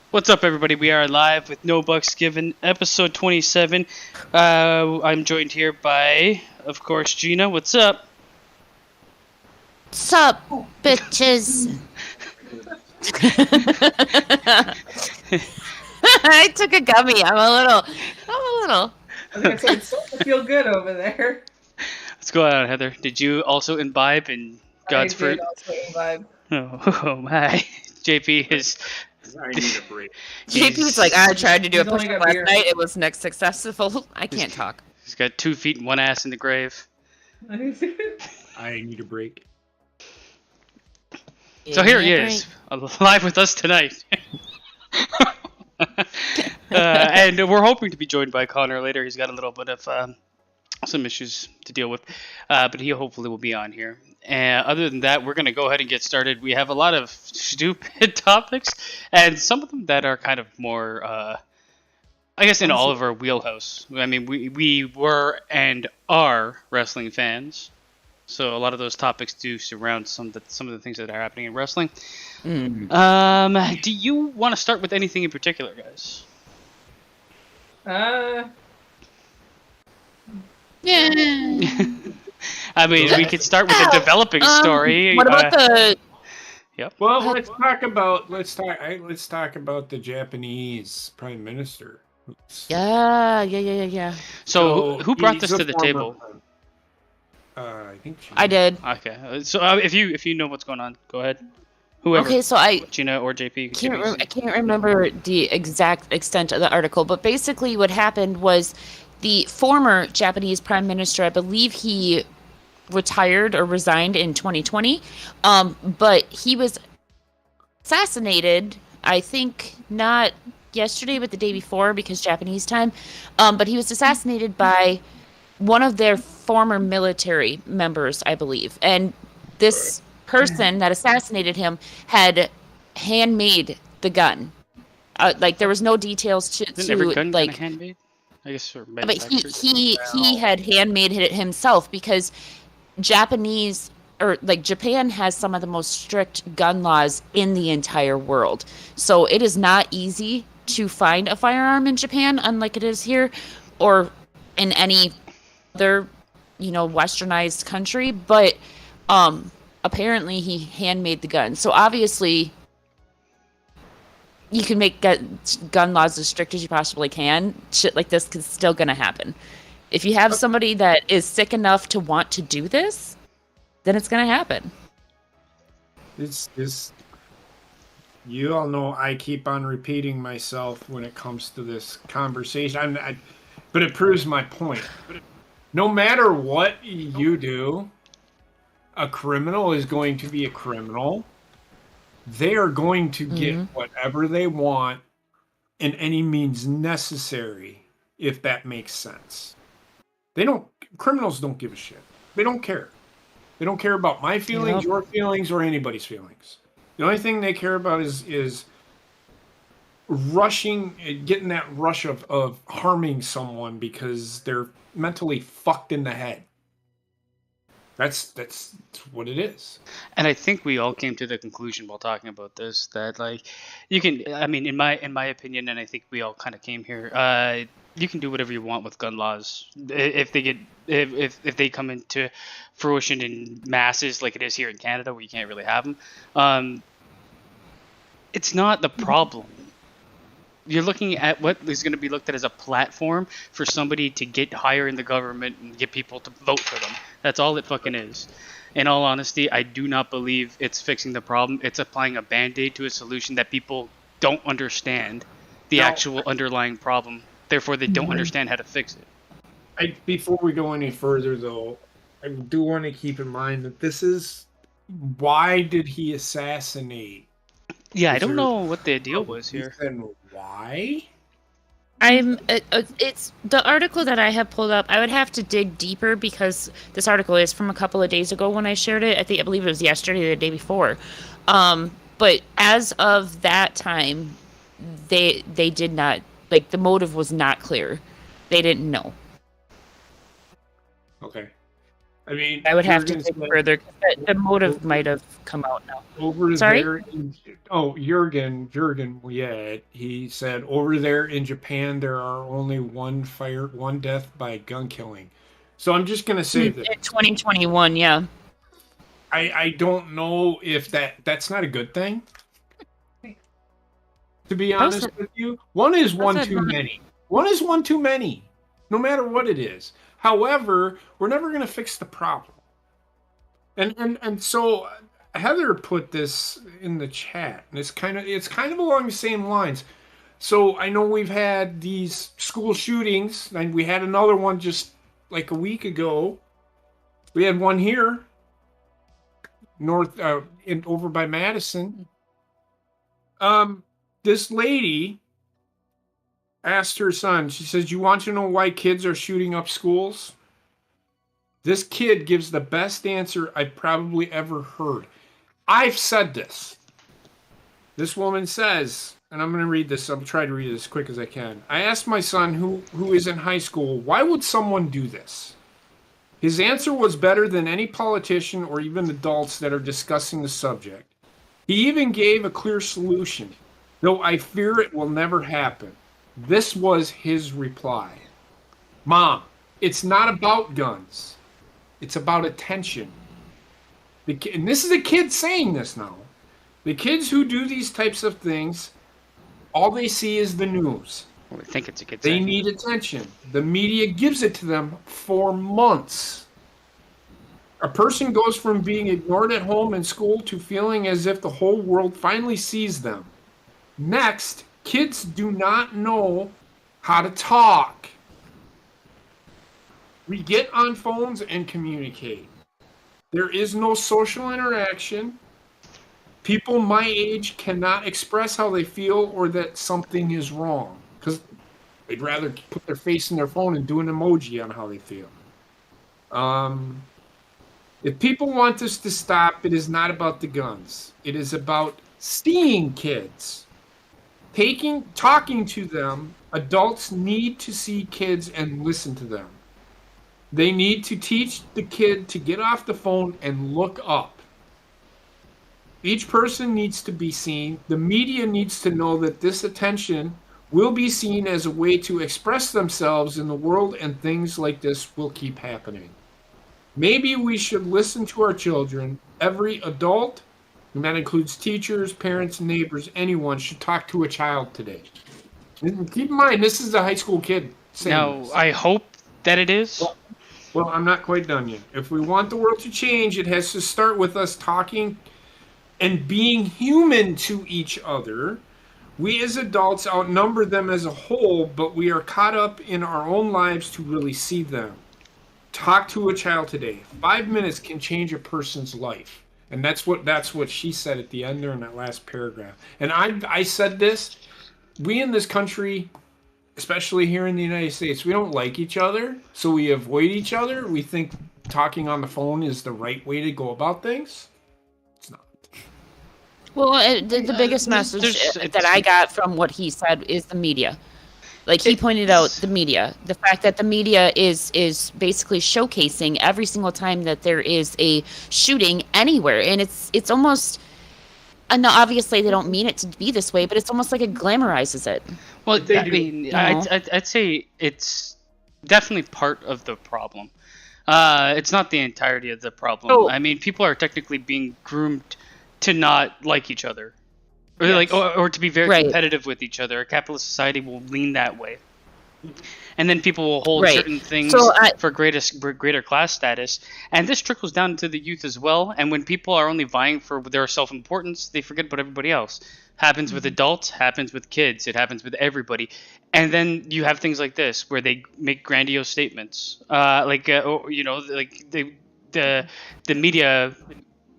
What's up, everybody? We are live with No Bucks Given, episode 27. I'm joined here by, of course, Gina. What's up? Sup, bitches? I took a gummy. I'm a little. I was gonna say, it's starting to feel good over there. What's going on, Heather? Did you also imbibe in God's fruit? I did also imbibe. Oh my. JP is... I need a break. JP's like, I tried to do a He's only push-up got last beer. night. It was next successful. I can't talk. He's got 2 feet and 1 ass in the grave. I need a break. So here he is, live with us tonight. And we're hoping to be joined by Connor later. He's got a little bit of some issues to deal with, but he hopefully will be on here. Other than that, we're going to go ahead and get started. We have a lot of stupid topics, and some of them that are kind of more, I guess, in all of our wheelhouse. I mean, we were and are wrestling fans, so a lot of those topics do surround some of the things that are happening in wrestling. Do you want to start with anything in particular, guys? Yeah. I mean, we could start with a developing story. What about the? Yep. Well, let's talk about the Japanese Prime Minister. Yeah. So who brought he's this a to the former- table? I think I did. Okay. So if you know what's going on, go ahead. Whoever. Okay, so Gina or JP. you can give me- I can't remember the exact extent of the article, but basically what happened was the former Japanese Prime Minister, I believe he retired or resigned in 2020, but he was assassinated, I think not yesterday, but the day before because Japanese time. But he was assassinated by one of their former military members, I believe. And this person that assassinated him had handmade the gun. Like there was no details Isn't every to gun kind like, of handmade? I guess, or but manufactured. he had handmade it himself because Japanese or like Japan has some of the most strict gun laws in the entire world. So it is not easy to find a firearm in Japan, unlike it is here or in any other, westernized country. But apparently he handmade the gun. So obviously you can make gun laws as strict as you possibly can. Shit like this is still going to happen. If you have somebody that is sick enough to want to do this, then it's going to happen. You all know I keep on repeating myself when it comes to this conversation. But it proves my point. No matter what you do, a criminal is going to be a criminal. They are going to get whatever they want in any means necessary, if that makes sense. Criminals don't give a shit. They don't care. They don't care about my feelings, your feelings, or anybody's feelings. The only thing they care about is getting that rush of harming someone because they're mentally fucked in the head. That's what it is. And I think we all came to the conclusion while talking about this that you can. I mean, in my opinion, and I think we all kind of came here. You can do whatever you want with gun laws if they come into fruition in masses like it is here in Canada, where you can't really have them. It's not the problem. You're looking at what is going to be looked at as a platform for somebody to get higher in the government and get people to vote for them. That's all it fucking is. In all honesty, I do not believe it's fixing the problem. It's applying a Band-Aid to a solution that people don't understand the actual underlying problem. Therefore, they don't understand how to fix it. Before we go any further, though, I do want to keep in mind that this is... Why did he assassinate? Yeah, I don't know what the deal was here. And why? It's the article that I have pulled up. I would have to dig deeper because this article is from a couple of days ago when I shared it. I believe it was yesterday or the day before. But as of that time, they did not, like, the motive was not clear. They didn't know. Okay. I mean, I would have to dig further. The motive might have come out now. Sorry? Jordynne, yeah, he said over there in Japan there are only one death by gun killing. So I'm just gonna say that in 2021, yeah. I don't know if that's not a good thing. To be honest with you, one is one too many. One is one too many, no matter what it is. However, we're never going to fix the problem. And so Heather put this in the chat, and it's kind of along the same lines. So I know we've had these school shootings, and we had another one just like a week ago. We had one here, over by Madison. This lady asked her son, she says, "You want to know why kids are shooting up schools?" This kid gives the best answer I've probably ever heard. I've said this. This woman says, and I'm going to read this. I'll try to read it as quick as I can. "I asked my son, who is in high school, why would someone do this? His answer was better than any politician or even adults that are discussing the subject. He even gave a clear solution, though I fear it will never happen. This was his reply. Mom, it's not about guns. It's about attention." And this is a kid saying this now. The kids who do these types of things, all they see is the news. Well, I think it's a kid They saying need attention. The media gives it to them for months. A person goes from being ignored at home and school to feeling as if the whole world finally sees them. Next, kids do not know how to talk. We get on phones and communicate. There is no social interaction. People my age cannot express how they feel or that something is wrong because they'd rather put their face in their phone and do an emoji on how they feel. If people want this to stop, it is not about the guns. It is about seeing kids. Talking to them. Adults need to see kids and listen to them. They need to teach the kid to get off the phone and look up. Each person needs to be seen. The media needs to know that this attention will be seen as a way to express themselves in the world, and things like this will keep happening. Maybe we should listen to our children. Every adult, and that includes teachers, parents, neighbors, anyone, should talk to a child today. And keep in mind, this is a high school kid saying Now, this. I hope that it is. Well, I'm not quite done yet. If we want the world to change, it has to start with us talking and being human to each other. We as adults outnumber them as a whole, but we are caught up in our own lives to really see them. Talk to a child today. 5 minutes can change a person's life. And that's what she said at the end there in that last paragraph. And I said this, we in this country, especially here in the United States, we don't like each other, so we avoid each other. We think talking on the phone is the right way to go about things. It's not. Well, the biggest message that I got from what he said is the media. Like he pointed out the media, the fact that the media is basically showcasing every single time that there is a shooting anywhere, and it's almost. And obviously they don't mean it to be this way, but it's almost like it glamorizes it. Well, I mean, I'd say it's definitely part of the problem. It's not the entirety of the problem. Oh. I mean, people are technically being groomed to not like each other. Or to be very competitive with each other. A capitalist society will lean that way, and then people will hold certain things for greater class status, and this trickles down to the youth as well. And when people are only vying for their self-importance, they forget about everybody else. Happens with adults, happens with kids, it happens with everybody. And then you have things like this where they make grandiose statements, the media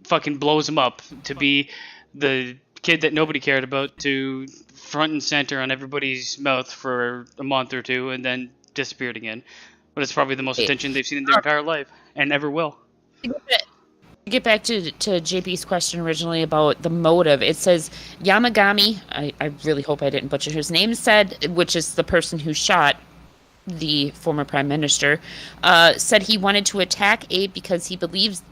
fucking blows them up to be the kid that nobody cared about, to front and center on everybody's mouth for a month or two and then disappeared again. But it's probably the most attention they've seen in their entire life and ever will. To get back to JP's question originally about the motive, it says Yamagami, I really hope I didn't butcher his name, said, which is the person who shot the former prime minister, said he wanted to attack Abe because he believed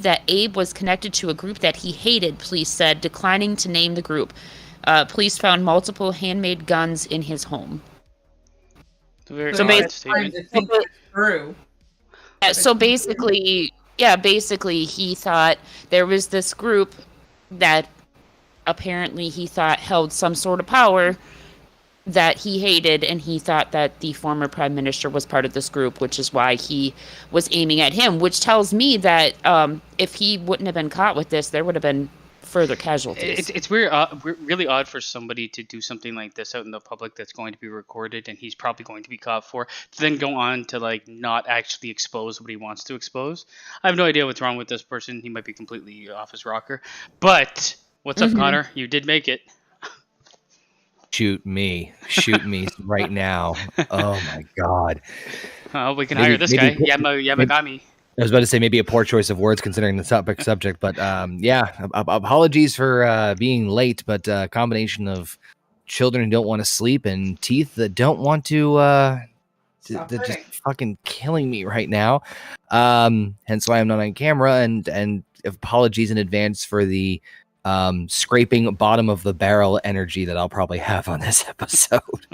that Abe was connected to a group that he hated, police said, declining to name the group. Police found multiple handmade guns in his home. It's a very So odd it's statement. to think it through. So basically, he thought there was this group that apparently he thought held some sort of power that he hated, and he thought that the former prime minister was part of this group, which is why he was aiming at him, which tells me that if he wouldn't have been caught with this, there would have been further casualties. It's weird, really odd for somebody to do something like this out in the public that's going to be recorded and he's probably going to be caught for, to then go on to like not actually expose what he wants to expose. I have no idea what's wrong with this person. He might be completely off his rocker. But what's up, Connor? You did make it. Shoot me right now. Oh my God. We can hire this guy, Yamagami. I was about to say maybe a poor choice of words considering the subject, but apologies for being late, but a combination of children who don't want to sleep and teeth that don't want to, they're just fucking killing me right now. Hence why I'm not on camera, and apologies in advance for the scraping bottom of the barrel energy that I'll probably have on this episode.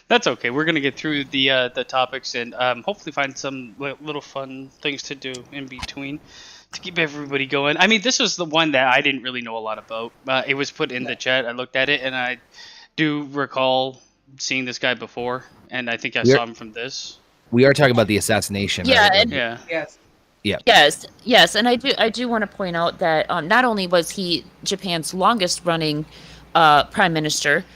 That's okay. We're gonna get through the topics and hopefully find some little fun things to do in between to keep everybody going. I mean, this was the one that I didn't really know a lot about. It was put in the chat. I looked at it and I do recall seeing this guy before, and I think I saw him from this. We are talking about the assassination. Yeah, right? Yes. Yeah. Yes, and I do want to point out that not only was he Japan's longest running prime minister,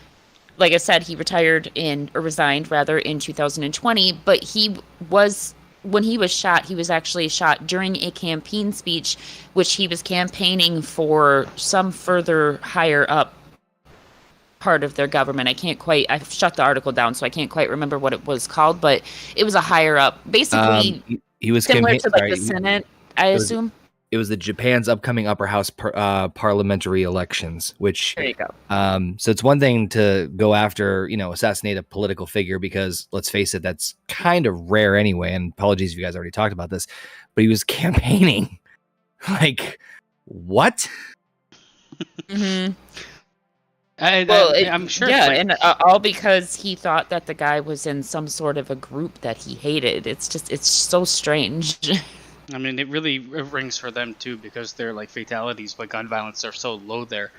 like I said, he resigned in 2020, but he was when he was actually shot during a campaign speech, which he was campaigning for some further higher up part of their government. I've shut the article down, so I can't quite remember what it was called, but it was a higher up, basically he was similar to like the Senate, I assume. It was the Japan's upcoming upper house parliamentary elections, which there you go. So it's one thing to go after, assassinate a political figure, because let's face it, that's kind of rare anyway. And apologies if you guys already talked about this, but he was campaigning. Like, what? Mm-hmm. I'm sure. Yeah, and all because he thought that the guy was in some sort of a group that he hated. It's so strange. I mean, it really rings for them too, because their like fatalities by gun violence are so low there.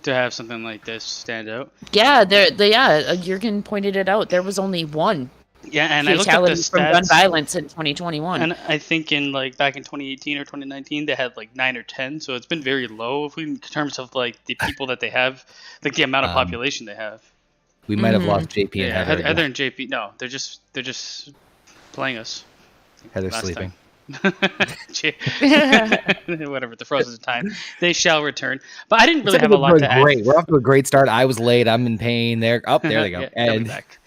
To have something like this stand out. Yeah, Jürgen pointed it out. There was only one. Yeah, and I looked at the stats from gun violence in 2021. And I think back in 2018 or 2019, they had like 9 or 10. So it's been very low in terms of like the people that they have, like the amount of population they have. We might have lost JP and Heather. Heather and JP. No, they're just playing us. Heather's sleeping. Whatever, the frozen time. They shall return. But I didn't really have a lot to add. We're off to a great start. I was late. I'm in pain. There they go. Yeah, and back.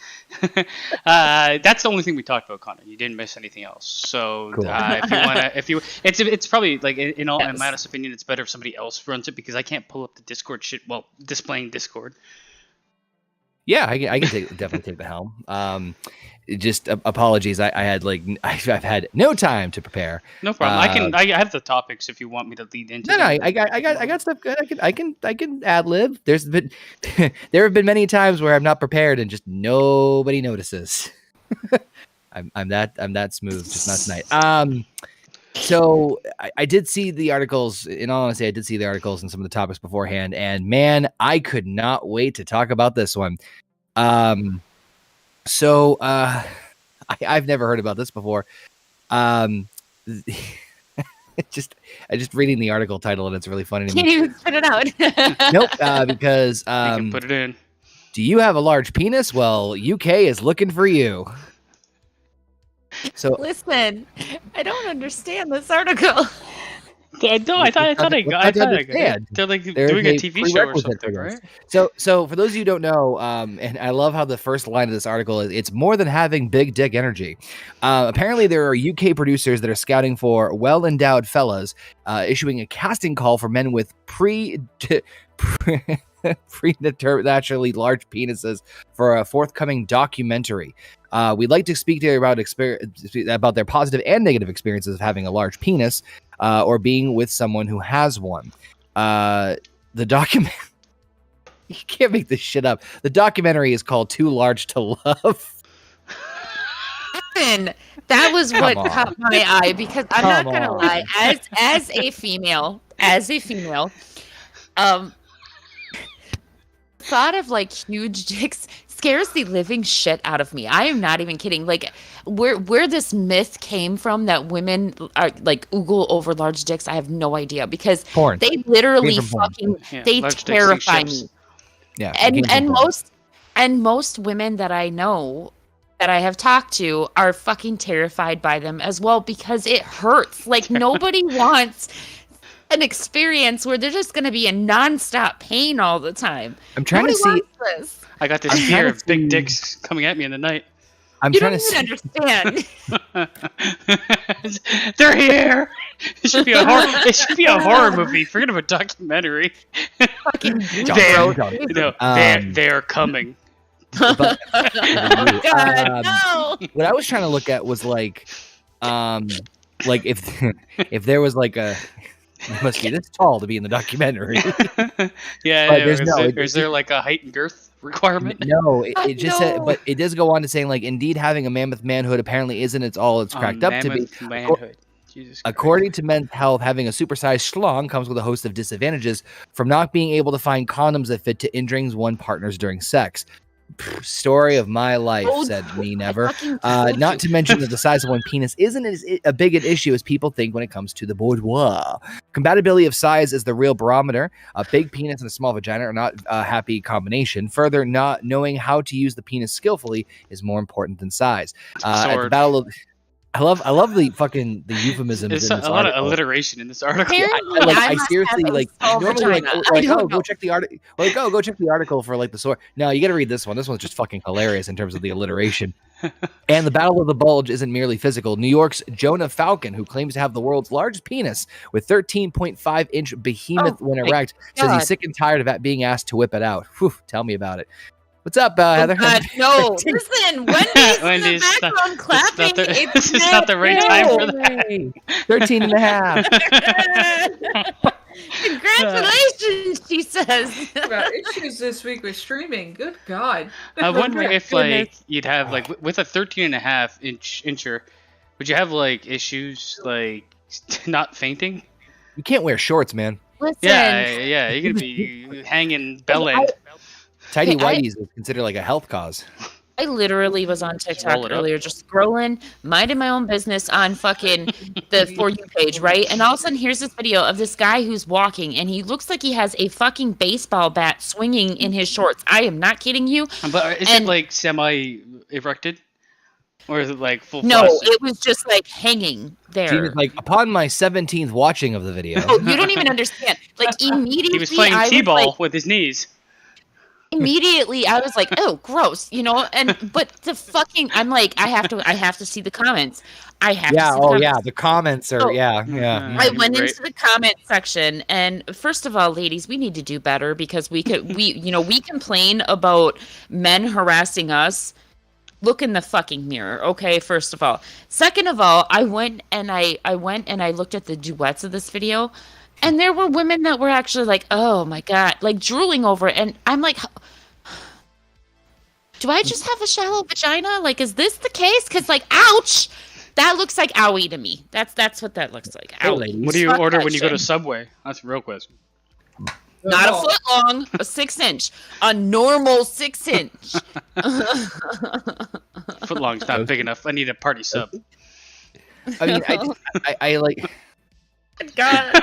That's the only thing we talked about, Connor. You didn't miss anything else. So cool. it's probably like in my honest opinion, it's better if somebody else runs it, because I can't pull up the Discord shit while displaying Discord. Yeah, I can definitely take the helm. Just apologies. I've had no time to prepare. No problem. I have the topics if you want me to lead into. No, I got stuff. I can ad lib. There have been many times where I'm not prepared and just nobody notices. I'm that smooth, just not tonight. So I did see the articles. In all honesty, I did see the articles and some of the topics beforehand, and man, I could not wait to talk about this one. So I've never heard about this before. just reading the article title, and it's really funny to me. Can't even put it out. Nope, because you can put it in. Do you have a large penis? Well, UK is looking for you. So listen, I don't understand this article. I thought I got it. They're like doing a TV show or something, right? So for those of you who don't know, and I love how the first line of this article is, it's more than having big dick energy. Apparently there are UK producers that are scouting for well-endowed fellas, issuing a casting call for men with preternaturally large penises for a forthcoming documentary. We'd like to speak to you about their positive and negative experiences of having a large penis, or being with someone who has one. The document you can't make this shit up. The documentary is called Too Large to Love. That was what caught my eye, because I'm not gonna lie, as a female, thought of like huge dicks scares the living shit out of me. I am not even kidding. Like where this myth came from that women are like oogle over large dicks, I have no idea, because porn. They literally fucking they terrify me. Yeah. And most women that I know that I have talked to are fucking terrified by them as well, because it hurts. Like nobody wants an experience where they're just going to be in nonstop pain all the time. I'm trying to see this. I got this fear of big dicks coming at me in the night. You don't even understand. They're here. It should be a horror. It should be a horror movie. Forget about a documentary. Fucking they're coming. But, oh God, no. What I was trying to look at was like if there was like a. You must be this tall to be in the documentary. Is there like a height and girth requirement? No, it just said, but it does go on to saying like, indeed, having a mammoth manhood apparently isn't all it's cracked up to be. Manhood. Jesus According to Men's Health, having a supersized schlong comes with a host of disadvantages, from not being able to find condoms that fit to injuring one partners during sex. Story of my life, said me never. Not to mention that the size of one penis isn't as big an issue as people think when it comes to the boudoir. Compatibility of size is the real barometer. A big penis and a small vagina are not a happy combination. Further, not knowing how to use the penis skillfully is more important than size. At I love the euphemisms There's in a this lot of article. alliteration in this article. Apparently, I must seriously have a like small normally like, vagina. like I don't oh know. go check the article go check the article for like the source. No, you got to read this one. This one's just fucking hilarious in terms of the alliteration. And the Battle of the Bulge isn't merely physical. New York's Jonah Falcon, who claims to have the world's largest penis with 13.5-inch behemoth when my erect, says God. he's sick and tired of being asked to whip it out. Whew, tell me about it. What's up, Heather? God, no, listen, Wendy's, Wendy's, in the background clapping. this is not the right time for that. 13 and a half. Congratulations, she says. About issues this week with streaming. Good God. I wonder my if goodness. like you'd have like with a 13.5 incher, would you have like issues like not fainting? You can't wear shorts, man. Listen, Yeah, you're gonna be hanging bell end. Tidy Okay, whities is considered like a health cause. I literally was on TikTok Roll it up. earlier, just scrolling, minding my own business on fucking the For You page, right? And all of a sudden, here's this video of this guy who's walking, and he looks like he has a fucking baseball bat swinging in his shorts. I am not kidding you. But is And- it like semi-erected, or is it like full? No, flaccid? it was just like hanging there. Gina's like, upon my 17th watching of the video. Oh, you don't even understand. Like immediately, He was playing I t-ball like, with his knees. immediately I was like, oh, gross, you know. And but the fucking, I'm like, I have to see the comments. I have to Yeah, see the oh comments. yeah, the comments are Oh. yeah. Mhm. I You're went right. into the comment section, and first of all, ladies, we need to do better because we complain about men harassing us. Look in the fucking mirror, okay? First of all, second of all, I went and I looked at the duets of this video, and there were women that were actually like, oh my god, like drooling over it, and I'm like, do I just have a shallow vagina? Like, is this the case? Because like, ouch. That looks like owie to me. That's what that looks like. Hey, Owie. ladies. What do you Fuck order that when you go to shit. Subway? That's a real question. Not a foot long, a 6-inch, a normal 6-inch. Footlong's not big enough. I need a party sub. I mean, I like. God.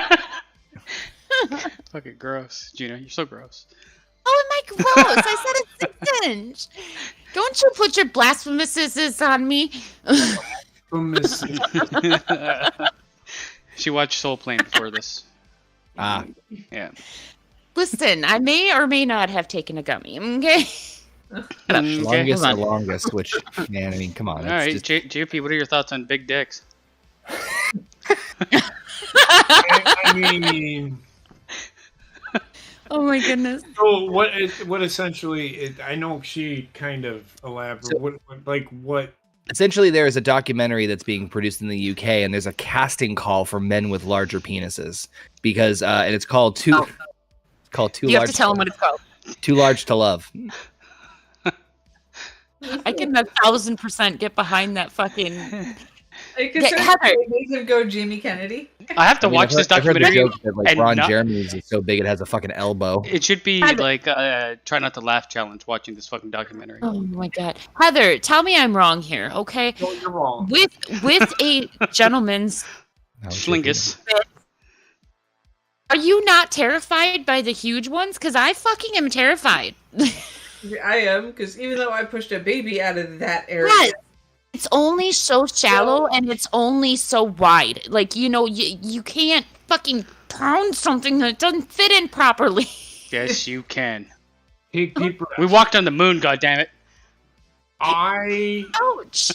Fucking gross, Gina. You're so gross. Oh, am I gross? I said a 6-inch. Don't you put your blasphemouses on me. She watched Soul Plane before this. Ah, Yeah. Listen, I may or may not have taken a gummy, okay? Okay. longest hold the on. longest. Which man, I mean, come on. All It's right, just, JP, what are your thoughts on big dicks? I mean, Oh my goodness. so what essentially? I know she kind of elaborated. What? essentially, there is a documentary that's being produced in the UK, and there's a casting call for men with larger penises because, and it's called Too. Oh. It's called Too You Large. have to tell them what it's called. Too Large to Love. I can 1,000% get behind that fucking. I Yeah, consider Heather. it makes him go Jamie Kennedy. I have to I mean, watch this I've heard the documentary. joke that like and Ron not- Jeremy's is so big it has a fucking elbow. It should be Heather. like try not to laugh challenge watching this fucking documentary. Oh my god, Heather, tell me I'm wrong here, okay? No, you're wrong. With a gentleman's, Oh, Schlingus. are you not terrified by the huge ones? Because I fucking am terrified. I am, because even though I pushed a baby out of that area, Yes. It's only so shallow and it's only so wide. Like, you know, you can't fucking pound something that doesn't fit in properly. Yes, you can. Take deep breath. We walked on the moon, goddammit. Ouch.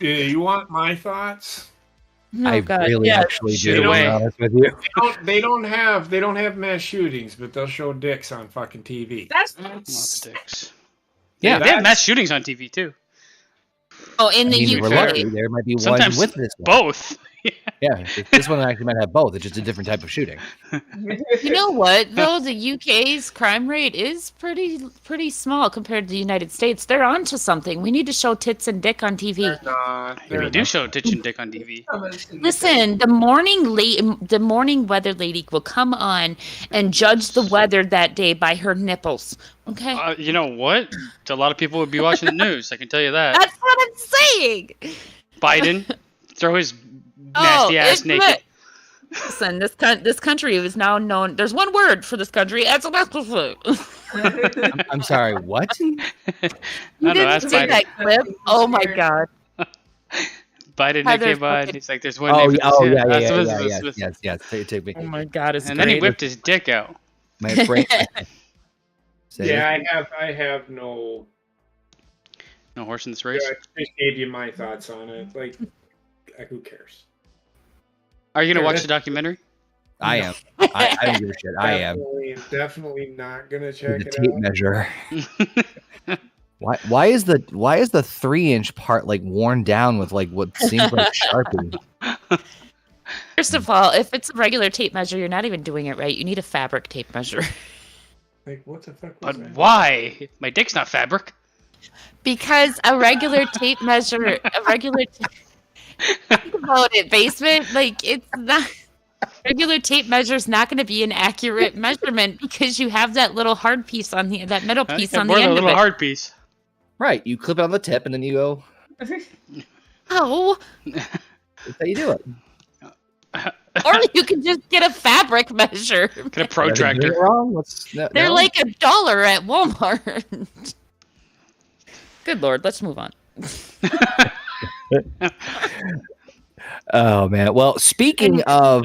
You want my thoughts? Oh, I God. really Yeah. actually Shoot do. To away. be honest with you. They don't have mass shootings, but they'll show dicks on fucking TV. that's Lots of dicks. Yeah, They have mass shootings on TV too. Oh, in I the mean, we're UK. lucky. There might be Sometimes one with this one. Both. Yeah, this one actually might have both. It's just a different type of shooting. You know what, though? The UK's crime rate is pretty small compared to the United States. They're onto something. We need to show tits and dick on TV. We do show titch and dick on TV. Listen, the morning weather lady will come on and judge the weather that day by her nipples. Okay? You know what? A lot of people would be watching the news. I can tell you that. That's what I'm saying. Biden, throw his nasty ass it's naked. lit. Listen, this country is now known. There's one word for this country. It's I'm sorry, what? You No, didn't that's see Biden. that clip? Oh my god! Biden Heather came on. fucking- He's like, "There's one Oh, name." yeah, for this. yes. Take me. Oh my god, it's And great. then he whipped his dick out. My brain. Say Yeah, it. I have no. No horse in this race. I just gave you my thoughts on it. Like, who cares? Are you gonna watch Yeah. the documentary? I am. I don't give a shit. I am. Definitely not gonna check The it tape out. measure. Why is the 3-inch part like worn down with like what seems like Sharpie? First of all, if it's a regular tape measure, you're not even doing it right. You need a fabric tape measure. Like, what the fuck was But that? why? My dick's not fabric. Because a regular tape measure, think about it, basement, like it's not. Regular tape measure is not going to be an accurate measurement because you have that little hard piece on that middle piece on the More than end a of little it. hard piece. Right. You clip it on the tip and then you go. Oh, That's how you do it. or you can just get a fabric measure. Get a Am I doing protractor. it wrong? They're No? like $1 at Walmart. Good Lord, let's move on. Oh man. Well, speaking of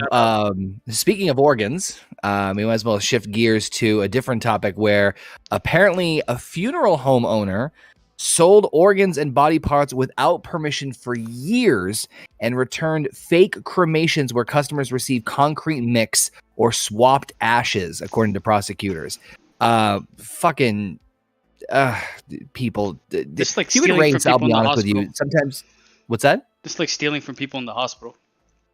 organs, we might as well shift gears to a different topic where apparently a funeral home owner sold organs and body parts without permission for years and returned fake cremations where customers received concrete mix or swapped ashes, according to prosecutors. Fucking people. This like Human stealing race, from I'll people be in the honest with hospital. you. Sometimes, what's that? This like stealing from people in the hospital.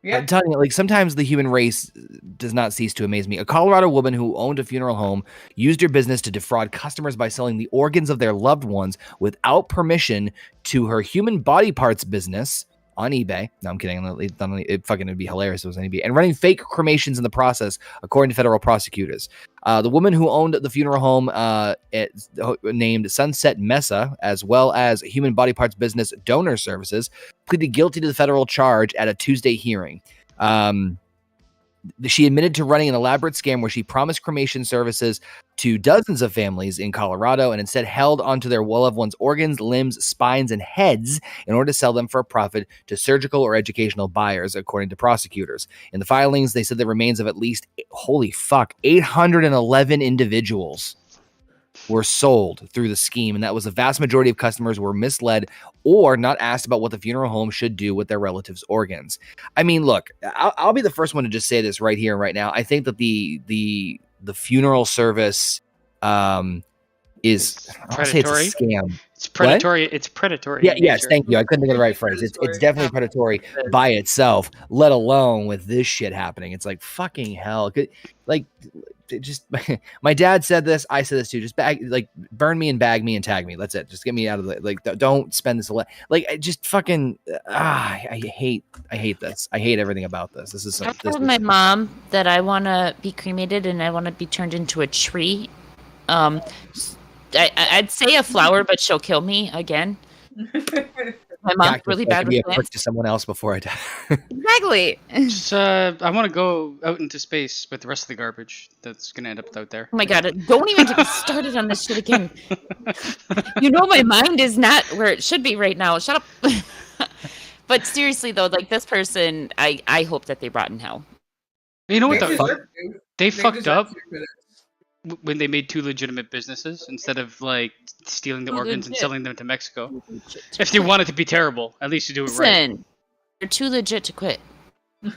Yeah. I'm telling you, like sometimes the human race does not cease to amaze me. A Colorado woman who owned a funeral home used her business to defraud customers by selling the organs of their loved ones without permission to her human body parts business on eBay. No, I'm kidding. It fucking would be hilarious if it was on eBay. And running fake cremations in the process, according to federal prosecutors. The woman who owned the funeral home named Sunset Mesa, as well as human body parts business Donor Services, pleaded guilty to the federal charge at a Tuesday hearing. She admitted to running an elaborate scam where she promised cremation services to dozens of families in Colorado and instead held onto their loved ones' organs, limbs, spines, and heads in order to sell them for a profit to surgical or educational buyers, according to prosecutors. In the filings, they said the remains of at least, 811 individuals were sold through the scheme, and that was the vast majority of customers were misled or not asked about what the funeral home should do with their relatives' organs. I mean, look, I'll be the first one to just say this right here and right now. I think that the funeral service is I'll say it's a scam. It's predatory. It's predatory. Yeah, in yes, nature. thank you. I couldn't think of the right phrase. It's definitely predatory by itself, let alone with this shit happening. It's like fucking hell. Like, just my dad said this. I said this too. Just burn me and bag me and tag me. That's it. Just get me out of the Don't spend this. I just fucking. I hate this. I hate everything about this. This is. I told my mom that I want to be cremated and I want to be turned into a tree. I'd say a flower, but she'll kill me again. My mom's really bad be with a prick plants. to someone else before I die. Exactly. Just, I want to go out into space with the rest of the garbage that's gonna end up out there. Oh my god, don't even get me started on this shit again. You know my mind is not where it should be right now. Shut up. But seriously though, like this person, I hope that they rot in hell. You know what They the deserve fuck? to. They They fucked deserve up to for this. when they made two legitimate businesses instead of like stealing the Too organs and legit. selling them to Mexico. If you want it to be terrible, at least you do it right. Listen, you're too legit to quit.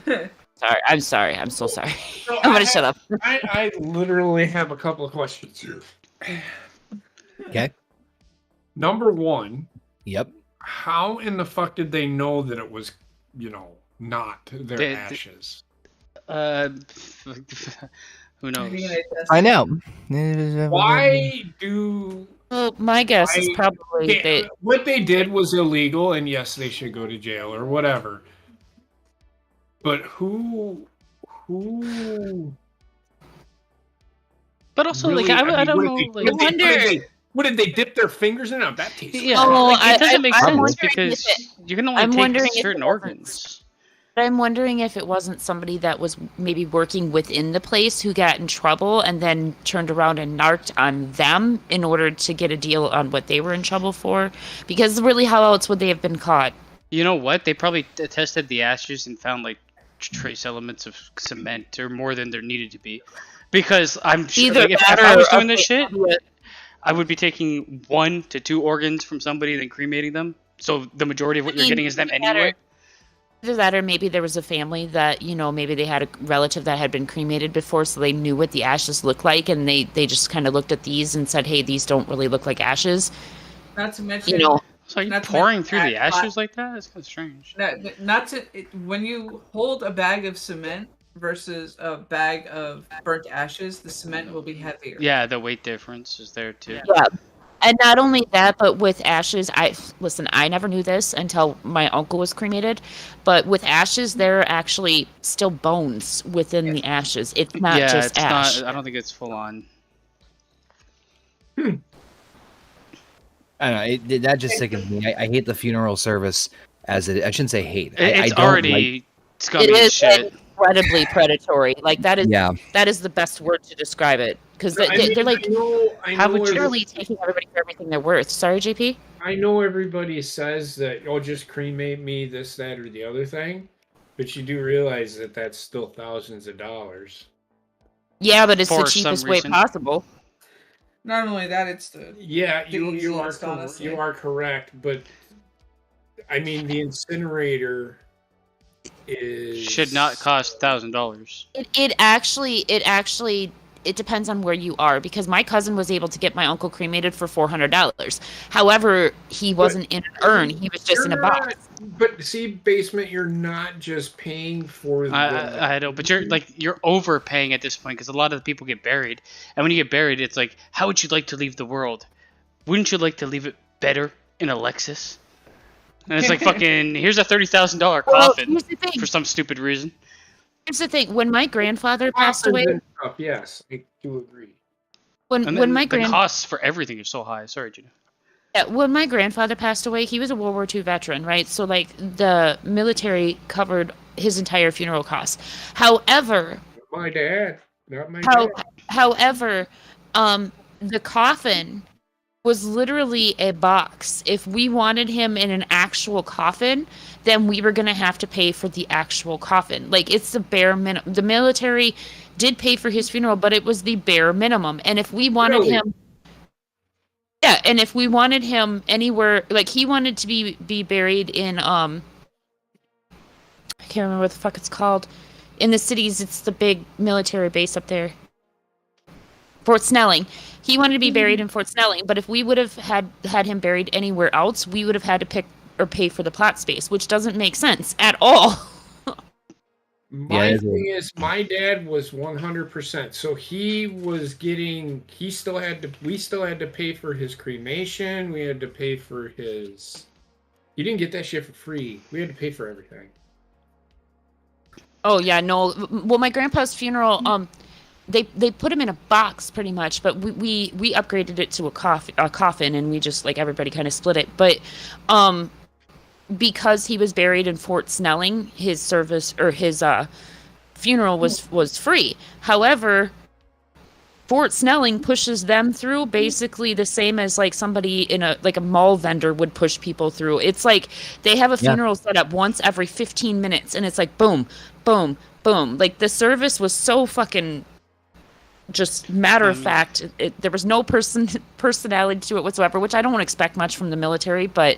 Sorry, I'm sorry. I'm so sorry. So I'm gonna shut up. I literally have a couple of questions here. Okay. Number one, Yep. how in the fuck did they know that it was, not their They- ashes? Who knows? I know. Why do Well, my guess is probably they. what they did was illegal, and yes, they should go to jail or whatever. But who? But also, really- like, I don't what know. did they- Like, what did they dip their fingers in? Oh, that tastes. yeah, Oh, like, it doesn't make I'm sense wondering because if you can I'm only wondering take if certain it wasn't- organs. I'm wondering if it wasn't somebody that was maybe working within the place who got in trouble and then turned around and narked on them in order to get a deal on what they were in trouble for. Because really, how else would they have been caught? You know what? They probably tested the ashes and found like trace elements of cement or more than there needed to be. Because I'm sure, Either like, if that I or was doing this okay, shit, I would be taking 1 to 2 organs from somebody and then cremating them. So the majority of what you're getting is them anyway. Either that or maybe there was a family that, maybe they had a relative that had been cremated before, so they knew what the ashes looked like, and they just kind of looked at these and said, hey, these don't really look like ashes. Not to mention, So are you not to pouring mention through the that- ashes like that? That's kind of strange. when you hold a bag of cement versus a bag of burnt ashes, the cement will be heavier. Yeah, the weight difference is there too. Yeah. And not only that, but with ashes, I never knew this until my uncle was cremated, but with ashes, there are actually still bones within the ashes. It's not just it's ash. not. I don't think it's full on. I don't know. That just sickens me. I hate the funeral service as it. I shouldn't say hate. It's I don't already scummy It as is shit. incredibly predatory. Like that is Yeah. that is the best word to describe it, because I mean, they're like How would you- literally taking everybody for everything they're worth. Sorry, JP. I know everybody says that, oh, just cremate me, this, that, or the other thing, but you do realize that that's still thousands of dollars. Yeah, but it's the For some cheapest way reason. possible. Not only that, it's the Yeah, The you easiest, honestly. you are correct, but I mean the incinerator is Should not cost $1,000. It depends on where you are, because my cousin was able to get my uncle cremated for $400. However, he wasn't in an urn; he was just in a box. But see, basement, you're not just paying for the. I know, but you're overpaying at this point because a lot of the people get buried, and when you get buried, it's like, how would you like to leave the world? Wouldn't you like to leave it better in a Lexus? And it's like fucking here's a $30,000 coffin here's the thing. for some stupid reason. Here's the thing: when my grandfather passed away, Yes, I do agree. when And then my the costs for everything are so high. Sorry, Gina. when my grandfather passed away, he was a World War II veteran, right? So like the military covered his entire funeral costs. However, My dad, not my dad. however, the coffin was literally a box. If we wanted him in an actual coffin, then we were going to have to pay for the actual coffin. Like, it's the bare minimum. The military did pay for his funeral, but it was the bare minimum. And if we wanted Really? him, yeah, and if we wanted him anywhere, like he wanted to be buried in I can't remember what the fuck it's called. In the cities, it's the big military base up there. Fort Snelling. He wanted to be buried in Fort Snelling, but if we would have had him buried anywhere else, we would have had to pick or pay for the plot space, which doesn't make sense at all. My thing is, my dad was 100%. So he was getting. We still had to pay for his cremation. We had to pay for his. You didn't get that shit for free. We had to pay for everything. Oh yeah, no. Well, my grandpa's funeral, they put him in a box pretty much, but we upgraded it to a coffin, and we just like everybody kind of split it. But because he was buried in Fort Snelling, his service or his funeral was free. However, Fort Snelling pushes them through basically the same as like somebody in a mall vendor would push people through. It's like they have a funeral set up once every 15 minutes, and it's like boom, boom, boom. Like the service was so fucking just matter of fact. There was no personality to it whatsoever, which I don't expect much from the military, but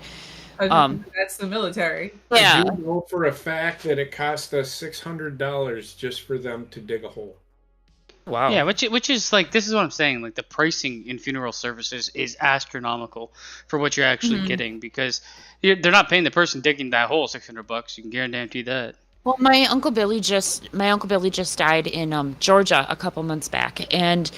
that's the military. yeah. I do know for a fact that it cost us $600 just for them to dig a hole. Wow. Yeah, which is like, this is what I'm saying. Like the pricing in funeral services is astronomical for what you're actually getting, because they're not paying the person digging that hole $600. You can guarantee that. Well, my uncle Billy just died in Georgia a couple months back, and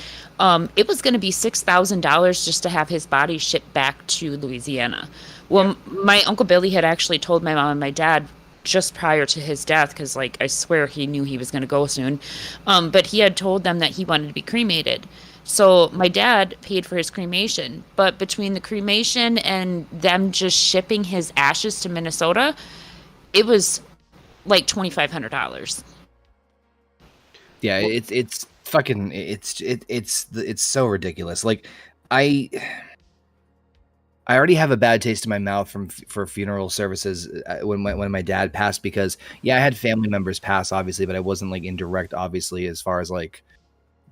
it was going to be $6,000 just to have his body shipped back to Louisiana. Well, my uncle Billy had actually told my mom and my dad just prior to his death, because like I swear he knew he was going to go soon, but he had told them that he wanted to be cremated. So my dad paid for his cremation, but between the cremation and them just shipping his ashes to Minnesota, it was like $2,500. Yeah, it's fucking it's so ridiculous. Like I I already have a bad taste in my mouth for funeral services when my dad passed, because I had family members pass, obviously, but I wasn't like indirect, obviously, as far as like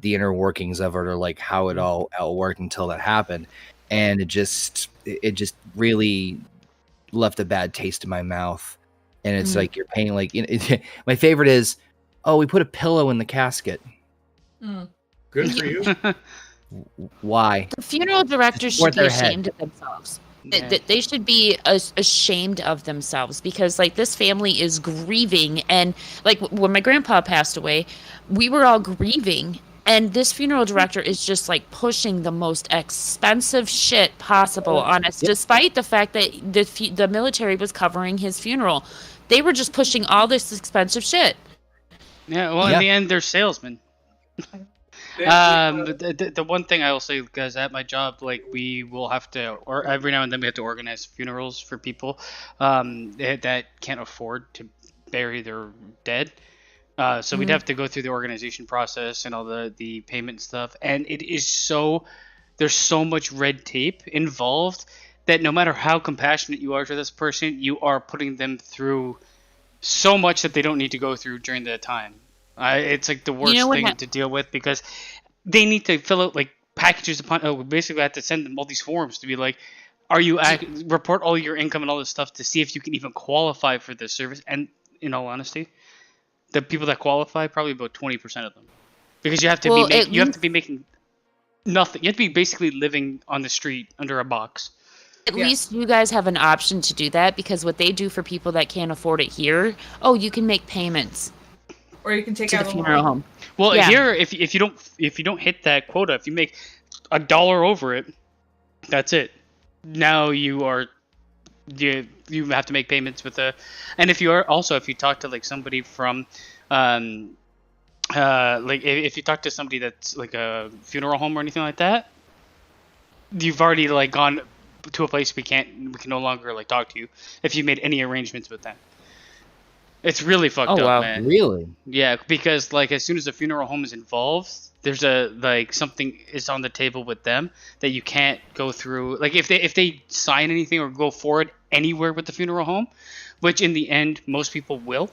the inner workings of it or like how it all worked until that happened. And it just really left a bad taste in my mouth. And it's like you're paying like my favorite is, oh, we put a pillow in the casket. Good for you. Why? The funeral directors should be ashamed of themselves. Yeah. They should be ashamed of themselves, because like this family is grieving, and like when my grandpa passed away, we were all grieving, and this funeral director is just like pushing the most expensive shit possible on us, despite the fact that the military was covering his funeral. They were just pushing all this expensive shit. Yeah, well, in the end, they're salesmen. The one thing I will say, guys, at my job, like we will have to, or every now and then we have to organize funerals for people that can't afford to bury their dead. So we'd have to go through the organization process and all the payment stuff, and it is there's so much red tape involved that no matter how compassionate you are to this person, you are putting them through so much that they don't need to go through during the time. It's like the worst thing to deal with, because they need to fill out like packages upon. Basically, I have to send them all these forms to be like, report all your income and all this stuff to see if you can even qualify for this service. And in all honesty, the people that qualify, probably about 20% of them, because you have to you have to be making nothing. You have to be basically living on the street under a box. At least you guys have an option to do that, because what they do for people that can't afford it here, you can make payments. Or you can take to out the funeral home. Well, here, if you don't hit that quota, if you make $1 over it, that's it. Now you have to make payments with and if you talk to like somebody from, like if you talk to somebody that's like a funeral home or anything like that, you've already like gone to a place we can no longer like talk to you if you made any arrangements with them. It's really fucked up, man. Really? Yeah, because like as soon as a funeral home is involved, there's something is on the table with them that you can't go through. Like if they sign anything or go forward anywhere with the funeral home, which in the end most people will,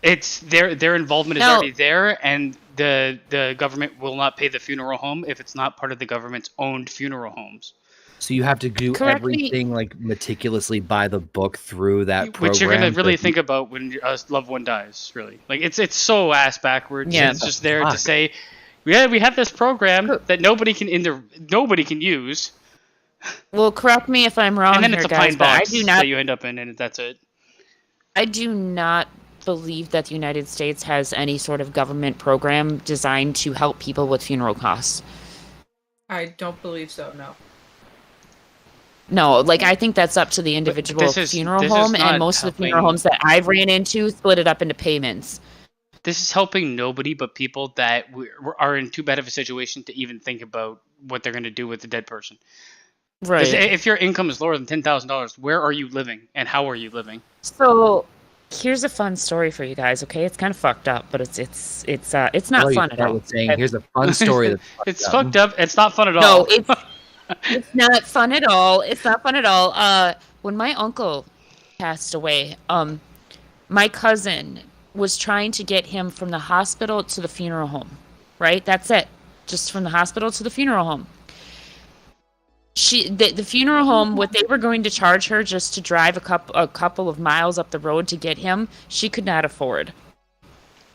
it's their involvement is already there, and the government will not pay the funeral home if it's not part of the government's owned funeral homes. So you have to do everything like meticulously by the book through that program. Which you're gonna really think about when a loved one dies. Really, like it's so ass backwards. Yeah, it's just there to say, we have this program that nobody can use. Well, correct me if I'm wrong. And then here, it's a guys, pine box that you end up in, and that's it. I do not believe that the United States has any sort of government program designed to help people with funeral costs. I don't believe so. No. No, like I think that's up to the individual funeral home, and most of the funeral homes that I've ran into split it up into payments. This is helping nobody but people that are in too bad of a situation to even think about what they're going to do with the dead person. Right. If your income is lower than $10,000, where are you living, and how are you living? So, here's a fun story for you guys. Okay, it's kind of fucked up, but it's not fun at all. Here's a fun story. It's fucked up. It's not fun at all. No, it's not fun at all. It's not fun at all. When my uncle passed away, my cousin was trying to get him from the hospital to the funeral home. Right? That's it. Just from the hospital to the funeral home. The funeral home, what they were going to charge her just to drive a couple of miles up the road to get him, she could not afford.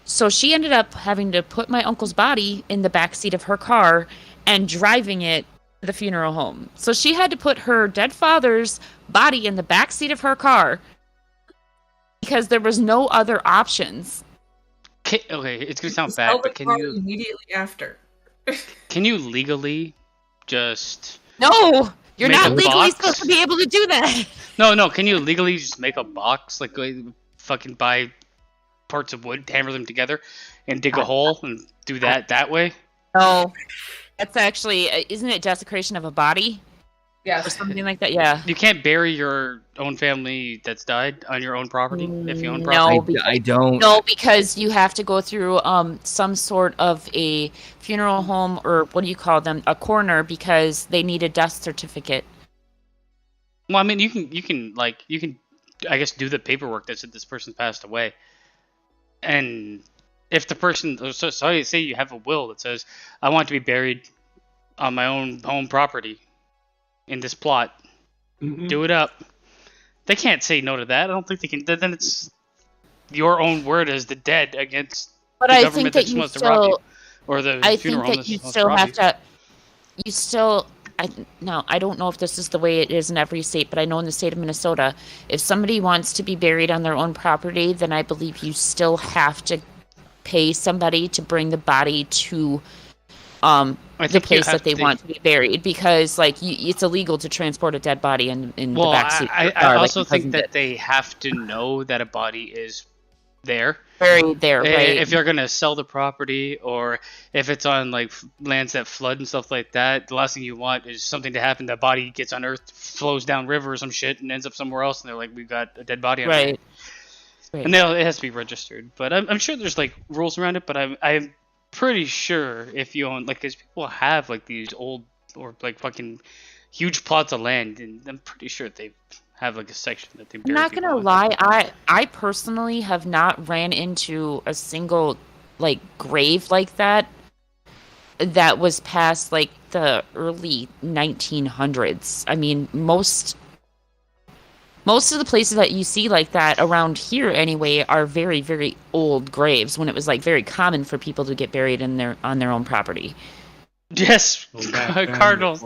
So she ended up having to put my uncle's body in the backseat of her car and driving it to the funeral home. So she had to put her dead father's body in the backseat of her car because there was no other options. Okay, it's going to sound bad, but can you... immediately after. Can you legally just... No! You're not legally supposed to be able to do that! No, can you legally just make a box? Like, fucking buy parts of wood, hammer them together, and dig a hole, and do that way? No. That's actually... Isn't it desecration of a body? Yeah. Or something like that, yeah. You can't bury your own family that's died on your own property, if you own property? No, I don't. No, because you have to go through some sort of a funeral home, or what do you call them? A coroner, because they need a death certificate. Well, I mean, you can I guess do the paperwork that said this person passed away, and if the person, so say you have a will that says I want to be buried on my own home property in this plot, do it up. They can't say no to that. I don't think they can. Then it's your own word as the dead against But the I government think that that you wants to rob you, still, or the I funeral think home that you that wants to still rob have you. to, you still, no, I don't know if this is the way it is in every state, but I know in the state of Minnesota, if somebody wants to be buried on their own property, then I believe you still have to pay somebody to bring the body to the place that they want to be buried, because like it's illegal to transport a dead body in the backseat. I also think that they have to know that a body is there. Buried there, right? If you're gonna sell the property, or if it's on like lands that flood and stuff like that, the last thing you want is something to happen. The body gets unearthed, flows down river or some shit, and ends up somewhere else, and they're like, "We've got a dead body on our hands." Right. And it has to be registered. But I'm sure there's like rules around it. But I'm pretty sure if you own, like, because people have like these old or like fucking huge plots of land, and I'm pretty sure they have like a section that they bury. I'm not gonna lie, I personally have not ran into a single like grave like that was past like the early 1900s. I mean, most of the places that you see like that around here anyway are very, very old graves, when it was like very common for people to get buried on their own property. Yes, Cardinals.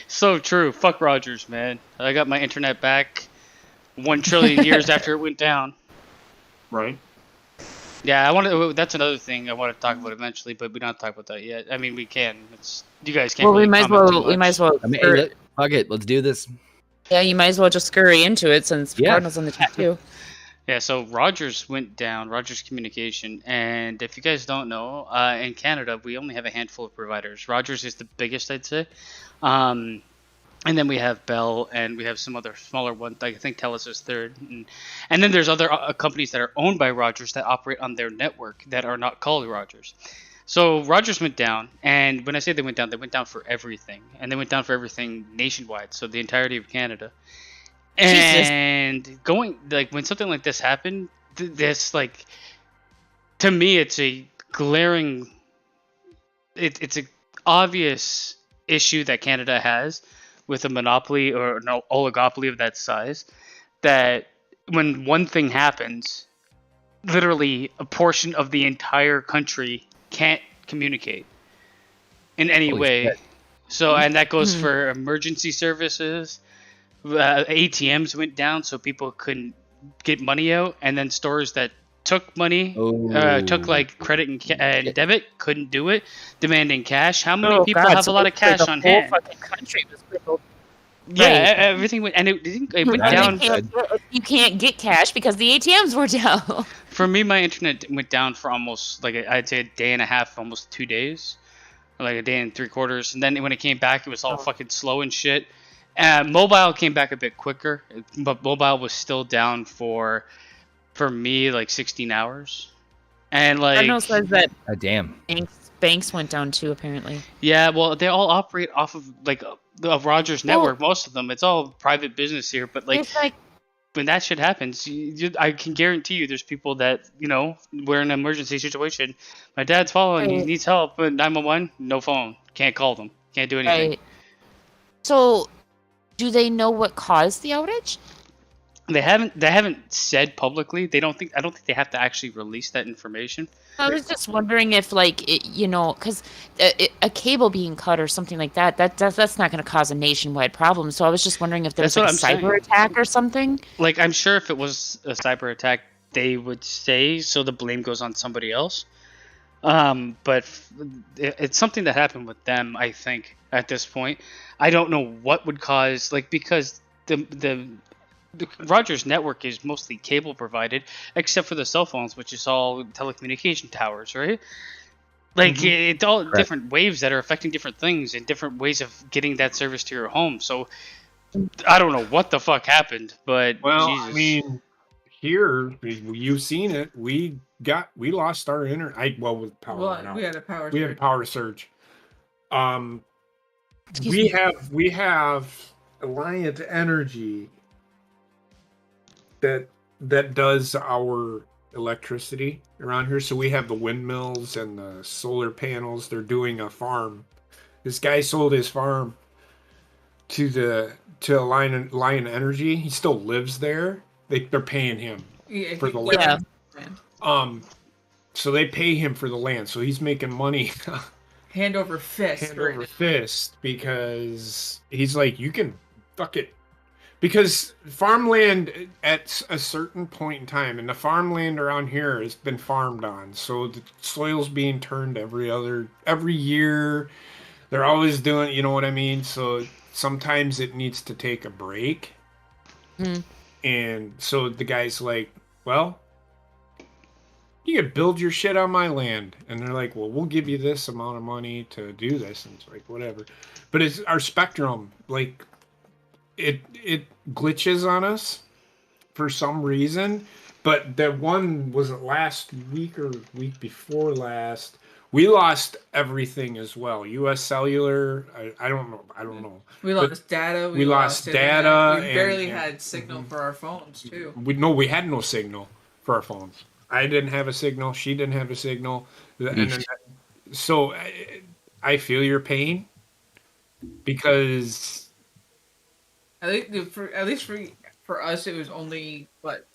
So true. Fuck Rogers, man. I got my internet back 1 trillion years after it went down. Right. Yeah, that's another thing I want to talk about eventually, but we don't talk about that yet. I mean, we can. You guys can't. Well, really we might as well. I mean, fuck it. Let's do this. Yeah, you might as well just scurry into it since Cardinals in the chat too. Yeah, so Rogers went down, Rogers Communication, and if you guys don't know, in Canada, we only have a handful of providers. Rogers is the biggest, I'd say. And then we have Bell, and we have some other smaller ones. I think TELUS is third. And then there's other companies that are owned by Rogers that operate on their network that are not called Rogers. So Rogers went down, and when I say they went down for everything. And they went down for everything nationwide, so the entirety of Canada. And going, like, when something like this happened, this, like, to me, it's a glaring, it's an obvious issue that Canada has with a monopoly or an oligopoly of that size, that when one thing happens, literally a portion of the entire country can't communicate in any way. Shit. So, and that goes for emergency services. ATMs went down, so people couldn't get money out, and then stores that took money, took like credit and debit, couldn't do it, demanding cash. How many people have a lot of cash on hand? Fucking country was crippled. Yeah, everything went, and it went down. You can't get cash because the ATMs were down. For me, my internet went down for almost, like, I'd say a day and a half, almost 2 days, or like a day and 3/4. And then when it came back, it was all fucking slow and shit. Mobile came back a bit quicker, but mobile was still down for me like 16 hours. And like, I know says that. Damn. Banks went down too, apparently. Yeah, well, they all operate off of like the Rogers network. Most of them, it's all private business here. But like when that shit happens, I can guarantee you, there's people that, you know, we're in an emergency situation. My dad's falling, he needs help, but 911, no phone, can't call them, can't do anything. Right. So, do they know what caused the outage? They haven't said publicly. I don't think they have to actually release that information. I was just wondering if, like, because a cable being cut or something like that's not going to cause a nationwide problem. So I was just wondering if there was like a cyber attack or something. Like, I'm sure if it was a cyber attack, they would say so. The blame goes on somebody else. But it's something that happened with them, I think, at this point. I don't know what would cause, like, because the Rogers network is mostly cable provided, except for the cell phones, which is all telecommunication towers, right? Like, it's all different waves that are affecting different things and different ways of getting that service to your home. So I don't know what the fuck happened, but well, Jesus. I mean, here you've seen it. We lost our internet. With power. Well, we had a power. We had a power surge. We have Alliant Energy that does our electricity around here. So we have the windmills and the solar panels. They're doing a farm. This guy sold his farm to Alliant Energy. He still lives there. They're paying him for the land. So they pay him for the land. So he's making money Hand over fist. hand over fist, because he's like, you can fuck it. Because farmland at a certain point in time, and the farmland around here has been farmed on, so the soil's being turned every year. They're always doing, you know what I mean? So sometimes it needs to take a break. And so the guy's like, well, you could build your shit on my land. And they're like, well, we'll give you this amount of money to do this. And it's like, whatever. But it's our spectrum, like, it glitches on us for some reason. But that one, was it last week or week before last? We lost everything as well. U.S. Cellular, I don't know. We lost data. We lost data. We barely had signal for our phones, too. We had no signal for our phones. I didn't have a signal. She didn't have a signal. So I feel your pain, because at least for us, it was only, what,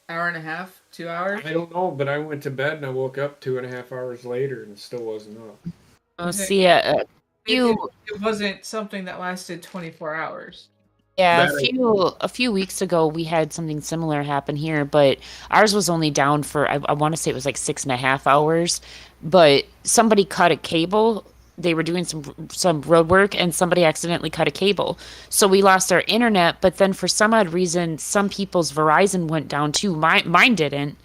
hour and a half, 2 hours? I don't know, but I went to bed and I woke up 2.5 hours later and it still wasn't up. Oh, see, it wasn't something that lasted 24 hours. Yeah, a few weeks ago we had something similar happen here, but ours was only down for, I want to say it was like 6.5 hours, but somebody cut a cable. They were doing some road work and somebody accidentally cut a cable. So we lost our internet, but then for some odd reason, some people's Verizon went down too. Mine didn't.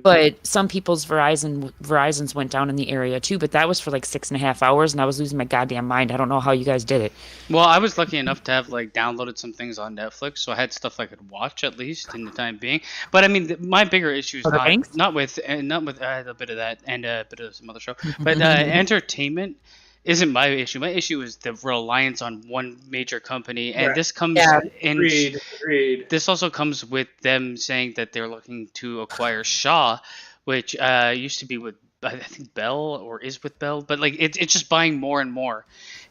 But some people's Verizons went down in the area too, but that was for like 6.5 hours, and I was losing my goddamn mind. I don't know how you guys did it. Well, I was lucky enough to have like downloaded some things on Netflix, so I had stuff I could watch at least in the time being. But I mean, my bigger issue is not with a bit of that and a bit of some other show, but entertainment isn't my issue. My issue is the reliance on one major company, and this comes in. Agreed. This also comes with them saying that they're looking to acquire Shaw, which used to be with, I think, Bell, or is with Bell, but like it's just buying more and more,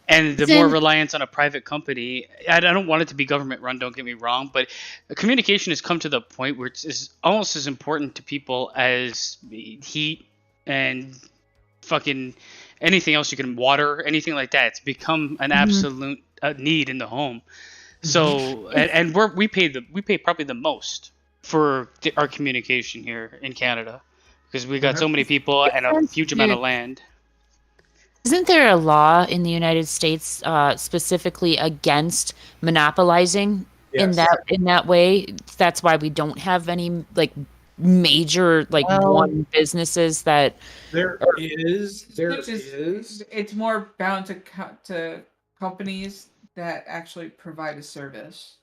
and the more reliance on a private company. I don't want it to be government run. Don't get me wrong, but communication has come to the point where it's almost as important to people as heat and fucking anything else you can, water, anything like that. It's become an absolute need in the home. So and we pay probably the most for our communication here in Canada, because we got so many people and a huge amount of land. Isn't there a law in the United States specifically against monopolizing in that way? That's why we don't have any like major one businesses that there is. It's more bound to companies that actually provide a service.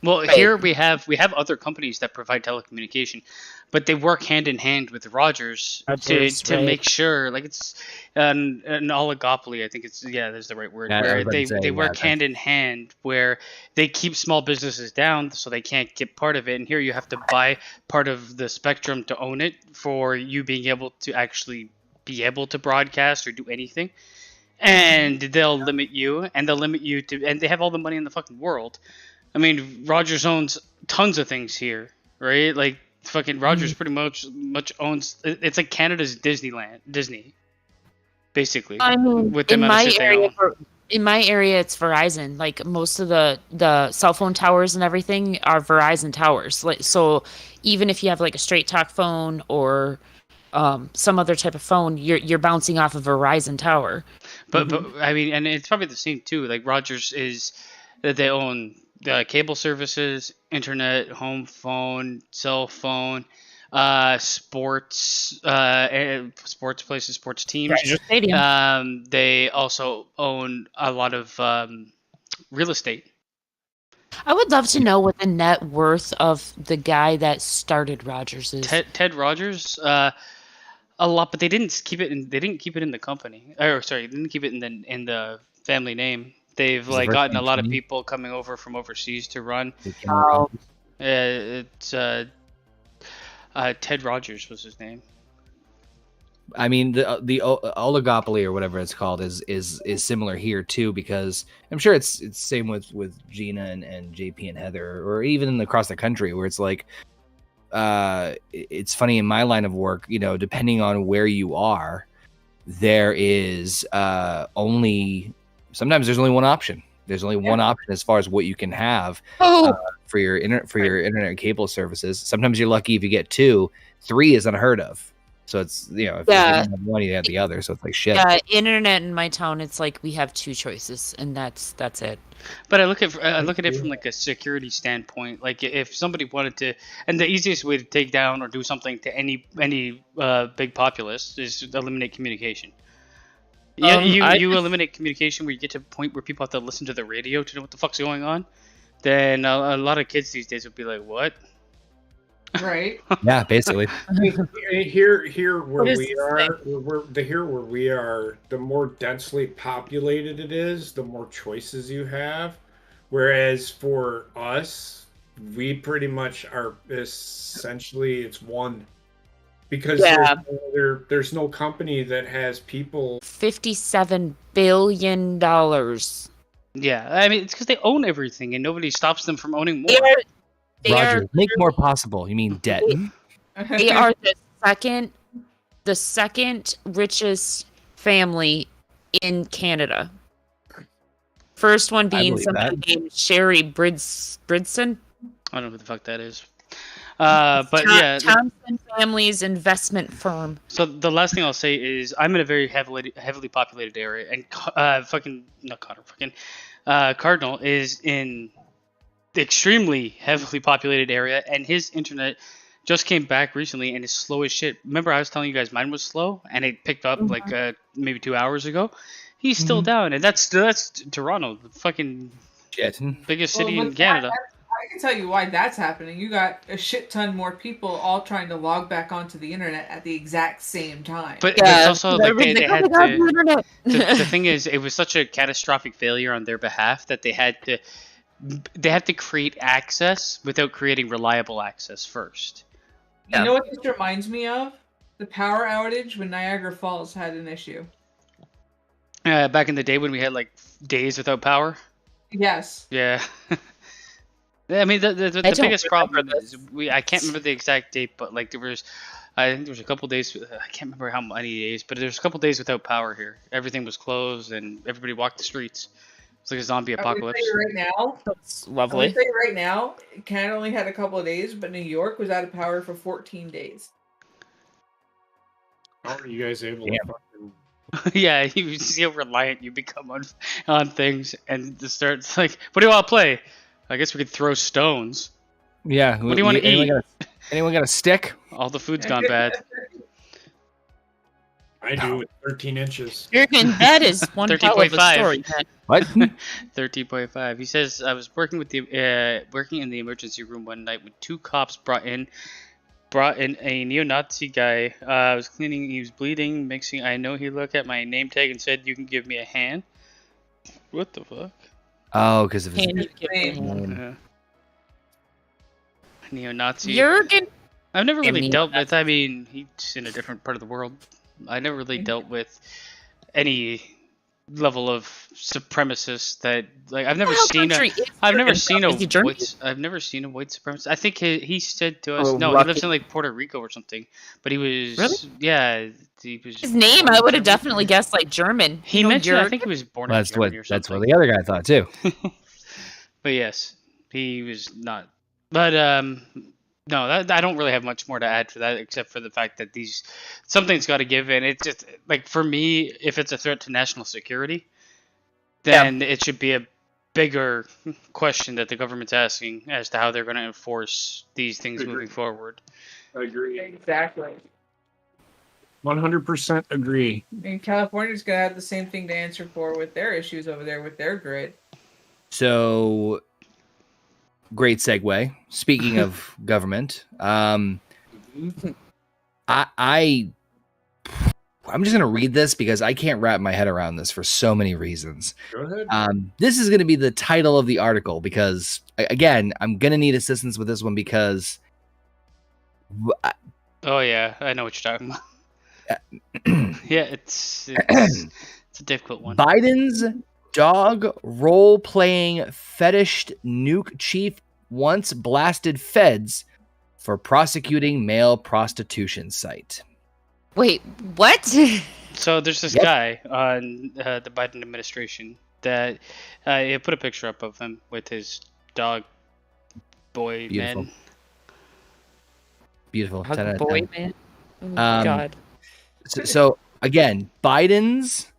Well, here we have other companies that provide telecommunication, but they work hand in hand with Rogers to make sure, like, it's an oligopoly. I think that's the right word. Where they work hand in hand, where they keep small businesses down so they can't get part of it. And here you have to buy part of the spectrum to own it for you being able to actually be able to broadcast or do anything. And they'll limit you, and and they have all the money in the fucking world. I mean, Rogers owns tons of things here, right? Like, fucking Rogers pretty much owns. It's like Canada's Disney, basically. I mean, with in my area, it's Verizon. Like, most of the cell phone towers and everything are Verizon towers. Like, so even if you have like a straight talk phone or some other type of phone, you're bouncing off a Verizon tower. But I mean, and it's probably the same too. Like, Rogers is that they own cable services, internet, home phone, cell phone, sports places, sports teams. They also own a lot of real estate. I would love to know what the net worth of the guy that started Rogers is. Ted Rogers, a lot, but they didn't keep it in the company. Or sorry, they didn't keep it in the family name. They've the like first gotten a lot of 20. people coming over from overseas to run. Oh. It's Ted Rogers was his name. I mean, the oligopoly or whatever it's called is similar here too, because I'm sure it's same with Gina and JP and Heather, or even across the country, where it's like, it's funny in my line of work, you know, depending on where you are, there is sometimes there's only one option. There's only one option as far as what you can have for your internet cable services. Sometimes you're lucky if you get 2. 3 is unheard of. So it's, you know, if you don't have one, you have the other. So it's like shit. Yeah, internet in my town, it's like we have 2 choices, and that's it. But I look at it from like a security standpoint. Like if somebody wanted to, and the easiest way to take down or do something to any big populace is to eliminate communication. Yeah, you eliminate communication where you get to a point where people have to listen to the radio to know what the fuck's going on. Then a lot of kids these days would be like, "What?" Right. Yeah, basically. Here where What is we are, where we are, the more densely populated it is, the more choices you have. Whereas for us, we pretty much are essentially it's one. Because there's no company that has people. $57 billion. Yeah, I mean it's because they own everything and nobody stops them from owning more. Roger, make more possible. You mean debt? They are the second richest family in Canada. First one being somebody named Sherry Bridson. I don't know who the fuck that is. But yeah, Thompson Family's investment firm. So the last thing I'll say is I'm in a very heavily populated area, and Cardinal is in the extremely heavily populated area, and his internet just came back recently and is slow as shit. Remember I was telling you guys mine was slow and it picked up like maybe 2 hours ago. He's still down, and that's Toronto, the fucking biggest city in Canada. I can tell you why that's happening. You got a shit ton more people all trying to log back onto the internet at the exact same time. But it's also like they had to. The thing is, it was such a catastrophic failure on their behalf that they had to create access without creating reliable access first. You know what this reminds me of? The power outage when Niagara Falls had an issue. Back in the day when we had like days without power. Yes. Yeah. I mean, the biggest problem is I can't remember the exact date, but like I think there was a couple days. I can't remember how many days, but there's a couple days without power here. Everything was closed and everybody walked the streets. It's like a zombie apocalypse. Right now, that's lovely. I'm gonna tell you right now, Canada only had a couple of days, but New York was out of power for 14 days. How are you guys able to fucking... Yeah, you see how reliant you become on things, and to start it's like, what do you want to play? I guess we could throw stones. Yeah. What do you want to eat? Anyone got a stick? All the food's gone bad. I do with 13 inches. That is one hell of a story. What? 13.5. He says, I was working in the emergency room one night when 2 cops brought in a neo-Nazi guy. I was cleaning, he was bleeding, mixing. I know he looked at my name tag and said, "You can give me a hand." What the fuck? Oh, because of his name. Neo-Nazi. Jurgen. I've never really dealt with. I mean, he's in a different part of the world. I never really dealt with any level of supremacist that like I've never seen a white supremacist. I think he said to us, he lives in like Puerto Rico or something. But he was his name. I would have definitely guessed like German. He mentioned I think he was born in Germany or something. That's what the other guy thought too. But yes, he was not. But no, I don't really have much more to add for that, except for the fact that something's got to give, and it's just like for me, if it's a threat to national security, then it should be a bigger question that the government's asking as to how they're going to enforce these things moving forward. I agree. Exactly. 100% agree. And California's gonna have the same thing to answer for with their issues over there with their grid. So. Great segue. Speaking of government, I I'm just going to read this because I can't wrap my head around this for so many reasons. Go ahead. This is going to be the title of the article because, again, I'm going to need assistance with this one because... Oh, yeah. I know what you're talking about. Yeah, it's a difficult one. Biden's dog-role-playing fetishist nuke chief once blasted feds for prosecuting male prostitution site. Wait, what? So there's this guy on the Biden administration that he put a picture up of him with his dog boy Beautiful. man. Beautiful. Hug 10 out of boy, 10. man. Oh, God. So again, Biden's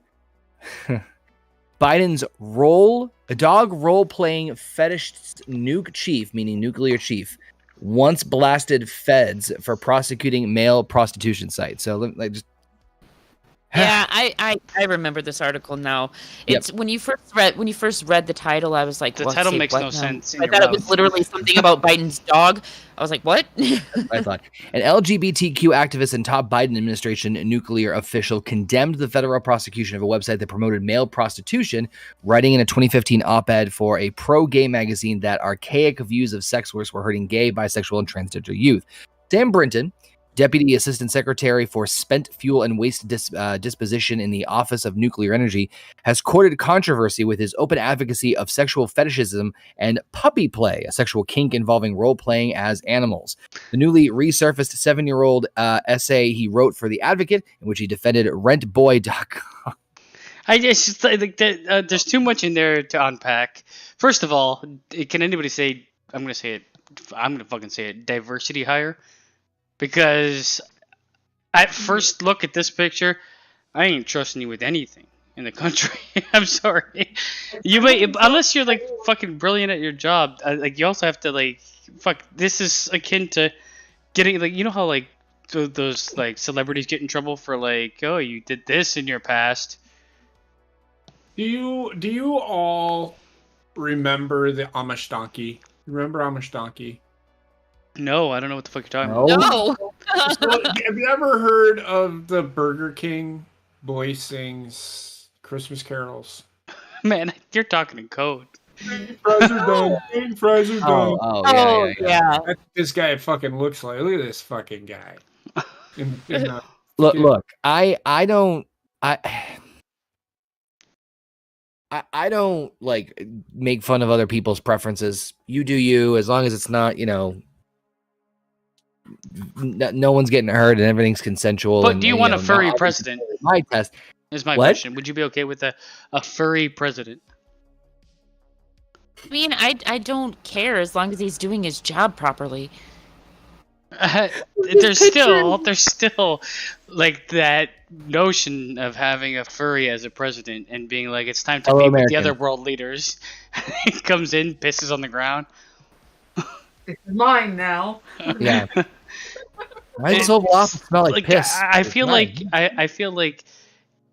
dog role-playing fetishist nuke chief, meaning nuclear chief, once blasted feds for prosecuting male prostitution sites. So like just Yeah, I remember this article now. It's when you first read the title, I was like, The "What? title Say makes what no now?" sense in I your thought it was mouth. literally something about Biden's dog. I was like, "What?" I thought an LGBTQ activist and top Biden administration nuclear official condemned the federal prosecution of a website that promoted male prostitution, writing in a 2015 op-ed for a pro-gay magazine that archaic views of sex work were hurting gay, bisexual, and transgender youth. Sam Brinton, Deputy Assistant Secretary for Spent Fuel and Waste Disposition in the Office of Nuclear Energy, has courted controversy with his open advocacy of sexual fetishism and puppy play, a sexual kink involving role-playing as animals. The newly resurfaced 7-year-old essay he wrote for The Advocate, in which he defended rentboy.com. It's just like there's too much in there to unpack. First of all, can anybody say? I'm gonna say it. I'm gonna fucking say it. Diversity hire. Because at first look at this picture, I ain't trusting you with anything in the country. I'm sorry. You may, unless you're like fucking brilliant at your job. Like you also have to like fuck. This is akin to getting like, you know how like those like celebrities get in trouble for like, oh, you did this in your past. Do you all remember the Amish donkey? Remember Amish donkey? No, I don't know what the fuck you're talking about. No. So, have you ever heard of the Burger King boy sings Christmas carols? Man, you're talking in code. Fries are done. Fries are done. Oh, yeah. That's what this guy fucking looks like. Look at this fucking guy. Look, I don't like make fun of other people's preferences. You do you, as long as it's not, no one's getting hurt and everything's consensual. But do you want a furry president? My test is my What? question. Would you be okay with a furry president? I mean, I don't care as long as he's doing his job properly. There's still like that notion of having a furry as a president and being like, it's time to meet with the other world leaders. He comes in, pisses on the ground. It's mine now. Yeah. Might as well off and smell like piss. I feel like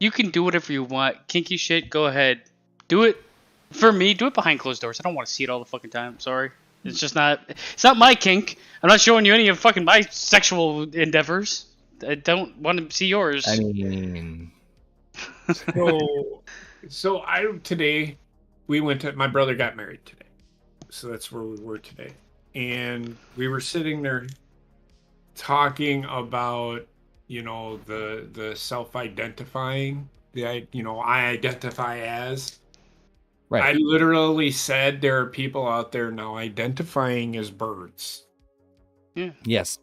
you can do whatever you want. Kinky shit, go ahead. Do it for me. Do it behind closed doors. I don't want to see it all the fucking time. Sorry. It's not my kink. I'm not showing you any of fucking my sexual endeavors. I don't want to see yours. I mean, so today we went to, my brother got married today. So that's where we were today. And we were sitting there talking about, the self-identifying, I identify as. right. I literally said there are people out there now identifying as birds. Yeah. Yes.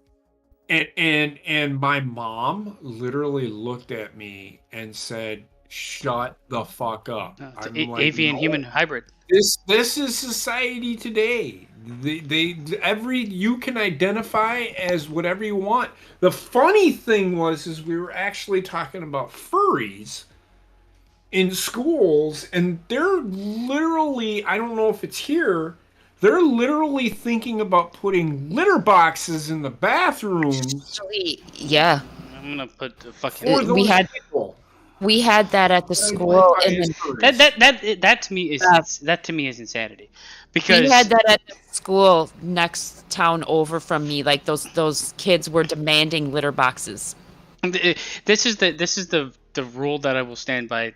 And my mom literally looked at me and said, "Shut the fuck up." It's avian human hybrid. This is society today. You can identify as whatever you want. The funny thing is we were actually talking about furries in schools, and they're literally, I don't know if it's here, they're literally thinking about putting litter boxes in the bathrooms. Yeah. I'm gonna put the fucking. We had that at the school, and That to me is insanity, because we had that at the school next town over from me. Like those kids were demanding litter boxes. This is the rule that I will stand by.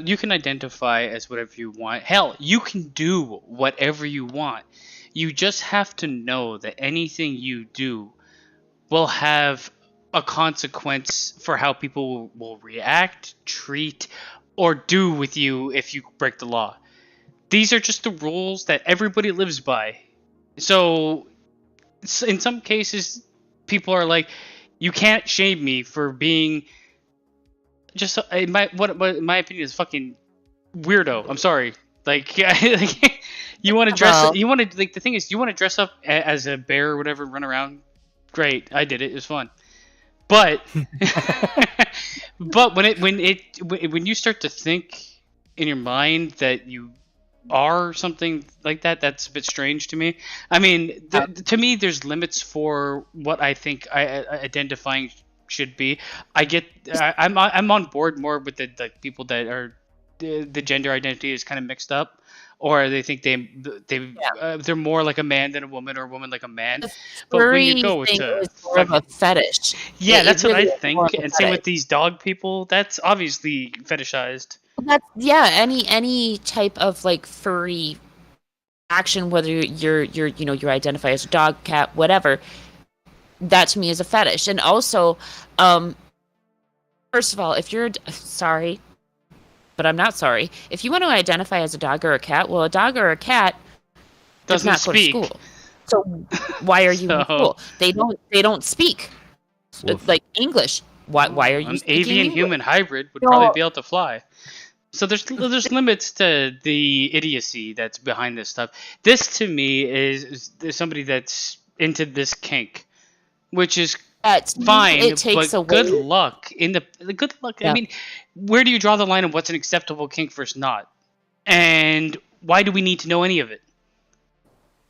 You can identify as whatever you want. Hell, you can do whatever you want. You just have to know that anything you do will have a consequence for how people will react, treat, or do with you if you break the law. These are just the rules that everybody lives by. So, in some cases, people are like, you can't shame me for being just in my opinion is fucking weirdo. I'm sorry. Like, you want to dress. Well- You want to like the thing is you want to dress up as a bear or whatever, run around. Great, I did it. It was fun. But but when you start to think in your mind that you are something like that, that's a bit strange to me. I mean, to me, there's limits for what I think identifying should be. I'm on board more with the people that are the gender identity is kind of mixed up, or they think they're more like a man than a woman, or a woman like a man. But when you Furry go with thing is more of a fetish. yeah, It that's really what I is more think. of a And same with fetish. these dog people, that's obviously fetishized. That's any type of like furry action, whether you identify as a dog, cat, whatever, that to me is a fetish. And also, first of all, if you're sorry, but I'm not sorry, if you want to identify as a dog or a cat, well, a dog or a cat does Doesn't not speak. go to school. So why are you in So- school? They don't speak Woof. like English. Why are you An speaking avian English? human hybrid would No. probably be able to fly. So there's limits to the idiocy that's behind this stuff. This to me is somebody that's into this kink, which is That fine, it takes but away. good luck in the good luck. Yeah. I mean, where do you draw the line of what's an acceptable kink versus not? And why do we need to know any of it?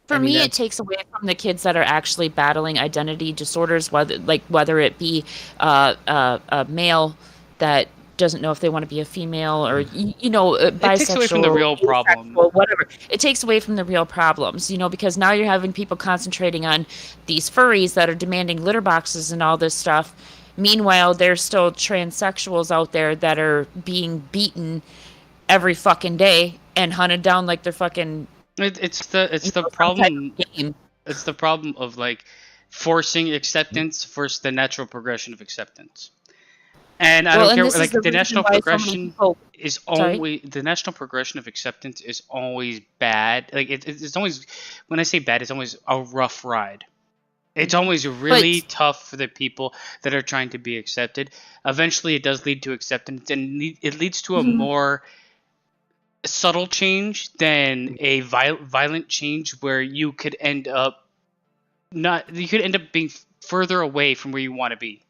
For I mean, me, it that's- takes away from the kids that are actually battling identity disorders, whether it be a male that doesn't know if they want to be a female, or bisexual. It takes away from the real problem. asexual, whatever. It takes away from the real problems, because now you're having people concentrating on these furries that are demanding litter boxes and all this stuff. Meanwhile, there's still transsexuals out there that are being beaten every fucking day and hunted down like they're fucking. It's the some type problem. of game. It's the problem of like forcing acceptance versus the natural progression of acceptance. And I Well, don't and this care. is Like the reason national why so many progression people- is Sorry? always the national progression of acceptance is always bad. Like it's always, when I say bad, it's always a rough ride. It's always really tough for the people that are trying to be accepted. Eventually, it does lead to acceptance, and it leads to a more subtle change than a violent change, where you could end up being further away from where you want to be.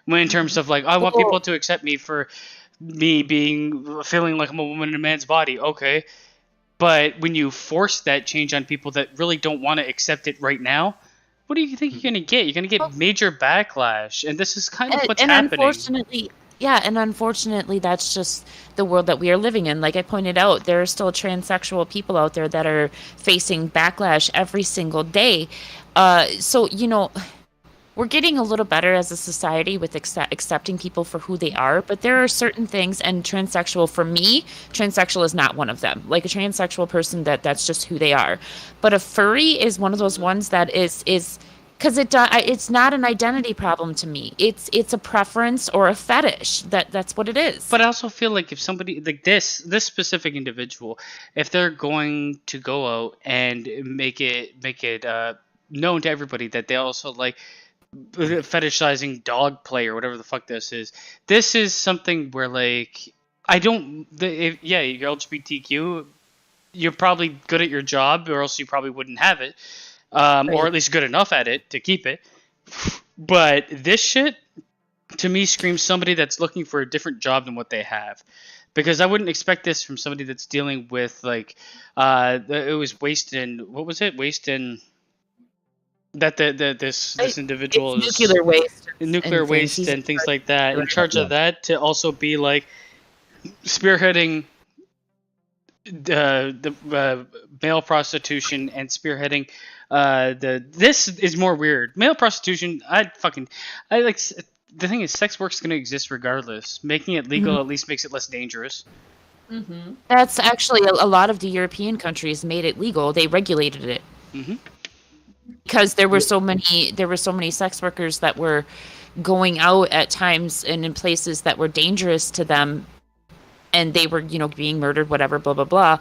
When in terms of like, I want people to accept me for me feeling like I'm a woman in a man's body, okay. But when you force that change on people that really don't want to accept it right now, what do you think you're gonna get? You're gonna get major backlash, and this is kind of what's happening. Unfortunately, that's just the world that we are living in. Like I pointed out, there are still transsexual people out there that are facing backlash every single day. So we're getting a little better as a society with accepting people for who they are, but there are certain things, and for me, transsexual is not one of them. Like a transsexual person, that's just who they are. But a furry is one of those ones that is because it's not an identity problem to me. It's a preference or a fetish. That's what it is. But I also feel like if somebody like this specific individual, if they're going to go out and make it known to everybody that they also like fetishizing dog play or whatever the fuck this is something where like you're LGBTQ, you're probably good at your job, or else you probably wouldn't have it, or at least good enough at it to keep it. But this shit to me screams somebody that's looking for a different job than what they have, because I wouldn't expect this from somebody that's dealing with like it was waste in that this individual it's is nuclear waste and things like that, in charge of that, to also be like spearheading the male prostitution and spearheading this is more weird. Male prostitution, the thing is, sex work's going to exist regardless. Making it legal at least makes it less dangerous. Mm-hmm. That's actually a lot of the European countries made it legal. They regulated it because there were so many sex workers that were going out at times and in places that were dangerous to them, and they were being murdered, whatever, blah blah blah.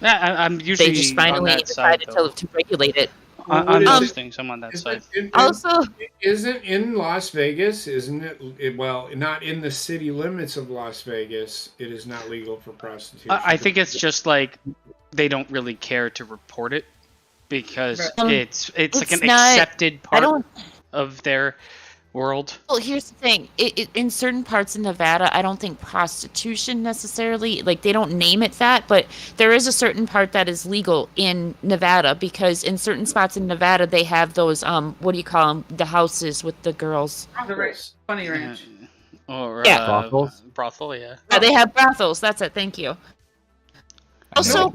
Yeah, I'm usually They just finally on that side, decided to regulate it. on those things, I'm on that side. Also, isn't in Las Vegas? Isn't it? Well, not in the city limits of Las Vegas. It is not legal for prostitution. I think it's just like they don't really care to report it because it's like an accepted part of their world. Well, here's the thing. In certain parts of Nevada, I don't think prostitution necessarily, like, they don't name it that, but there is a certain part that is legal in Nevada because in certain spots in Nevada, they have those, what do you call them? The houses with the girls. Funny Ranch. Or Brothels? brothel, yeah. Yeah, they have brothels. That's it. Thank you. Also,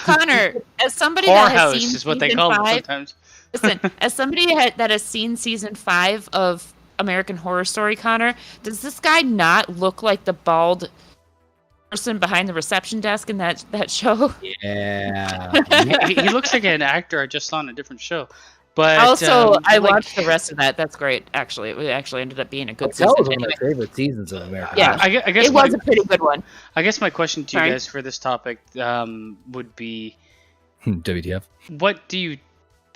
Connor, as somebody that has seen is what they call season it 5, sometimes. listen, as somebody that has seen season 5 of American Horror Story, Connor, does this guy not look like the bald person behind the reception desk in that show? Yeah. he looks like an actor I just saw on a different show. But Also, I watched the rest of that. That's great, actually. It actually ended up being a good season. That was one of anyway. my favorite seasons of American Yeah. Horror. I guess It was a pretty good one. I guess my question to Sorry? you guys for this topic would be, WTF. what do you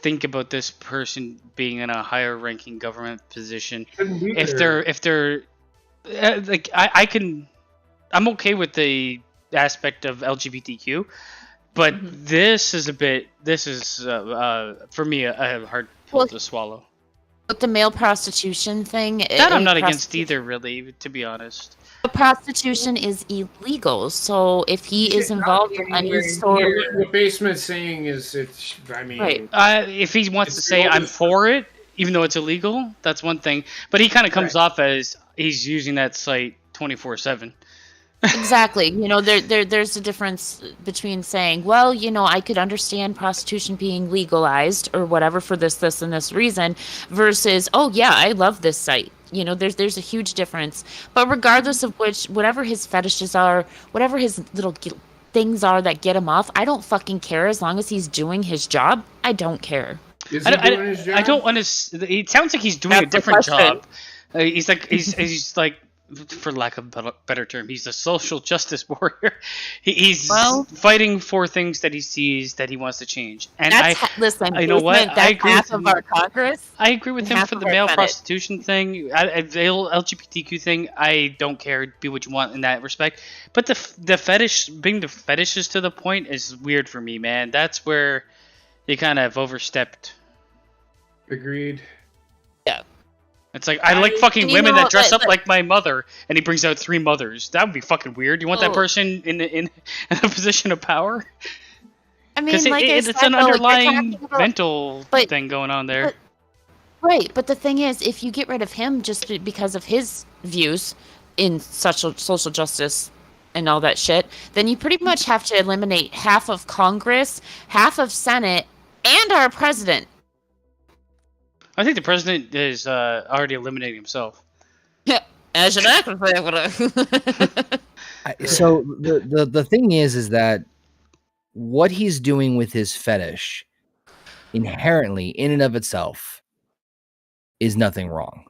think about this person being in a higher ranking government position? If they're like, I'm okay with the aspect of LGBTQ, but this is for me a hard pill to swallow. With the male prostitution thing, That I'm not against either, really, to be honest. The prostitution is illegal, so if he is involved in any sort of... What Basement's saying is, I mean... Right. If he wants to say I'm for it, even though it's illegal, that's one thing. But he kind of comes off as he's using that site 24/7. Exactly. There's a difference between saying, well, I could understand prostitution being legalized or whatever for this, and this reason versus, oh, yeah, I love this site. There's a huge difference. But regardless of whatever his fetishes are, whatever his little things are that get him off, I don't fucking care as long as he's doing his job. I don't care. Is he doing his job? I don't want to. It sounds like he's doing a different job. He's like, for lack of a better term, he's a social justice warrior. He's fighting for things that he sees that he wants to change. And listen, you know what? I agree with him. Our Congress. I agree with him for the male prostitution thing, the LGBTQ thing. I don't care. Be what you want in that respect. But the fetish, being the fetishes to the point, is weird for me, man. That's where you kind of overstepped. Agreed. Yeah. It's like, I like fucking women that dress up like my mother, and he brings out 3 mothers. That would be fucking weird. You want that person in a position of power? I mean, it's an underlying mental thing going on there. Right, but the thing is, if you get rid of him just because of his views in social justice and all that shit, then you pretty much have to eliminate half of Congress, half of Senate, and our president. I think the president is already eliminating himself. Yeah, as an actor. So the thing is that what he's doing with his fetish inherently, in and of itself, is nothing wrong.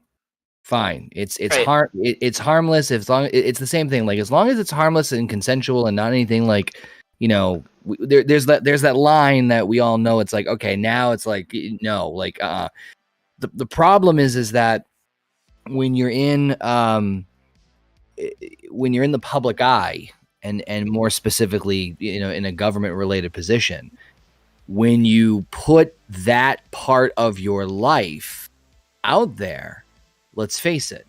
Fine, it's harmless. As long it's the same thing. Like, as long as it's harmless and consensual and not anything like, there's that line that we all know. It's like, okay, now it's like, no, like The problem is that when you're in the public eye and more specifically, in a government related position, when you put that part of your life out there, let's face it,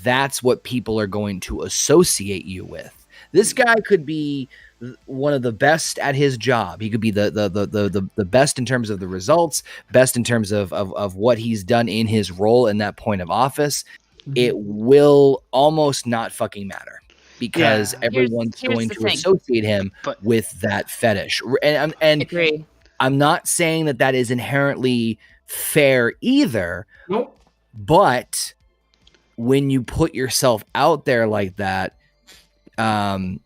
that's what people are going to associate you with. This guy could be one of the best at his job. He could be the best in terms of the results, best in terms of what he's done in his role in that point of office. It will almost not fucking matter because everyone's going to associate him with that fetish. And agree. I'm not saying that is inherently fair either. Nope. But when you put yourself out there like that, and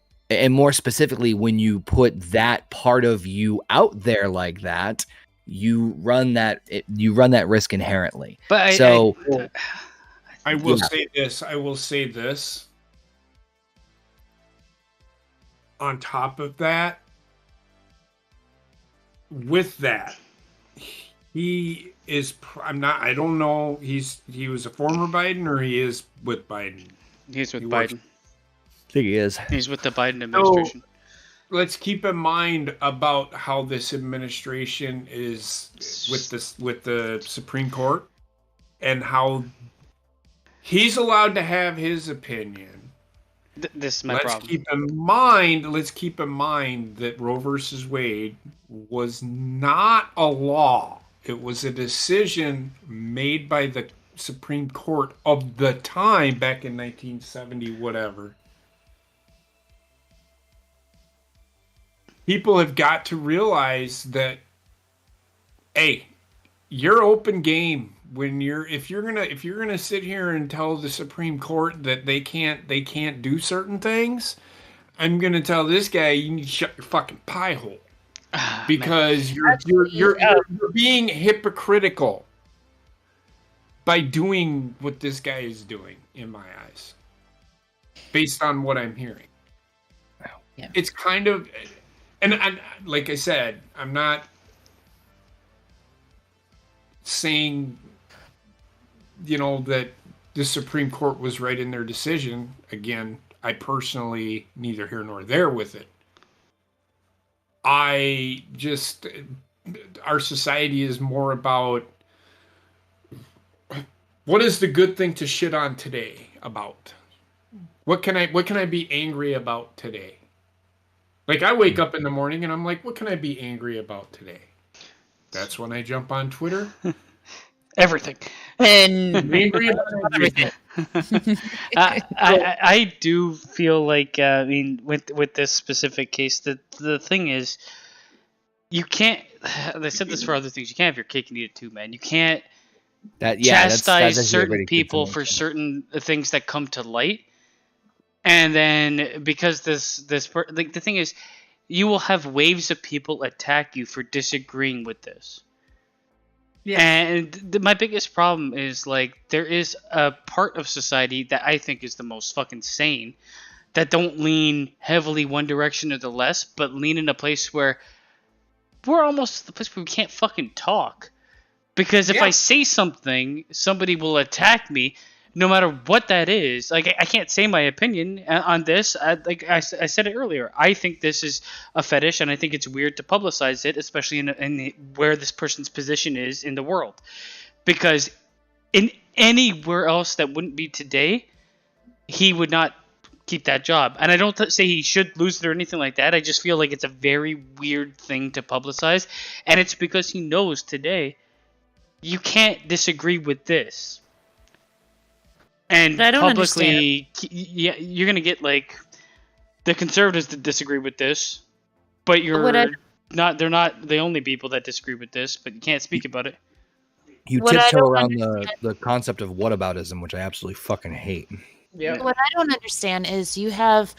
more specifically, when you put that part of you out there like that, you run that risk inherently. But I will say this. On top of that, with that, he is. I don't know. He was a former Biden, or he is with Biden. He's with Biden. I think he is. He's with the Biden administration. So, let's keep in mind about how this administration is with the Supreme Court, and how he's allowed to have his opinion. This is my problem. Let's keep in mind that Roe versus Wade was not a law. It was a decision made by the Supreme Court of the time back in 1970, whatever. People have got to realize that, hey, you're open game when if you're gonna sit here and tell the Supreme Court that they can't do certain things. I'm gonna tell this guy you need to shut your fucking pie hole, because you're being hypocritical by doing what this guy is doing, in my eyes, based on what I'm hearing. Yeah. It's kind of, and like I said, I'm not saying, that the Supreme Court was right in their decision. Again, I personally neither here nor there with it. Our society is more about what is the good thing to shit on today about? What can I be angry about today? Like, I wake up in the morning and I'm like, what can I be angry about today? That's when I jump on Twitter. Everything. And Angry about everything. I do feel like with this specific case, the thing is, you can't. I said this for other things. You can't have your cake and eat it too, man. You can't chastise certain people for certain things that come to light, and then because the thing is, you will have waves of people attack you for disagreeing with this. Yeah. And my biggest problem is, like, there is a part of society that I think is the most fucking sane, that don't lean heavily one direction or the less, but lean in a place where we're almost the place where we can't fucking talk. Because if I say something, somebody will attack me, no matter what that is. Like, I can't say my opinion on this. I said it earlier. I think this is a fetish, and I think it's weird to publicize it, especially in where this person's position is in the world. Because in anywhere else that wouldn't be today, he would not keep that job. And I don't say he should lose it or anything like that. I just feel like it's a very weird thing to publicize. And it's because he knows today you can't disagree with this. And publicly, you're going to get, like, the conservatives that disagree with this, but they're not the only people that disagree with this, but you can't speak about it. You tiptoe around the concept of whataboutism, which I absolutely fucking hate. Yeah. What I don't understand is you have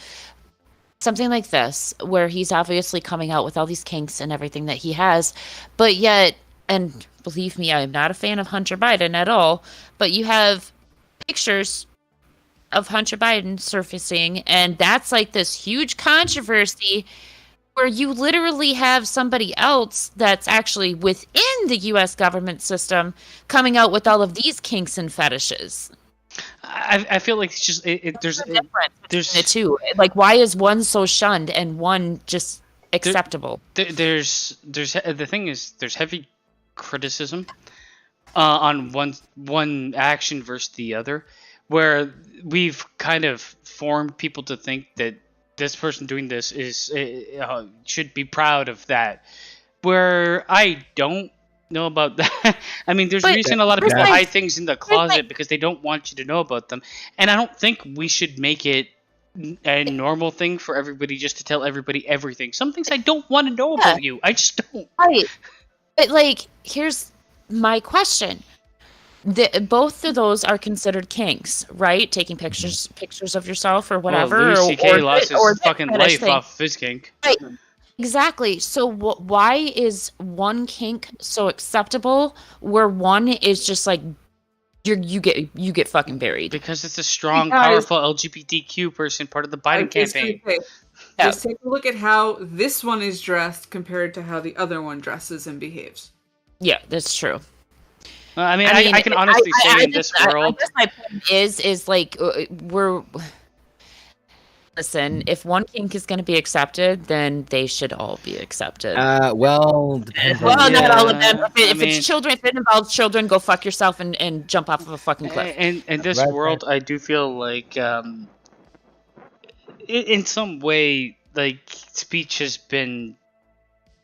something like this, where he's obviously coming out with all these kinks and everything that he has, but yet, and believe me, I'm not a fan of Hunter Biden at all, but you have pictures of Hunter Biden surfacing, and that's like this huge controversy where you literally have somebody else that's actually within the U.S. government system coming out with all of these kinks and fetishes. I feel like it's just there's the two. Like, why is one so shunned and one just acceptable? There's the thing is, there's heavy criticism on one action versus the other, where we've kind of formed people to think that this person doing this is should be proud of that, where I don't know about that. I mean, there's a reason a lot of people hide things in the closet because they don't want you to know about them, and I don't think we should make it a normal thing for everybody just to tell everybody everything. Some things I don't want to know about you. I just don't. Right. But, like, here's my question. both of those are considered kinks, right? Taking pictures of yourself or whatever. Well, Louis C.K. lost his fucking life thing. off his kink. Right. Exactly. So why is one kink so acceptable where one is just like you get fucking buried? Because it's a strong, powerful LGBTQ person, part of the Biden campaign. Just take a look at how this one is dressed compared to how the other one dresses and behaves. Yeah, that's true. I mean, I can honestly say in this world, I guess my point is like listen, if one kink is going to be accepted, then they should all be accepted. Well, depends well, on not all of them. If mean, it's children, if it involves children, go fuck yourself and jump off of a fucking cliff. in this world, I do feel like, in some way, like speech has been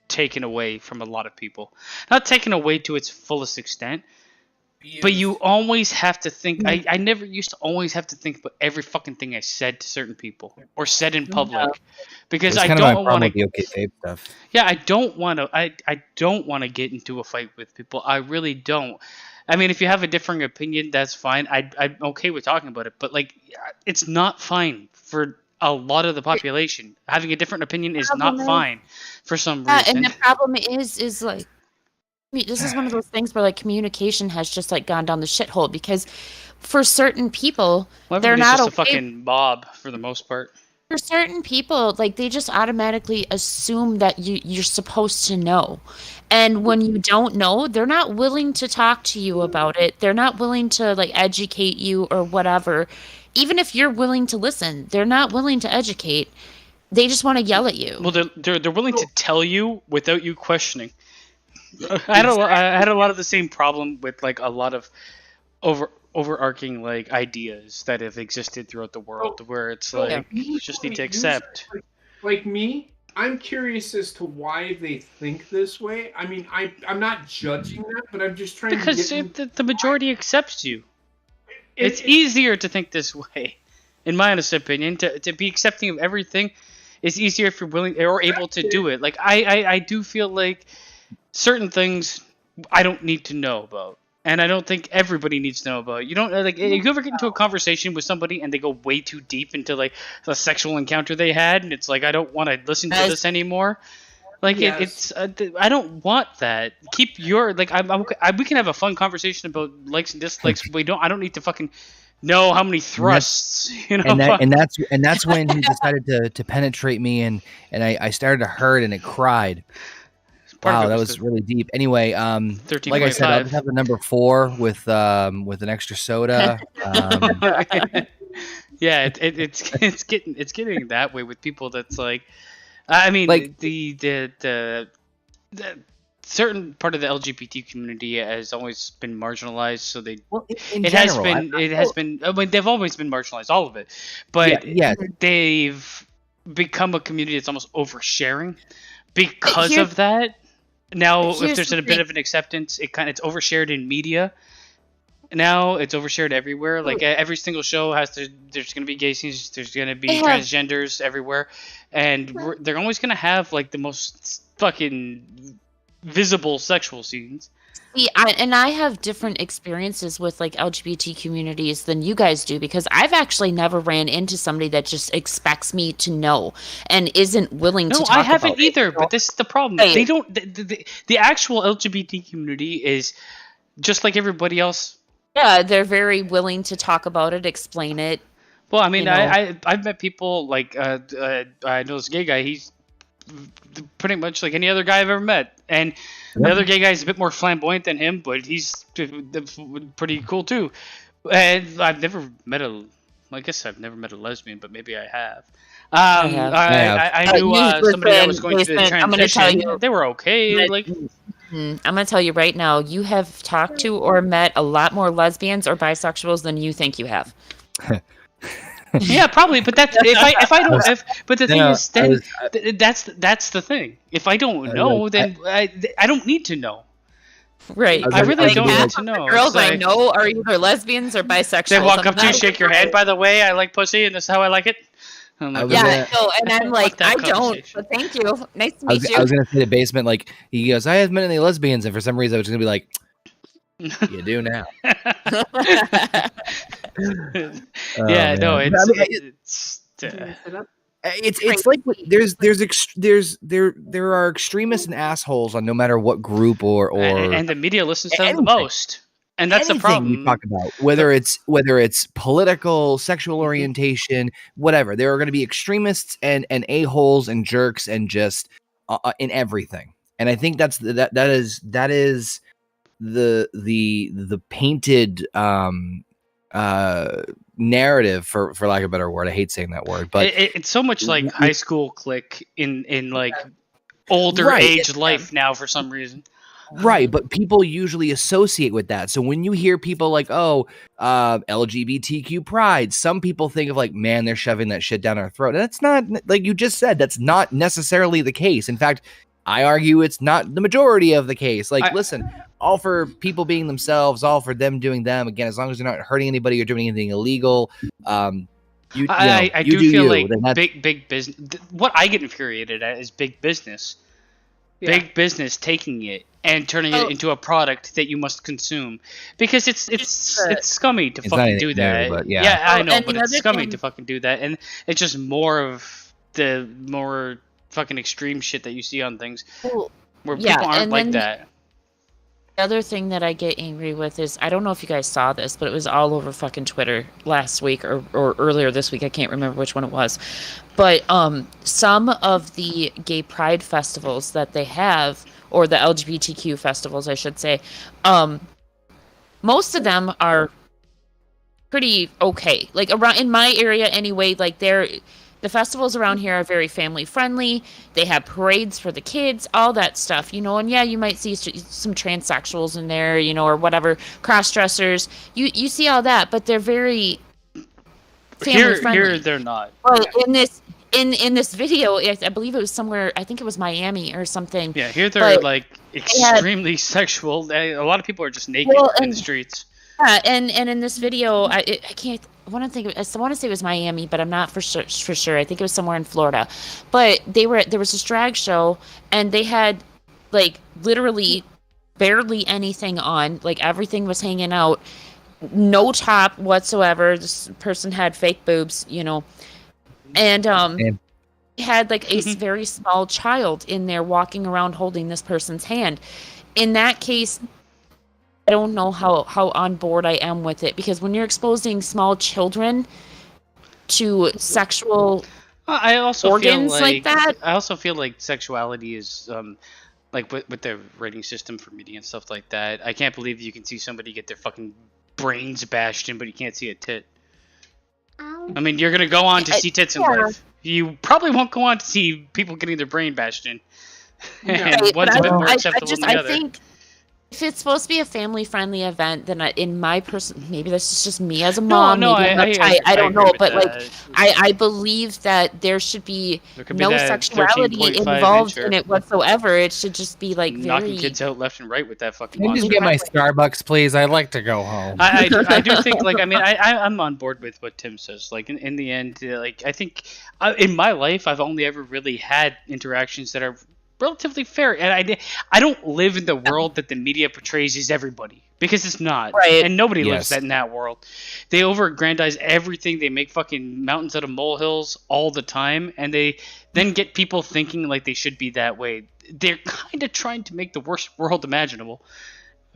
taken away from a lot of people. Not taken away to its fullest extent. But you always have to think. I never used to always have to think about every fucking thing I said to certain people or said in public, because I don't want to. Okay, stuff. Yeah, I don't want to. I don't want to get into a fight with people. I really don't. I mean, if you have a differing opinion, that's fine. I'm okay with talking about it. But like, it's not fine for a lot of the population. Having a different opinion is not fine for some reason. And the problem is like. I mean, this is one of those things where like communication has just like gone down the shithole, because for certain people, they're not just okay. a fucking mob for the most part. For certain people, like they just automatically assume that you're supposed to know, and when you don't know, they're not willing to talk to you about it. They're not willing to like educate you or whatever. Even if you're willing to listen, they're not willing to educate. They just want to yell at you. Well, they're willing to tell you without you questioning. I had a lot of the same problem with like a lot of overarching like ideas that have existed throughout the world, where it's like you just need to accept. Like me, I'm curious as to why they think this way. I mean, I'm not judging that, but I'm just trying because to get the majority accepts you. It's easier to think this way, in my honest opinion. To be accepting of everything is easier if you're willing or able to do it. Like I do feel like certain things I don't need to know about, and I don't think everybody needs to know about. You don't like if you ever get into a conversation with somebody and they go way too deep into like the sexual encounter they had, and it's like I don't want to listen to this anymore. Like it's I don't want that. Keep your like we can have a fun conversation about likes and dislikes. I don't need to fucking know how many thrusts, you know. And that's when he decided to penetrate me, and I started to hurt and it cried. Wow, that was really deep. Anyway, like I said, I'll just have the number 4 with an extra soda. Yeah, it's getting that way with people. That's like, I mean, like the certain part of the LGBT community has always been marginalized. So it has been. I mean, they've always been marginalized, all of it. But they've become a community that's almost oversharing because of that. Now, if there's a bit of an acceptance, it's overshared in media. Now it's overshared everywhere. Like every single show there's going to be gay scenes, there's going to be transgenders everywhere, and they're always going to have like the most fucking visible sexual scenes. See, I have different experiences with like LGBT communities than you guys do, because I've actually never ran into somebody that just expects me to know and isn't willing to talk about it. No, I haven't either, but this is the problem. Right. They don't. The actual LGBT community is just like everybody else. Yeah, they're very willing to talk about it, explain it. Well, I mean, I've met people like I know this gay guy. He's pretty much like any other guy I've ever met, and the other gay guy is a bit more flamboyant than him, but he's pretty cool too. And I've never met a lesbian, but maybe I have. I knew somebody that was going through the transition. I'm going to tell you, they were okay. I'm going to tell you right now, you have talked to or met a lot more lesbians or bisexuals than you think you have. Yeah, probably, but that's if I don't. But the thing is, then that's the thing. If I don't know, then I don't need to know. Right. I really don't need to know. Girls I know are either lesbians or bisexual. They walk up to you, shake your hand. By the way, I like pussy, and this is how I like it. And I'm like, I don't. But thank you. Nice to meet you. I was gonna say the basement. Like he goes, I haven't met any lesbians, and for some reason I was gonna be like, You do now. Yeah, no, man. It's like there are extremists and assholes on no matter what group or and the media listens to them the anything. most, and that's the anything we problem. talk about, whether it's political, sexual orientation, whatever. There are going to be extremists and a-holes and jerks and just in everything. And I think that is the painted narrative, for lack of a better word. I hate saying that word, but it's so much like high school clique in like older age life now for some reason. Right, but people usually associate with that. So when you hear people like, LGBTQ pride, some people think of like, man, they're shoving that shit down our throat. And that's not, like you just said, that's not necessarily the case. In fact, I argue it's not the majority of the case. Like, listen, all for people being themselves, all for them doing them. Again, as long as they're not hurting anybody or doing anything illegal. I do feel like big business. What I get infuriated at is big business. Yeah. Big business taking it and turning it into a product that you must consume, because it's scummy to fucking do that. New, I know, but it's scummy to fucking do that, and it's just more of the more fucking extreme shit that you see on things where people aren't like that. The other thing that I get angry with is, I don't know if you guys saw this, but it was all over fucking Twitter last week or earlier this week. I can't remember which one it was. But some of the gay pride festivals that they have, or the LGBTQ festivals, I should say, most of them are pretty okay. Like around in my area anyway, like the festivals around here are very family friendly. They have parades for the kids, all that stuff, you know. And yeah, you might see some transsexuals in there, you know, or whatever, cross dressers. You see all that, but they're very family friendly. Here they're not. Well, in this video, I believe it was somewhere. I think it was Miami or something. Yeah, here they're like extremely sexual. A lot of people are just naked in the streets. Yeah, and in this video, I can't. I want to say it was Miami, but I'm not for sure. I think it was somewhere in Florida. But there was this drag show, and they had like literally barely anything on. Like everything was hanging out, no top whatsoever. This person had fake boobs, you know, and had like a very small child in there walking around holding this person's hand. In that case, I don't know how on board I am with it, because when you're exposing small children to sexual organs like that, I also feel like sexuality is like with the rating system for media and stuff like that. I can't believe you can see somebody get their fucking brains bashed in, but you can't see a tit. I mean, you're gonna go on to see tits in life. You probably won't go on to see people getting their brain bashed in. And one's a bit more acceptable than the other. I think if it's supposed to be a family-friendly event, then in my maybe this is just me as a mom. I don't know, but like I believe that there should be no sexuality involved in it whatsoever. It should just be like knocking kids out left and right with that fucking. Can you just get my Starbucks, please? I'd like to go home. I do think, like, I mean, I'm on board with what Tim says. Like in the end, like I think in my life I've only ever really had interactions that are relatively fair, and I don't live in the world that the media portrays as everybody, because it's not, and nobody lives in that world. They over-aggrandize everything. They make fucking mountains out of molehills all the time, and they then get people thinking like they should be that way. They're kind of trying to make the worst world imaginable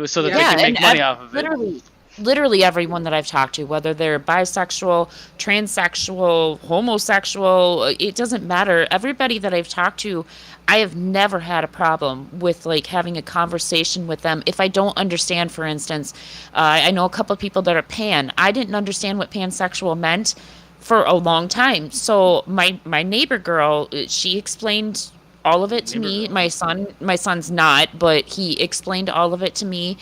so that they can make money off of it. Literally everyone that I've talked to, whether they're bisexual, transsexual, homosexual, it doesn't matter. Everybody that I've talked to, I have never had a problem with like having a conversation with them. If I don't understand, for instance, I know a couple of people that are pan. I didn't understand what pansexual meant for a long time. So my neighbor girl, she explained all of it to me. My son's not, but he explained all of it to me.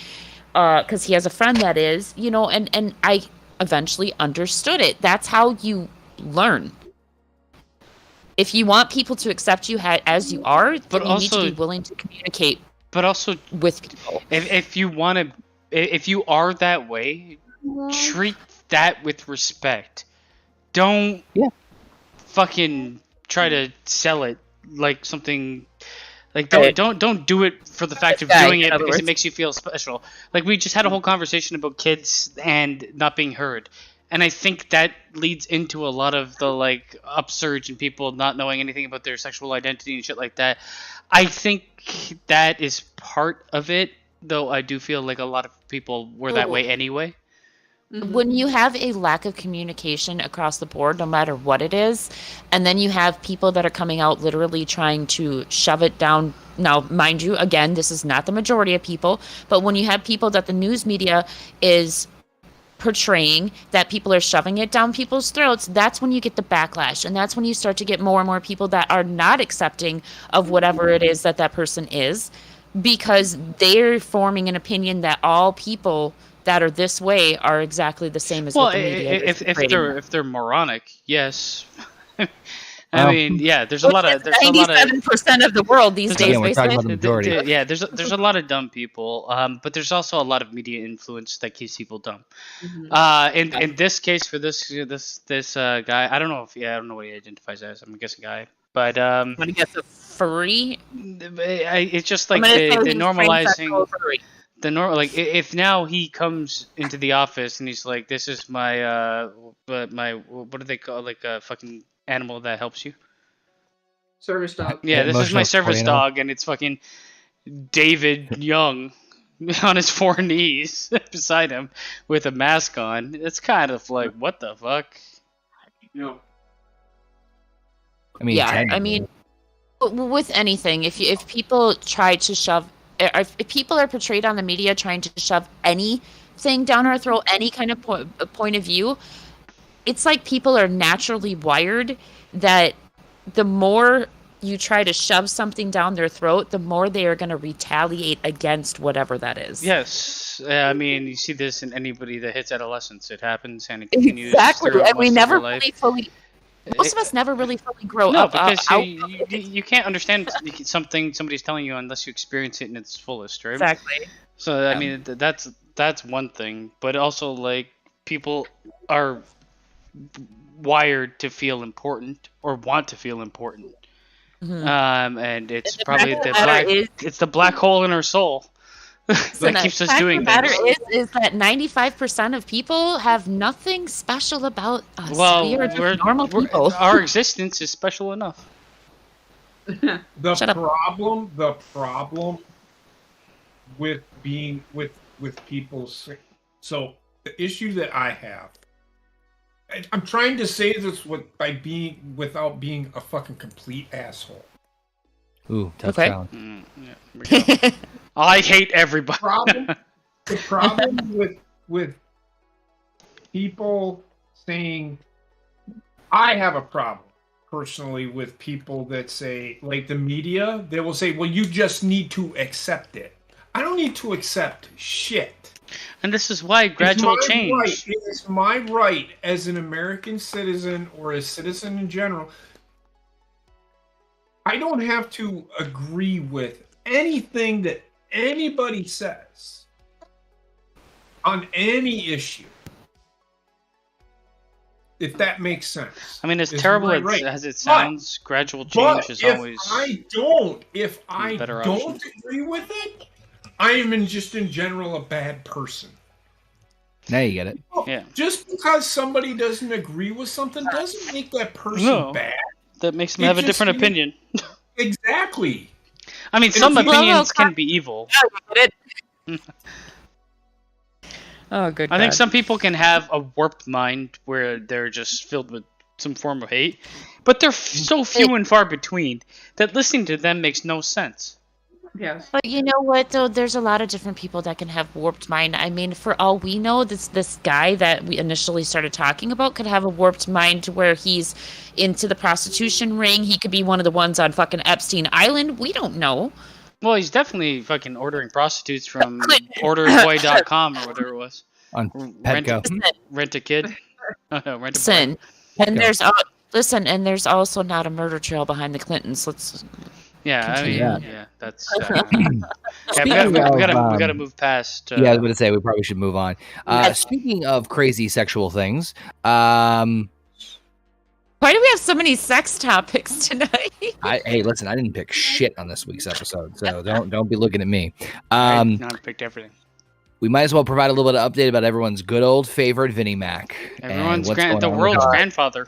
Because he has a friend that is, you know, and I eventually understood it. That's how you learn. If you want people to accept you as you are, then you need to be willing to communicate. But also with people. If you are that way, treat that with respect. Don't fucking try to sell it like something Like Right. don't do it for the fact of Guy, doing in it other because it words. makes you feel special. Like we just had a whole conversation about kids and not being heard. And I think that leads into a lot of the like upsurge in people not knowing anything about their sexual identity and shit like that. I think that is part of it, though I do feel like a lot of people were that way anyway. When you have a lack of communication across the board, no matter what it is, and then you have people that are coming out literally trying to shove it down. Now, mind you, again, this is not the majority of people, but when you have people that the news media is portraying that people are shoving it down people's throats, that's when you get the backlash. And that's when you start to get more and more people that are not accepting of whatever it is that that person is, because they're forming an opinion that all people that are this way are exactly the same as Well, what the media is portraying. if they're moronic, yes. Well, I mean, yeah, there's a lot of 97% of the world these days, Again, we're talking basically. about the majority. Yeah, there's a lot of dumb people, but there's also a lot of media influence that keeps people dumb. In this case, for this guy, I don't know what he identifies as. I'm guessing guy, but I'm gonna guess a furry. it's just like I'm gonna say the he's normalizing. transsexual furry. The normal, like if now he comes into the office and he's like, this is my what do they call, like a fucking animal that helps you? Service dog. Yeah, this is my Emotional service support animal. dog, and it's fucking David Young on his 4 knees beside him with a mask on. It's kind of like, what the fuck? I mean, Yeah, I technically. mean, with anything, if people try to shove, if people are portrayed on the media trying to shove anything down our throat, any kind of point of view, it's like people are naturally wired that the more you try to shove something down their throat, the more they are going to retaliate against whatever that is. Yes, I mean, you see this in anybody that hits adolescence. It happens and it continues Exactly, throughout and we most of never their life. really fully. Most of us never really fully grow No, up. because out- you can't understand something somebody's telling you unless you experience it in its fullest, right? Exactly. So I mean, that's one thing, but also like people are wired to feel important or want to feel important, and it's probably it's the black hole in our soul that keeps us doing The fact things. of the matter is that 95% of people have nothing special about us. Well, we are just normal people. Our existence is special enough. The Shut up. problem with being with people's, so the issue that I have, I'm trying to say this without being a fucking complete asshole. Ooh, tough Okay. challenge. Yeah, we go. I hate everybody. The problem with people saying, I have a problem personally with people that say, like the media, they will say, well, you just need to accept it. I don't need to accept shit. And this is why gradual It's my change. right. It is my right as an American citizen or a citizen in general. I don't have to agree with anything that anybody says on any issue. If that makes sense. I mean, as It's terrible my right. as it sounds, gradual change is if always. if I better don't option. agree with it, I am in general a bad person. Now you get it. Yeah. Just because somebody doesn't agree with something doesn't make that person No. bad. That makes them It have a just different means- opinion. Exactly. I mean, If some you- opinions can be evil. Oh, good. I think God. some people can have a warped mind where they're just filled with some form of hate, but they're so few and far between that listening to them makes no sense. Yes. But you know what, though? There's a lot of different people that can have warped mind. I mean, for all we know, this guy that we initially started talking about could have a warped mind to where he's into the prostitution ring. He could be one of the ones on fucking Epstein Island. We don't know. Well, he's definitely fucking ordering prostitutes from orderboy.com or whatever it was. On Rent, Petco. rent a kid. No, rent a boy. Listen, and Go. there's also not a murder trail behind the Clintons. Let's. Yeah, I mean, Yeah. yeah, that's. Speaking we gotta of, move past. Yeah, I was going to say we probably should move on. Speaking of crazy sexual things, Why do we have so many sex topics tonight? Hey, listen, I didn't pick shit on this week's episode, so don't be looking at me. I not picked everything. We might as well provide a little bit of update about everyone's good old favorite Vinnie Mac. Everyone's the world's grandfather.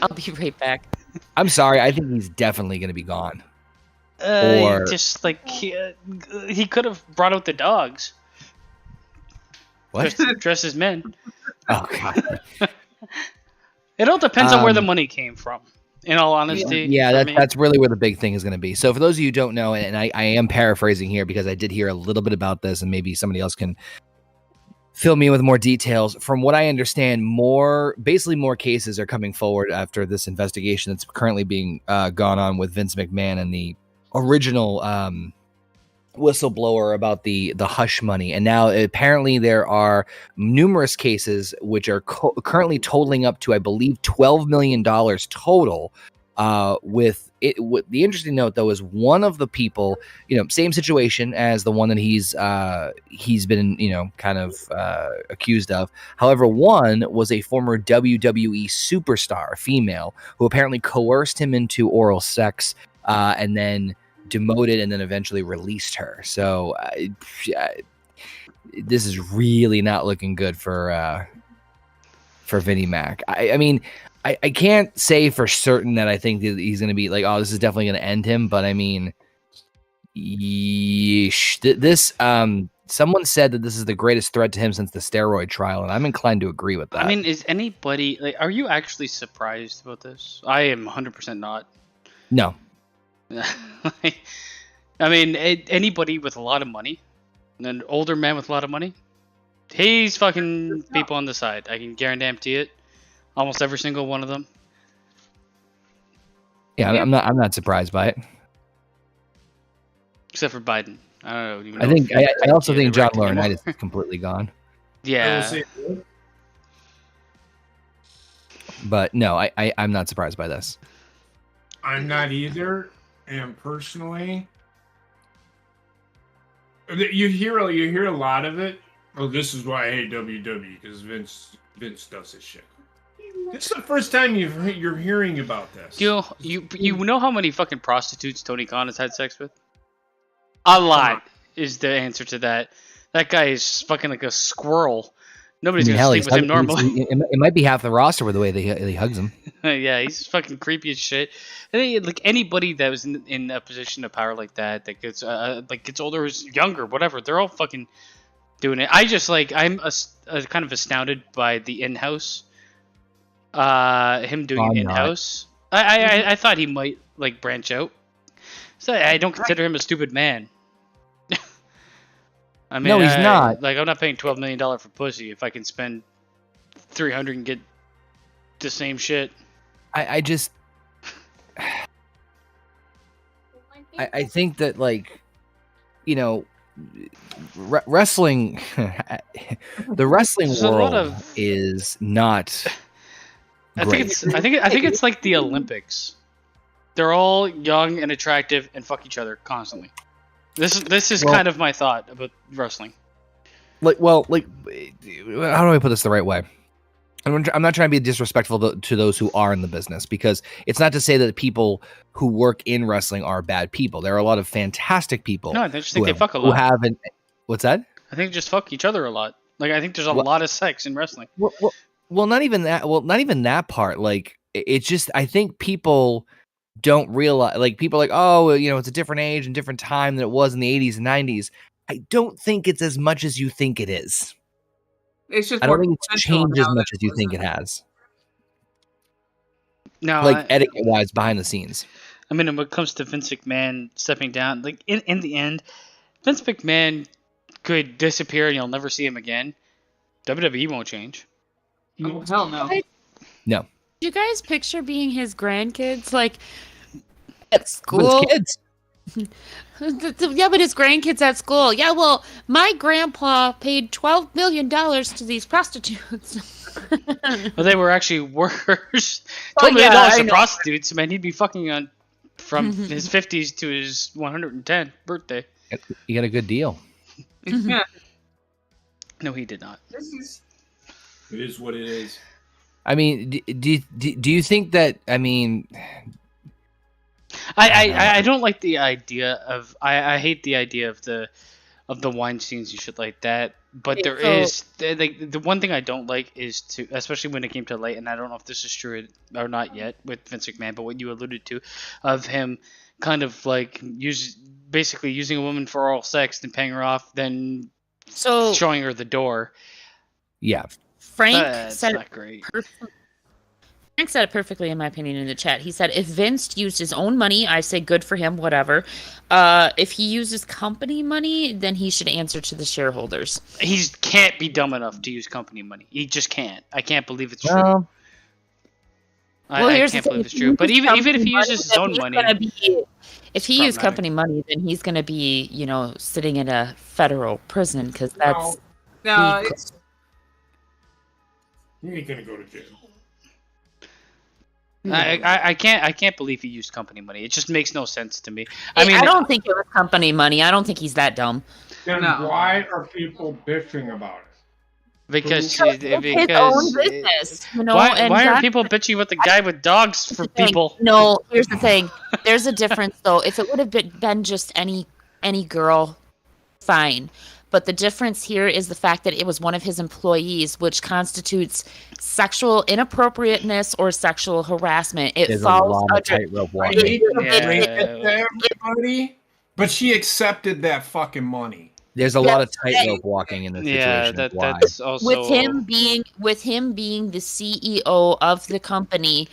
I'll be right back. I'm sorry, I think he's definitely going to be gone. Just like he could have brought out the dogs. What? Dress as men. Oh god. It all depends on where the money came from. In all honesty. Yeah, that's really where the big thing is going to be. So for those of you who don't know, and I am paraphrasing here because I did hear a little bit about this, and maybe somebody else can fill me in with more details. From what I understand, more cases are coming forward after this investigation that's currently being gone on with Vince McMahon and the original whistleblower about the hush money. And now apparently there are numerous cases which are currently totaling up to, I believe, $12 million total. With the interesting note though is one of the people, same situation as the one that he's been kind of accused of. However, one was a former WWE superstar, female, who apparently coerced him into oral sex and then demoted and then eventually released her. So this is really not looking good for Vinnie Mac. I mean, I can't say for certain that I think that he's going to be like, oh, this is definitely going to end him. But I mean, yeesh. Someone said that this is the greatest threat to him since the steroid trial, and I'm inclined to agree with that. I mean, is anybody are you actually surprised about this? I am 100% not. No. I mean, anybody with a lot of money, an older man with a lot of money, he's fucking people on the side. I can guarantee it. Almost every single one of them. Yeah, I'm not surprised by it. Except for Biden. I don't know. I also think John Laurinaitis is completely gone. Yeah. But no, I'm not surprised by this. I'm not either. And personally, you hear a lot of it. Oh, this is why I hate WWE, because Vince does this shit. This is the first time you're hearing about this. You know how many fucking prostitutes Tony Khan has had sex with? A lot is the answer to that. That guy is fucking like a squirrle. Nobody's gonna sleep with him normally. It might be half the roster with the way he hugs him. Yeah, he's fucking creepy as shit. And like anybody that was in a position of power like that gets gets older, is younger, whatever. They're all fucking doing it. I'm kind of astounded by the in-house. Him doing it in-house. I thought he might branch out. So I don't consider him a stupid man. I mean, no, he's not. I'm not paying $12 million for pussy if I can spend $300 and get the same shit. I just, I think that wrestling, the wrestling world is not. I think it's like the Olympics. They're all young and attractive and fuck each other constantly. This is kind of my thought about wrestling. How do I put this the right way? I'm not trying to be disrespectful to those who are in the business, because it's not to say that people who work in wrestling are bad people. There are a lot of fantastic people. No, I just think they fuck a lot. What's that? I think they just fuck each other a lot. I think there's a lot of sex in wrestling. Well, not even that. Well, not even that part. It's just, I think people don't realize, people are like, oh, it's a different age and different time than it was in the 80s and 90s. I don't think it's as much as you think it is. It's just I don't think it's changed as much as you think it has. No, etiquette wise, behind the scenes. I mean, when it comes to Vince McMahon stepping down, in the end, Vince McMahon could disappear and you'll never see him again. WWE won't change. Oh, hell no. No. Do you guys picture being his grandkids, at school? With his kids. Yeah, but his grandkids at school. Yeah, well, my grandpa paid $12 million to these prostitutes. Well, they were actually workers. $12 million to prostitutes, man. He'd be fucking from his 50s to his 110th birthday. You got a good deal. Yeah. No, he did not. It is what it is. I mean, do you think that? I mean, I don't like the idea of I hate the idea of the Weinsteins and shit like that. But there is the one thing I don't like is to, especially when it came to light, and I don't know if this is true or not yet with Vince McMahon, but what you alluded to, of him kind of like basically using a woman for oral sex, then paying her off, then showing her the door. Yeah, Frank said not great. Frank said it perfectly, in my opinion, in the chat. He said, if Vince used his own money, I say good for him, whatever. If he uses company money, then he should answer to the shareholders. He can't be dumb enough to use company money. He just can't. I can't believe it's true. Well, I can't believe it's true. But even if he uses his own money... If he used company money, then he's going to be, sitting in a federal prison, because that's... No, You ain't gonna go to jail. I can't believe he used company money. It just makes no sense to me. I don't think it was company money. I don't think he's that dumb. Then why are people bitching about it? Because it's his own business, Why are people bitching about the guy with dogs for people? No, here's the thing. There's a difference, though. If it would have been just any girl, fine. But the difference here is the fact that it was one of his employees, which constitutes sexual inappropriateness or sexual harassment. It falls under tightrope walking. Everybody, but she accepted that fucking money. There's a lot of tightrope walking in this situation. Yeah, that's also with him being the CEO of the company.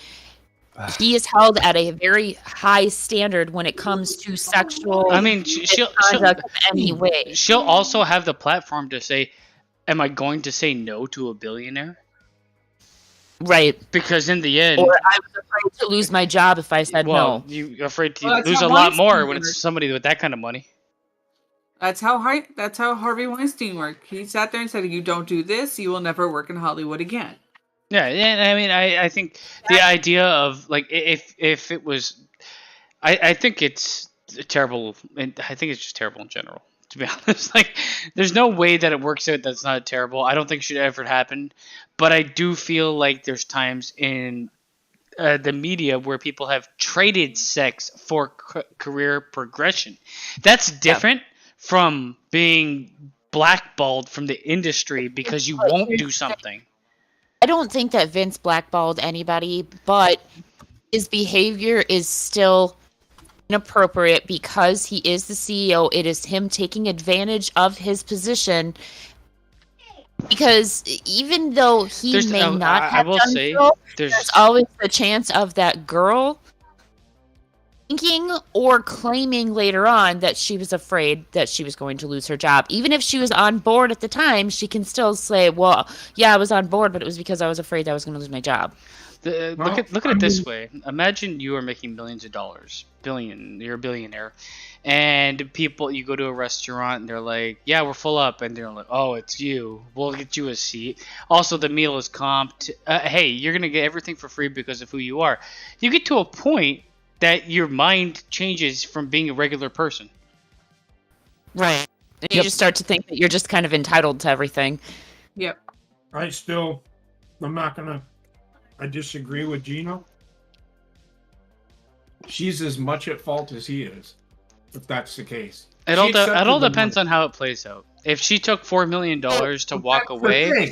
He is held at a very high standard when it comes to sexual. I mean, she'll anyway. She'll also have the platform to say, "Am I going to say no to a billionaire?" Right. Because in the end, or I was afraid to lose my job if I said no. You're afraid to lose a lot more when it's somebody with that kind of money. That's how Harvey Weinstein worked. He sat there and said, "You don't do this, you will never work in Hollywood again." Yeah, and I mean, I think the idea of like if it was, I think it's terrible, and I think it's just terrible in general. To be honest, like there's no way that it works out that's not terrible. I don't think it should ever happen, but I do feel like there's times in the media where people have traded sex for career progression. That's different from being blackballed from the industry because you won't do something. I don't think that Vince blackballed anybody, but his behavior is still inappropriate because he is the CEO. It is him taking advantage of his position. Because even though he may not have done so, there's always the chance of that girl thinking or claiming later on that she was afraid that she was going to lose her job. Even if she was on board at the time, she can still say, well, yeah, I was on board, but it was because I was afraid I was going to lose my job. Look at it this way. Imagine you are making millions of dollars. You're a billionaire. And you go to a restaurant and they're like, yeah, we're full up. And they're like, oh, it's you. We'll get you a seat. Also, the meal is comped. Hey, you're going to get everything for free because of who you are. You get to a point that your mind changes from being a regular person. Right. And you just start to think that you're just kind of entitled to everything. Yep. I disagree with Gino. She's as much at fault as he is, if that's the case. It all depends on how it plays out. If she took $4 million to walk away,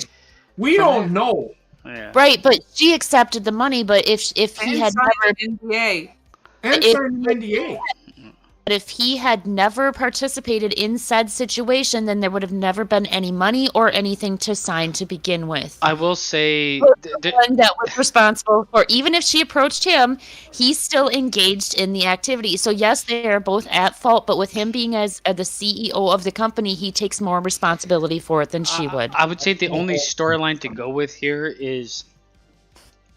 we don't know. Yeah. Right, but she accepted the money. But if he had never But if he had never participated in said situation, then there would have never been any money or anything to sign to begin with. I will say the one that was responsible for, even if she approached him, he's still engaged in the activity. So yes, they are both at fault, but with him being as the CEO of the company, he takes more responsibility for it than she would. I would say the only storyline to go with here is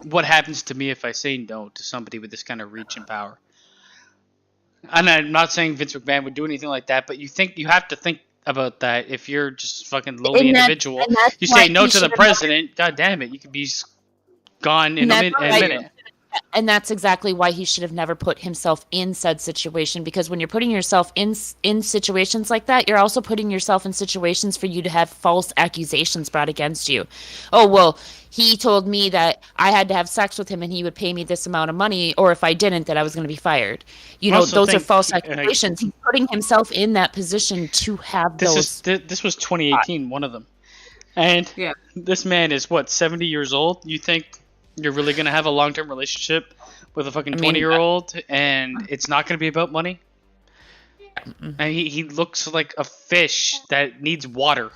what happens to me if I say no to somebody with this kind of reach and power. And I'm not saying Vince McMahon would do anything like that, but you have to think about that. If you're just a fucking lowly individual, you say no to the president, god damn it, you could be gone in a minute. And that's exactly why he should have never put himself in said situation, because when you're putting yourself in situations like that, you're also putting yourself in situations for you to have false accusations brought against you. Oh, well, he told me that I had to have sex with him and he would pay me this amount of money, or if I didn't, that I was going to be fired. You know, those are false accusations. He's putting himself in that position to have those. This was 2018, one of them. And this man is, what, 70 years old? You think you're really going to have a long-term relationship with a fucking 20-year-old and it's not going to be about money? And he looks like a fish that needs water.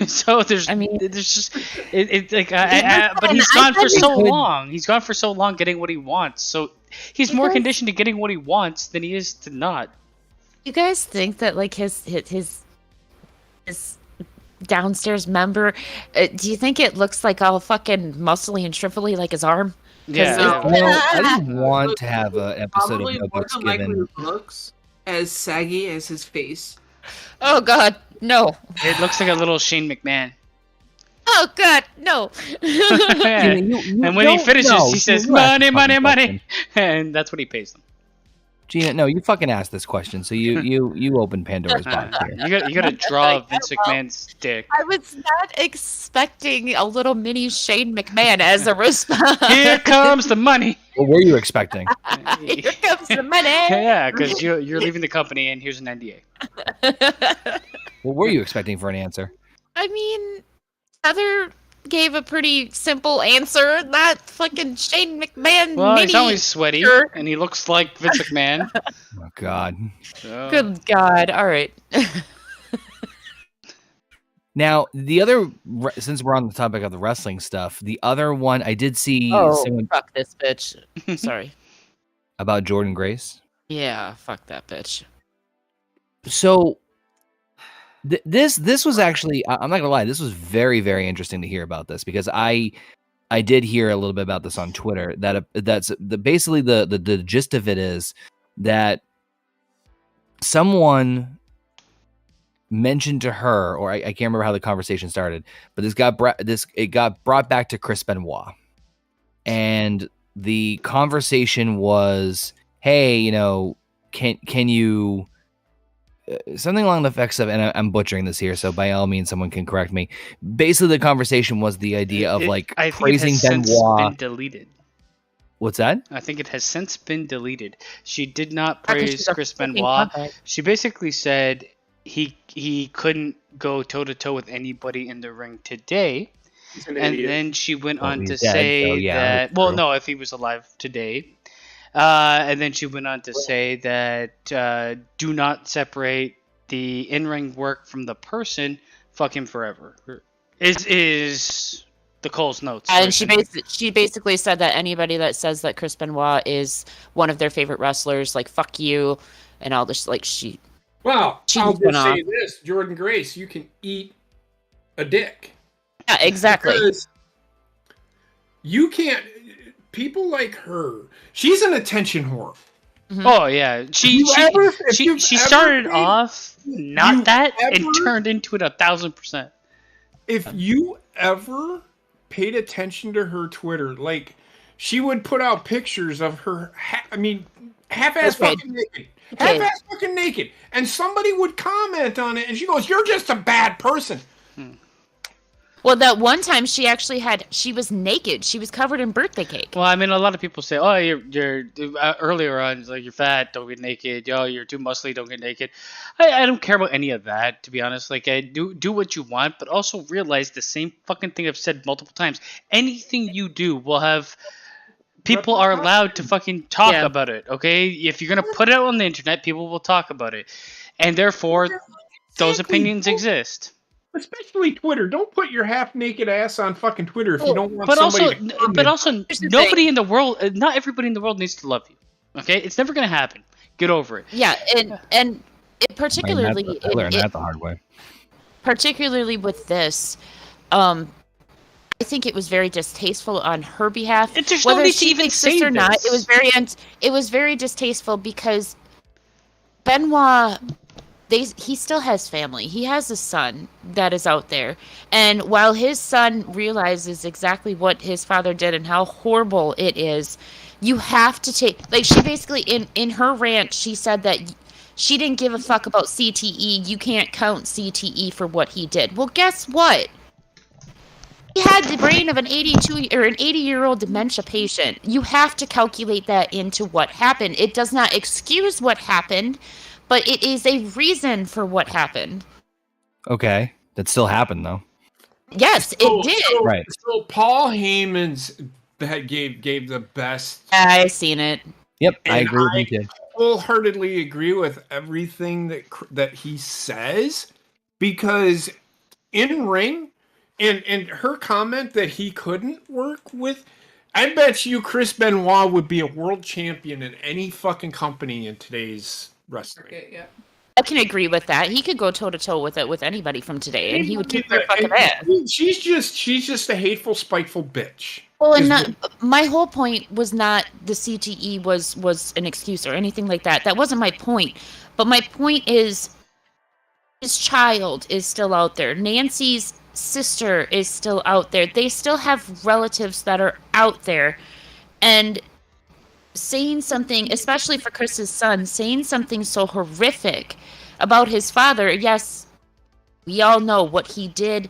So there's just it's like but he's gone for so long. He's gone for so long getting what he wants. So he's more conditioned to getting what he wants than he is to not. You guys think that like his downstairs member, do you think it looks like all fucking muscly and shrivelly like his arm? Yeah. I didn't want to have an episode Probably of No more Books than likely Given. looks as saggy as his face. Oh God, no! It looks like a little Shane McMahon. Oh God, no! And when he finishes, he says, "Money, money, money," and that's what he pays them. Gina, no, you fucking asked this question, so you open Pandora's box here. You got to draw Vince McMahon's dick. I was not expecting a little mini Shane McMahon as a response. Here comes the money. What were you expecting? Here comes the money. Yeah, because you're leaving the company, and here's an NDA. What were you expecting for an answer? I mean, Heather gave a pretty simple answer. Not fucking Shane McMahon. Well, mini he's always sweaty, shirt. and he looks like Vince McMahon. Oh God. So. Good God! All right. Now, the other, since we're on the topic of the wrestling stuff, the other one I did see someone fuck this bitch. Sorry. about Jordynn Grace. Yeah, fuck that bitch. So this was actually, I'm not gonna lie, this was very, very interesting to hear about this, because I did hear a little bit about this on Twitter. That's basically the gist of it is that someone mentioned to her, or I can't remember how the conversation started, but it got brought back to Chris Benoit, and the conversation was, hey, you know, can you something along the effects of, and I'm butchering this here, so by all means someone can correct me. Basically the conversation was the idea of I praising think it has Benoit. since been deleted. What's that? I think it has since been deleted. She did not praise Chris Benoit. She basically said he couldn't go toe to toe with anybody in the ring today. And then she went on to say that, well, no, if he was alive today. And then she went on to say that do not separate the in-ring work from the person. Fuck him forever. Is the Cole's notes. And she basically said that anybody that says that Chris Benoit is one of their favorite wrestlers, like, fuck you, and all this, like, she... Well, She I'll just just went say off. this, Jordynn Grace, you can eat a dick. Yeah, exactly. Because you can't, people like her, she's an attention whore. Oh yeah, she started off not that and turned into it 1,000%. If you ever paid attention to her Twitter, like, she would put out pictures of her, half-ass fucking naked. Half-ass fucking naked. And somebody would comment on it, and she goes, "You're just a bad person." Well, that one time she was naked. She was covered in birthday cake. Well, I mean, a lot of people say, "Oh, you're earlier on, it's like you're fat, don't get naked. Yo, you're too muscly, don't get naked." I don't care about any of that, to be honest. Like, I do what you want, but also realize the same fucking thing I've said multiple times. Anything you do will have. People are allowed to fucking talk about it, okay? If you're going to put it out on the internet, people will talk about it. And therefore, those opinions exist. Especially Twitter. Don't put your half-naked ass on fucking Twitter if you don't want But somebody to comment. But also, nobody in the world, not everybody in the world needs to love you, okay? It's never going to happen. Get over it. Yeah, and it particularly... I learned that the hard way. Particularly with this, I think it was very distasteful on her behalf. There's no need to even say or not. It was very distasteful because Benoit, he still has family. He has a son that is out there. And while his son realizes exactly what his father did and how horrible it is, you have to take, like, she basically in her rant, she said that she didn't give a fuck about CTE. You can't count CTE for what he did. Well, guess what? He had the brain of an 82 or an 80-year-old dementia patient. You have to calculate that into what happened. It does not excuse what happened, but it is a reason for what happened. Okay, that still happened though. Yes, it did. Right. So Paul Heyman's that gave the best. I seen it. Yep, I And agree with you too. Wholeheartedly agree with everything that he says, because in ring, and her comment that he couldn't work with, I bet you Chris Benoit would be a world champion in any fucking company in today's wrestling. Okay, yeah. I can agree with that. He could go toe to toe with it with anybody from today, and he would kick their fucking ass. She's just a hateful, spiteful bitch. Well, and my whole point was not the CTE was an excuse or anything like that. That wasn't my point. But my point is, his child is still out there. Nancy's sister is still out there. They still have relatives that are out there. And saying something, especially for Chris's son, saying something so horrific about his father, yes, we all know what he did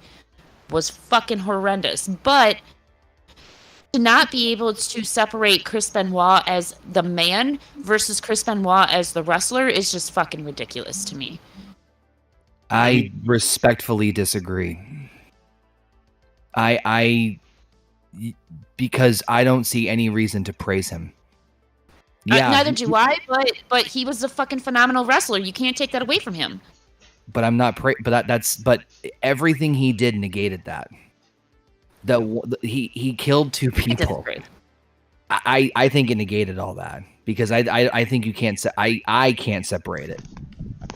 was fucking horrendous. But to not be able to separate Chris Benoit as the man versus Chris Benoit as the wrestler is just fucking ridiculous to me. I respectfully disagree. Because I don't see any reason to praise him. Yeah, neither do I, but he was a fucking phenomenal wrestler. You can't take that away from him. But I'm not but everything he did negated that. He killed two people. I think it negated all that, because I think you can't I can't separate it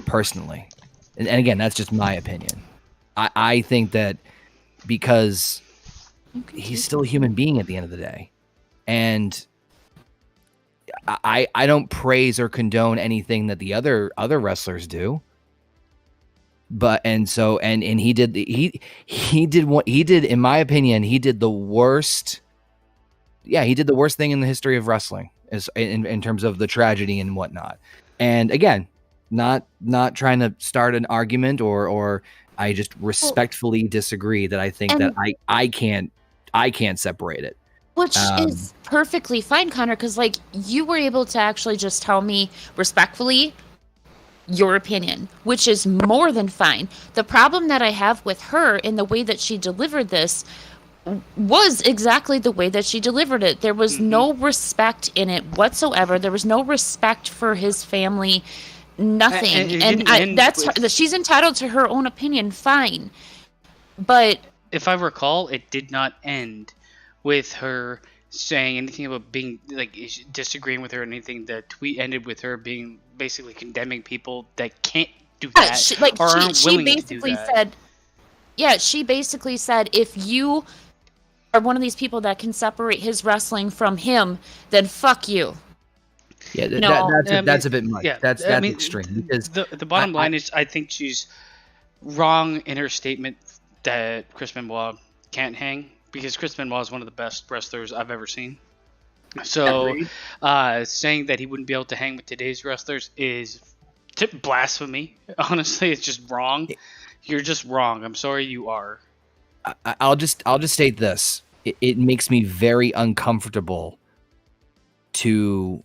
personally. And again, that's just my opinion. I think that because he's still a human being at the end of the day. And I don't praise or condone anything that the other wrestlers do. But and he did in my opinion, he did the worst. Yeah, he did the worst thing in the history of wrestling in terms of the tragedy and whatnot. And again, not trying to start an argument or I just respectfully disagree that I think that I can't separate it. Which is perfectly fine, Connor, because like you were able to actually just tell me respectfully your opinion, which is more than fine. The problem that I have with her in the way that she delivered this was exactly the way that she delivered it. There was no respect in it whatsoever. There was no respect for his family, nothing. She's entitled to her own opinion, fine. But if I recall, it did not end with her saying anything about being like disagreeing with her or anything. The tweet ended with her being basically condemning people that can't do that. She basically said, if you are one of these people that can separate his wrestling from him, then fuck you. Yeah, that's a bit much. Yeah, that's extreme. Because the bottom line is, I think she's wrong in her statement that Chris Benoit can't hang, because Chris Benoit is one of the best wrestlers I've ever seen. So saying that he wouldn't be able to hang with today's wrestlers is blasphemy. Honestly, it's just wrong. You're just wrong. I'm sorry, you are. I'll just state this. It makes me very uncomfortable to,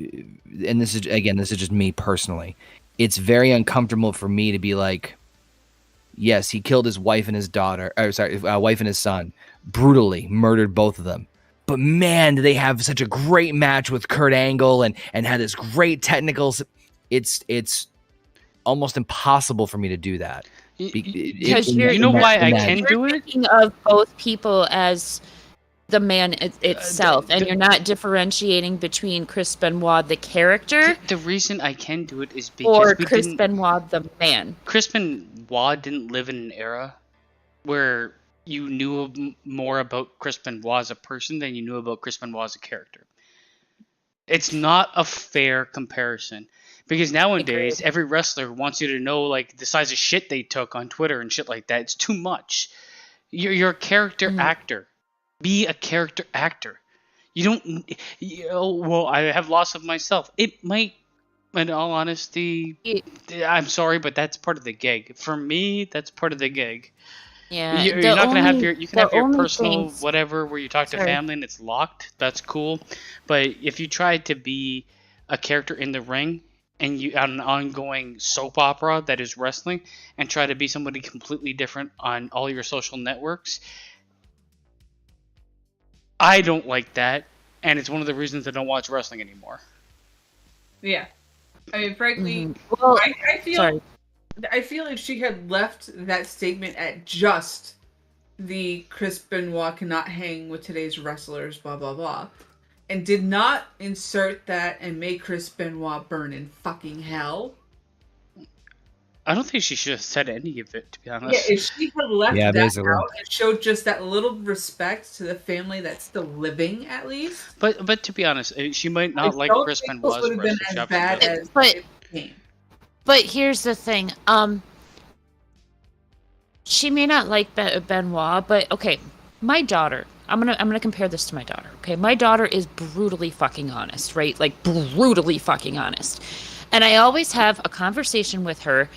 and this is just me personally. It's very uncomfortable for me to be like, yes, he killed his wife and his daughter. Wife and his son. Brutally murdered both of them. But man, do they have such a great match with Kurt Angle and had this great technicals. It's almost impossible for me to do that. Because you know why I can do it? You're thinking of both people as the man itself, and you're not differentiating between Chris Benoit, the character. The reason I can do it is because Chris Benoit, the man. Chris Benoit didn't live in an era where you knew more about Chris Benoit as a person than you knew about Chris Benoit as a character. It's not a fair comparison, Because nowadays, every wrestler wants you to know like the size of shit they took on Twitter and shit like that. It's too much. You're a character actor. Be a character actor. You don't. Well, I have loss of myself. It might, in all honesty, I'm sorry, but that's part of the gig. For me, that's part of the gig. Yeah, You're not gonna have your. You can have your personal whatever where you talk to family and it's locked. That's cool. But if you try to be a character in the ring and you on an ongoing soap opera that is wrestling and try to be somebody completely different on all your social networks, I don't like that, and it's one of the reasons I don't watch wrestling anymore. Yeah, I mean, frankly, Well, I feel if she had left that statement at just the Chris Benoit cannot hang with today's wrestlers, blah blah blah, and did not insert that and make Chris Benoit burn in fucking hell. I don't think she should have said any of it, to be honest. Yeah, if she had left that basically out and showed just that little respect to the family that's still living, at least. But to be honest, she might not like Chris Benoit's would have been as bad as it became. But here's the thing. She may not like Benoit, but okay, my daughter. I'm gonna compare this to my daughter. Okay, my daughter is brutally fucking honest, right? Like brutally fucking honest. And I always have a conversation with her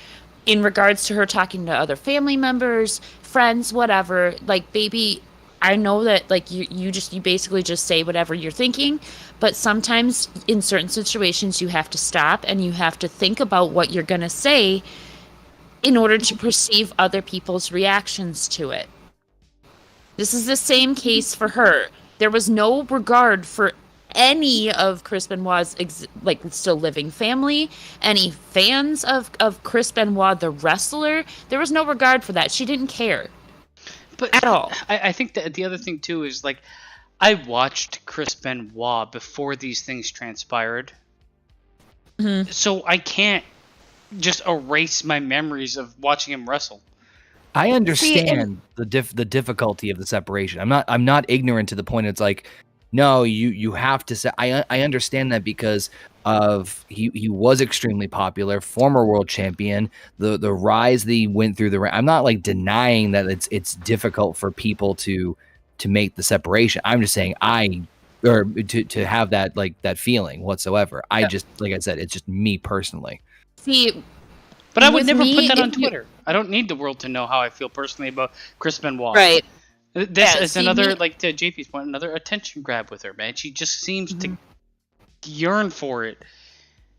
in regards to her talking to other family members, friends, whatever. Like, baby, I know that like you basically just say whatever you're thinking, but sometimes in certain situations you have to stop and you have to think about what you're gonna say in order to perceive other people's reactions to it. This is the same case for her. There was no regard for any of Chris Benoit's still living family, any fans of Chris Benoit the wrestler. There was no regard for that. She didn't care. But at all. I think that the other thing too is like I watched Chris Benoit before these things transpired. Mm-hmm. So I can't just erase my memories of watching him wrestle. I understand the difficulty of the separation. I'm not ignorant to the point it's like, no, you have to say. I understand that because of he was extremely popular, former world champion. The rise that he went through the. I'm not like denying that it's difficult for people to make the separation. I'm just saying to have that feeling whatsoever. I just, like I said, it's just me personally. See, but I would never put that on Twitter. I don't need the world to know how I feel personally about Chris Benoit. Right. This is another, like to JP's point, another attention grab with her, man. She just seems to yearn for it.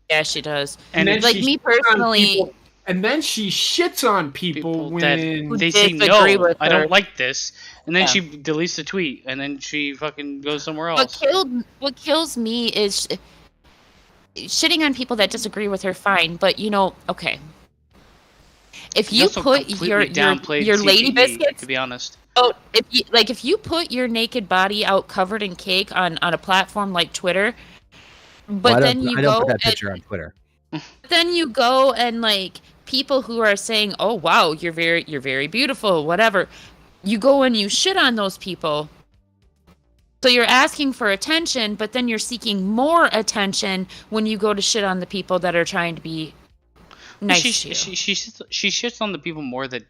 Yeah, she does. And like me personally. And then she shits on people when they say no, I don't like this, and then she deletes the tweet, and then she fucking goes somewhere else. What kills me is shitting on people that disagree with her. Fine, but okay. If you put your lady biscuits, to be honest. Oh, if you put your naked body out covered in cake on a platform like Twitter, but then you go put that picture on Twitter. Then you go and like people who are saying, "Oh wow, you're very beautiful," whatever. You go and you shit on those people. So you're asking for attention, but then you're seeking more attention when you go to shit on the people that are trying to be nice to you. She shits on the people more that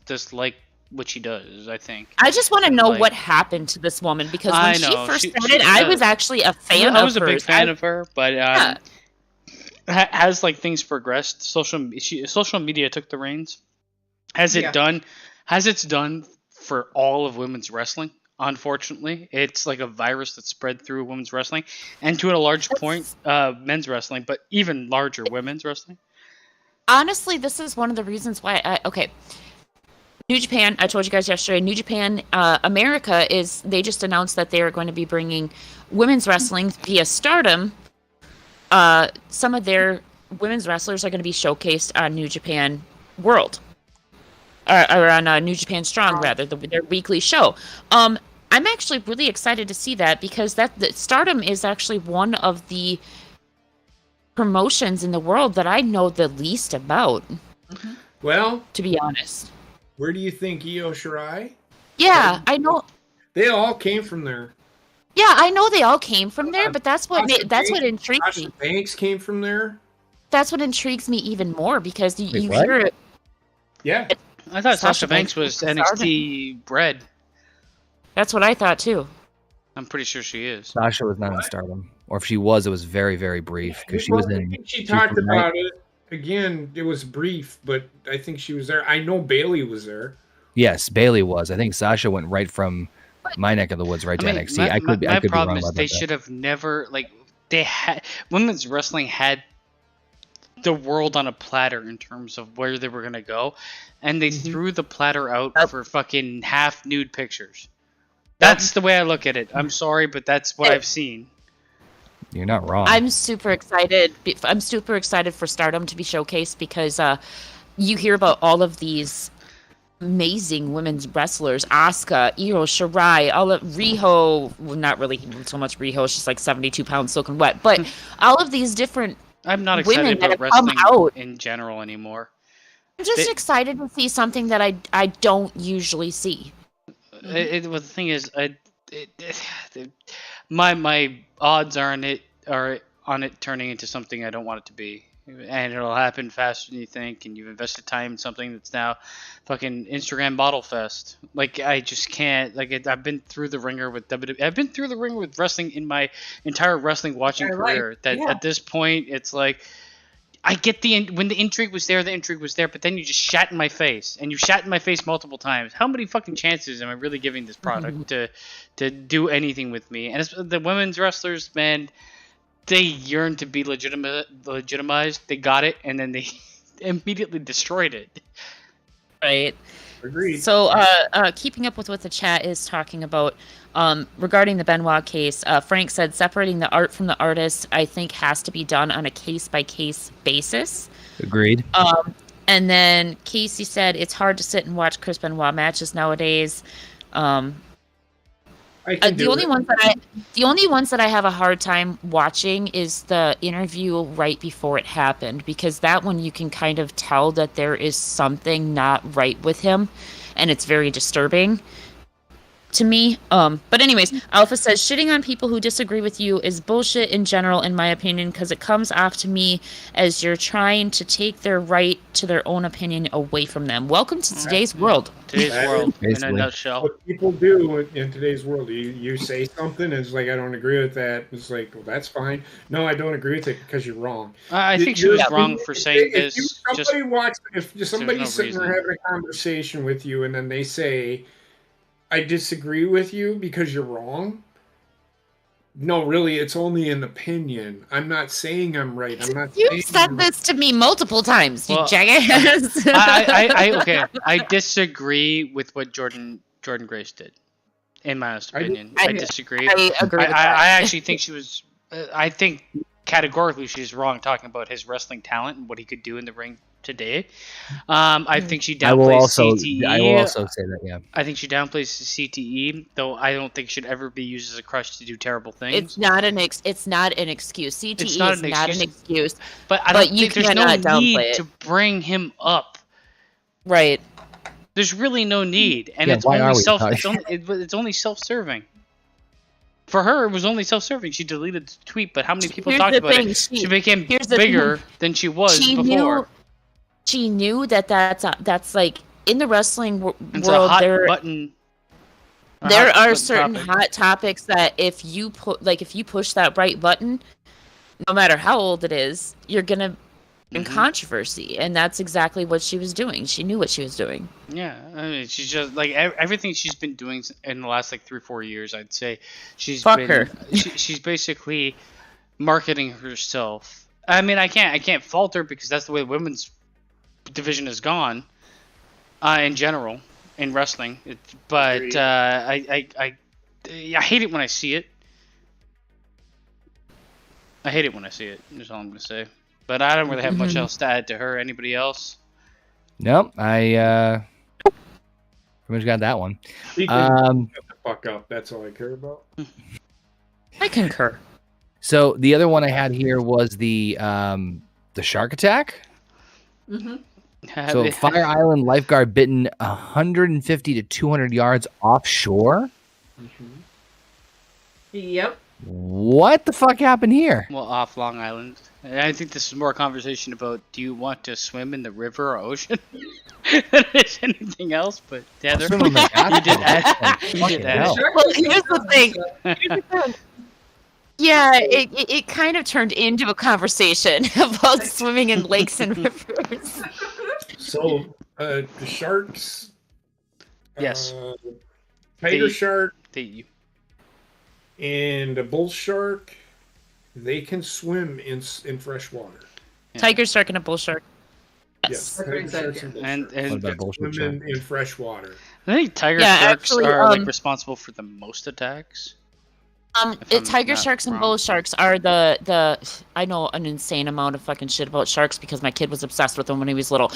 dislike what she does, I think. I just want to know what happened to this woman, because when she first started, I was actually a fan of her. I was a big fan of her, but as like things progressed, social media took the reins. Has it done for all of women's wrestling? Unfortunately, it's like a virus that spread through women's wrestling, and to a large point, men's wrestling, but even larger women's wrestling. Honestly, this is one of the reasons why New Japan, I told you guys yesterday, New Japan America they just announced that they are going to be bringing women's wrestling via Stardom. Some of their women's wrestlers are going to be showcased on New Japan World. Or on New Japan Strong, rather, their weekly show. I'm actually really excited to see that, because that Stardom is actually one of the promotions in the world that I know the least about. Well, to be honest. Where do you think Io Shirai? Yeah, I know. They all came from there. Yeah, I know they all came from there, but that's what intrigues me. Banks came from there. that's what intrigues me even more because Wait, you what? hear it. Yeah. I thought Sasha Sasha Banks was Banks NXT bred. That's what I thought too. I'm pretty sure she is. Sasha was not in Stardom, or if she was, it was very, very brief because she was in. I think she was talked from Night- about it. Again, it was brief, but I think she was there. I know Bailey was there. Yes, Bailey was. I think Sasha went right from my neck of the woods right to NXT. I could be problem wrong is about they that. should have never women's wrestling had the world on a platter in terms of where they were gonna go, and they threw the platter out for fucking half nude pictures. That's the way I look at it. I'm sorry, but that's what I've seen. You're not wrong. I'm super excited. I'm super excited for Stardom to be showcased because you hear about all of these amazing women's wrestlers: Asuka, Io Shirai, all of Riho. Well, not really so much Riho. She's like 72 pounds soaking wet, but all of these different. I'm not women excited that about have come wrestling out. in general anymore. I'm just excited to see something that I don't usually see. Well, the thing is, my odds are on it turning into something I don't want it to be, and it'll happen faster than you think. And you've invested time in something that's now fucking Instagram bottle fest. Like I just can't. Like I've been through the ringer with WWE. I've been through the ringer with wrestling in my entire wrestling watching career. At this point, it's like. I get when the intrigue was there, but then you just shat in my face, and you shat in my face multiple times. How many fucking chances am I really giving this product to do anything with me? And it's, the women's wrestlers, man, they yearn to be legitimized. They got it, and then they immediately destroyed it. Right. Agreed. So, keeping up with what the chat is talking about regarding the Benoit case, Frank said separating the art from the artist, I think, has to be done on a case-by-case basis. Agreed. And then Casey said it's hard to sit and watch Chris Benoit matches nowadays. The only ones that I have a hard time watching is the interview right before it happened, because that one you can kind of tell that there is something not right with him, and it's very disturbing to me. But anyways, Alpha says shitting on people who disagree with you is bullshit in general, in my opinion, because it comes off to me as you're trying to take their right to their own opinion away from them. Welcome to today's world. Today's world, in a Basically. nutshell. What people do in today's world, you say something, it's like, I don't agree with that. It's like, well, that's fine. No, I don't agree with it because you're wrong. I think she was wrong for saying this. If somebody's no sitting there reason. having a conversation with you and then they say, I disagree with you because you're wrong. No, really, it's only an opinion. I'm not saying I'm right. I'm not. You've said this to me multiple times, you Well, jackass. I disagree with what Jordynn Grace did. In my honest opinion, I disagree. I agree with that. I actually think she was. I think categorically she's wrong talking about his wrestling talent and what he could do in the ring today. I think she downplays CTE. I will also say that. Yeah. I think she downplays CTE, though I don't think it should ever be used as a crutch to do terrible things. It's not an excuse. CTE is not an excuse. But I don't think there's no need to bring him up. Right. There's really no need, and it's only self-serving. For her, it was only self-serving. She deleted the tweet, but how many people talked about it? She became bigger than she was before. She knew that's like in the wrestling world. It's a hot button. There are certain hot topics that if you push that right button, no matter how old it is, you're gonna in controversy, and that's exactly what she was doing. She knew what she was doing. Yeah, I mean, she's just like everything she's been doing in the last 3-4 years. I'd say she's she's basically marketing herself. I mean, I can't fault her because that's the way the women's division has gone in general in wrestling. I hate it when I see it. I hate it when I see it. That's all I'm gonna say. But I don't really have much else to add to her. Anybody else? Nope. I pretty much got that one. Shut the fuck up. That's all I care about. I concur. So the other one I had here was the shark attack. Mm-hmm. So Fire Island lifeguard bitten 150 to 200 yards offshore. Yep. What the fuck happened here? Well, off Long Island. I think this is more a conversation about do you want to swim in the river or ocean than it's anything else. But Heather, Swim in the you did add. Fucking You did add. hell. Well, here's the thing. Yeah, it kind of turned into a conversation about swimming in lakes and rivers. So, the sharks. Yes. Tiger shark The and a bull shark, they can swim in fresh water. Tiger shark and a bull shark. Yes, That's tiger what I said, sharks yeah. and bull And- sharks. and- What about Can bullshit swim shark? in fresh water. I think tiger Yeah, sharks actually, are like responsible for the most attacks. If I'm Tiger not sharks and wrong. bull sharks are the I know an insane amount of fucking shit about sharks because my kid was obsessed with them when he was little.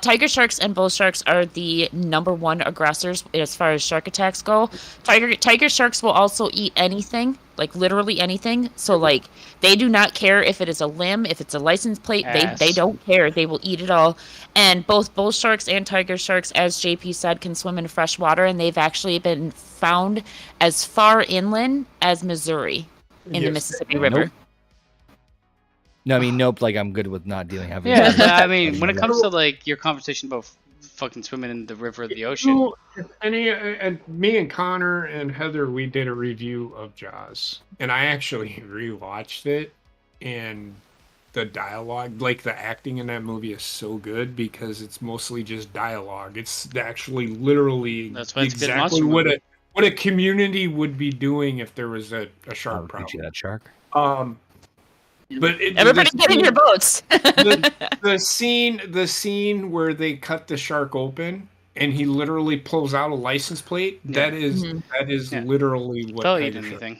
Tiger sharks and bull sharks are the #1 aggressors as far as shark attacks go. Tiger sharks will also eat anything, like literally anything. So like they do not care if it is a limb, if it's a license plate. They Ass. don't care. They will eat it all. And both bull sharks and tiger sharks, as JP said, can swim in fresh water, and they've actually been found as far inland as Missouri in the Yes. Mississippi River. Nope. No, I mean, nope. Like, I'm good with not dealing. Having Yeah, but, I mean, when it comes to like your conversation about fucking swimming in the river or the ocean, And me and Connor and Heather, we did a review of Jaws, and I actually rewatched it, and the dialogue, like the acting in that movie, is so good because it's mostly just dialogue. It's actually literally That's why it's a good exactly monster what a community would be doing if there was a I shark would teach you problem. that shark. But Everybody get in your boats. the scene where they cut the shark open and he literally pulls out a license plate. Yeah. That is Yeah. literally what they'll tiger eat shark- anything.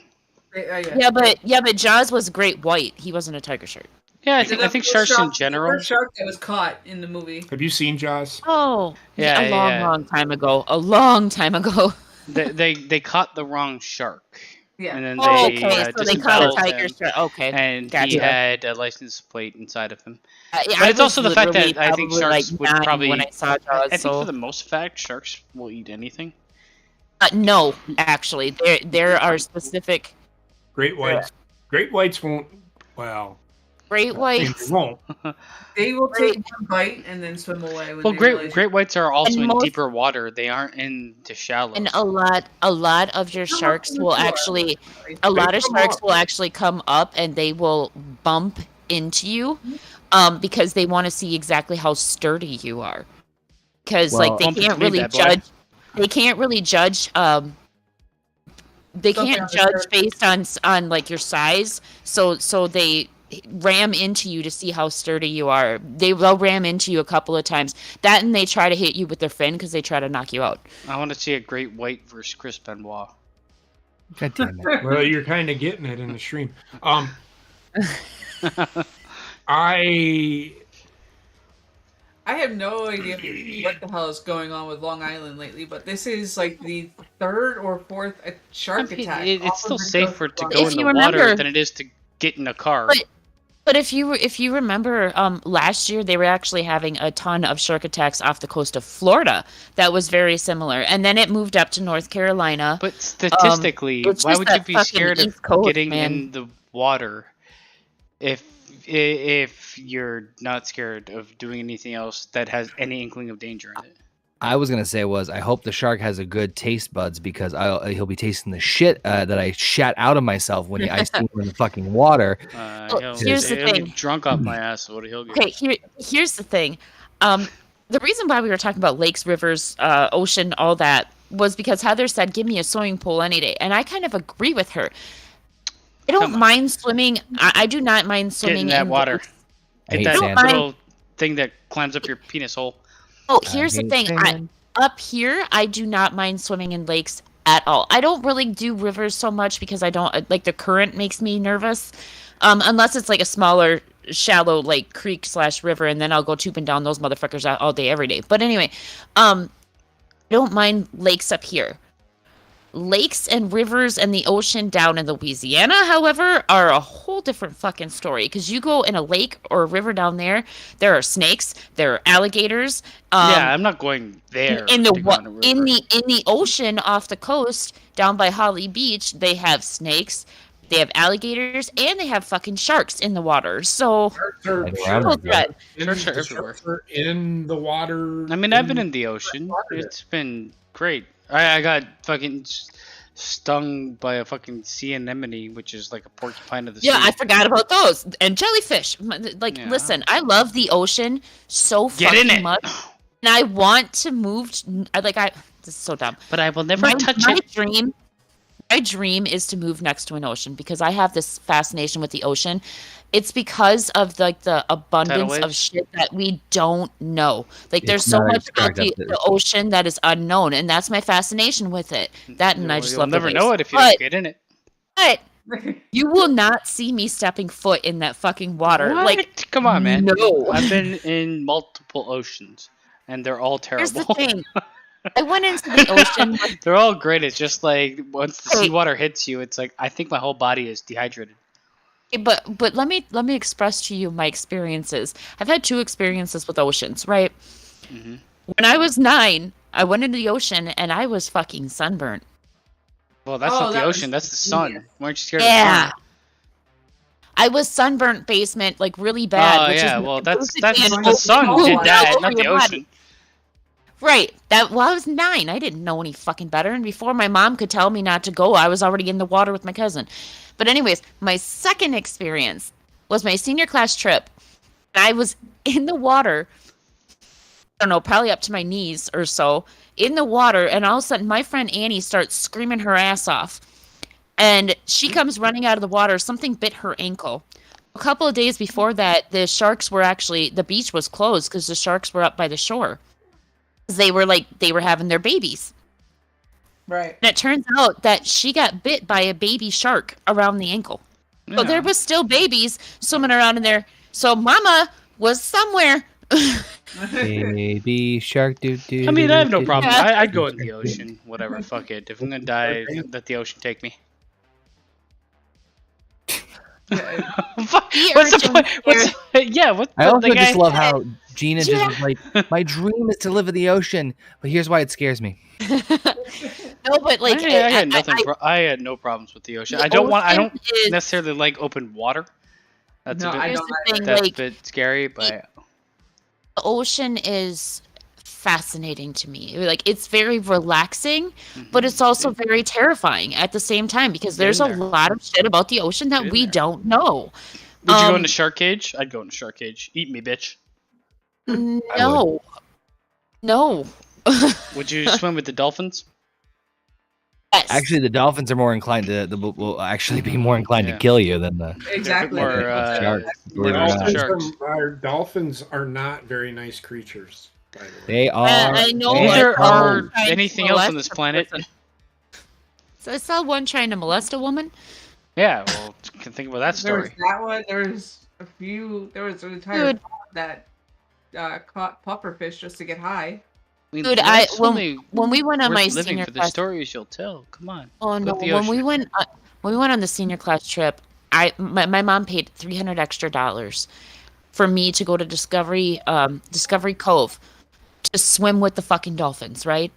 yeah, but Jaws was great white. He wasn't a tiger shark. Yeah, I think sharks in general. The shark that was caught in the movie. Have you seen Jaws? Oh, Yeah, a long time ago. A long time ago. They caught the wrong shark. Yeah. And then Oh, they okay, so they caught a tiger shark. Okay, and he gotcha. had a license plate inside of him. Yeah, But I it's also was the fact that literally I think probably, sharks like, would 9 probably. when I saw Jaws. I think so for the most fact, sharks will eat anything. no, actually, there are specific Great whites. Great whites won't. Well, great they whites. won't. They will take one bite and then swim away. When Well, they great realize- whites are also And in most- deeper water. They aren't in the shallows. And a lot of your sharks will actually come up and they will bump into you because they want to see exactly how sturdy you are. Because Well, like they Bump into can't me, really bad boy. judge. They can't really judge. They Something can't on the judge surface. based on like your size. So they ram into you to see how sturdy you are. They'll ram into you a couple of times. That and they try to hit you with their fin because they try to knock you out. I want to see a great white versus Chris Benoit. God damn it. Well, you're kind of getting it in the stream. I have no idea what the hell is going on with Long Island lately, but this is like the third or fourth shark attack. It's off still of the safer to coast. go If in you the water remember- than it is to get in a car. But if you remember, last year they were actually having a ton of shark attacks off the coast of Florida. That was very similar, and then it moved up to North Carolina. But statistically, it's why just would you that be fucking scared of East Coast, getting man. in the water if you're not scared of doing anything else that has any inkling of danger in it? I was gonna say I hope the shark has a good taste buds because he'll be tasting the shit that I shat out of myself when I see him in the fucking water. here's the he'll thing. get drunk off my ass. What he'll get? Okay, here's the thing. The reason why we were talking about lakes, rivers, ocean, all that was because Heather said, "Give me a swimming pool any day," and I kind of agree with her. I don't Come on. mind swimming. I do not mind Get swimming in that water. lakes. I hate Get that sand. little thing that climbs up your penis hole. Oh, here's the hate thing. sand. Up here, I do not mind swimming in lakes at all. I don't really do rivers so much because I don't like the current makes me nervous. Unless it's like a smaller, shallow like creek / river, and then I'll go tubing down those motherfuckers all day, every day. But anyway, I don't mind lakes up here. Lakes and rivers and the ocean down in Louisiana, however, are a whole different fucking story. Because you go in a lake or a river down there, there are snakes, there are alligators. Yeah, I'm not going there. in to the go on a river. in the ocean off the coast down by Holly Beach, they have snakes, they have alligators, and they have fucking sharks in the water. So Sharks are triple threat. Sharks are the everywhere. sharks are in the water. I mean, I've been in the ocean. It's been great. I got fucking stung by a fucking sea anemone, which is like a porcupine of the sea. Yeah, I forgot about those. And jellyfish. Like, Yeah. listen, I love the ocean so Get in fucking it. much. And I want to move. This is so dumb. But I will never touch it. My dream is to move next to an ocean because I have this fascination with the ocean. It's because of the abundance of shit that we don't know. Like, there's so much about the ocean that is unknown, and that's my fascination with it. That and I just love. You'll never know it if you But- don't get in it. But you will not see me stepping foot in that fucking water. What? Like, Come on, man. no. I've been in multiple oceans, and they're all terrible. Here's the thing. I went into the ocean. They're all great. It's just like once the Hey. seawater hits you, it's like I think my whole body is dehydrated. But let me express to you my experiences. I've had 2 experiences with oceans, right? Mm-hmm. When I was 9, I went into the ocean and I was fucking sunburnt. Well, that's Oh, not the that ocean. was That's the sun. genius. Weren't you scared Yeah. of the sun? I was sunburnt basement, like really bad. Oh which yeah, is well that's basically an the sun open did wound that, all not over the your body. ocean. Right. I was 9. I didn't know any fucking better. And before my mom could tell me not to go, I was already in the water with my cousin. But anyways, my second experience was my senior class trip. I was in the water, I don't know, probably up to my knees or so, in the water. And all of a sudden, my friend Annie starts screaming her ass off. And she comes running out of the water. Something bit her ankle. A couple of days before that, the beach was closed because the sharks were up by the shore. They were having their babies. Right. And it turns out that she got bit by a baby shark around the ankle. So there was still babies swimming around in there. So mama was somewhere. Baby shark doo doo. I mean, I have no problem. Yeah. I'd go in the ocean. Whatever. Fuck it. If I'm gonna die, let the ocean take me. Fuck, The what's the urchin point? What's I also the guy? just love how Gina Yeah. just is like, my dream is to live in the ocean, but here's why it scares me. No, but like I had nothing. I had no problems with the ocean. I don't is- necessarily like open water. That's No, a bit. I Here's don't the thing, That's like a bit scary, but the ocean is fascinating to me. Like, it's very relaxing, but it's also very terrifying at the same time because Get there's in a there. lot of shit about the ocean Get that in we there. don't know. would you go Um, into shark cage? I'd go into shark cage. Eat me, bitch. No. No. Would you swim with the dolphins? Yes. Actually, the dolphins are more inclined will actually be more inclined Yeah. to kill you than the Exactly. More, sharks. Believe it or Dolphins not. are sharks. Dolphins are not very nice creatures, by the way. They are. I know they Neither Well, are trying to anything else on molest this a planet. person. So I saw one trying to molest a woman. Yeah, well, can think about that There was story. that one. There was a few. There was an entire Dude. pod that caught pufferfish just to get high. mean, Dude, that's only when we went on worth my living senior for the class, stories you'll tell. Come on. oh no, the when we ocean. went on the senior class trip, my mom paid $300 extra for me to go to Discovery Cove to swim with the fucking dolphins, right?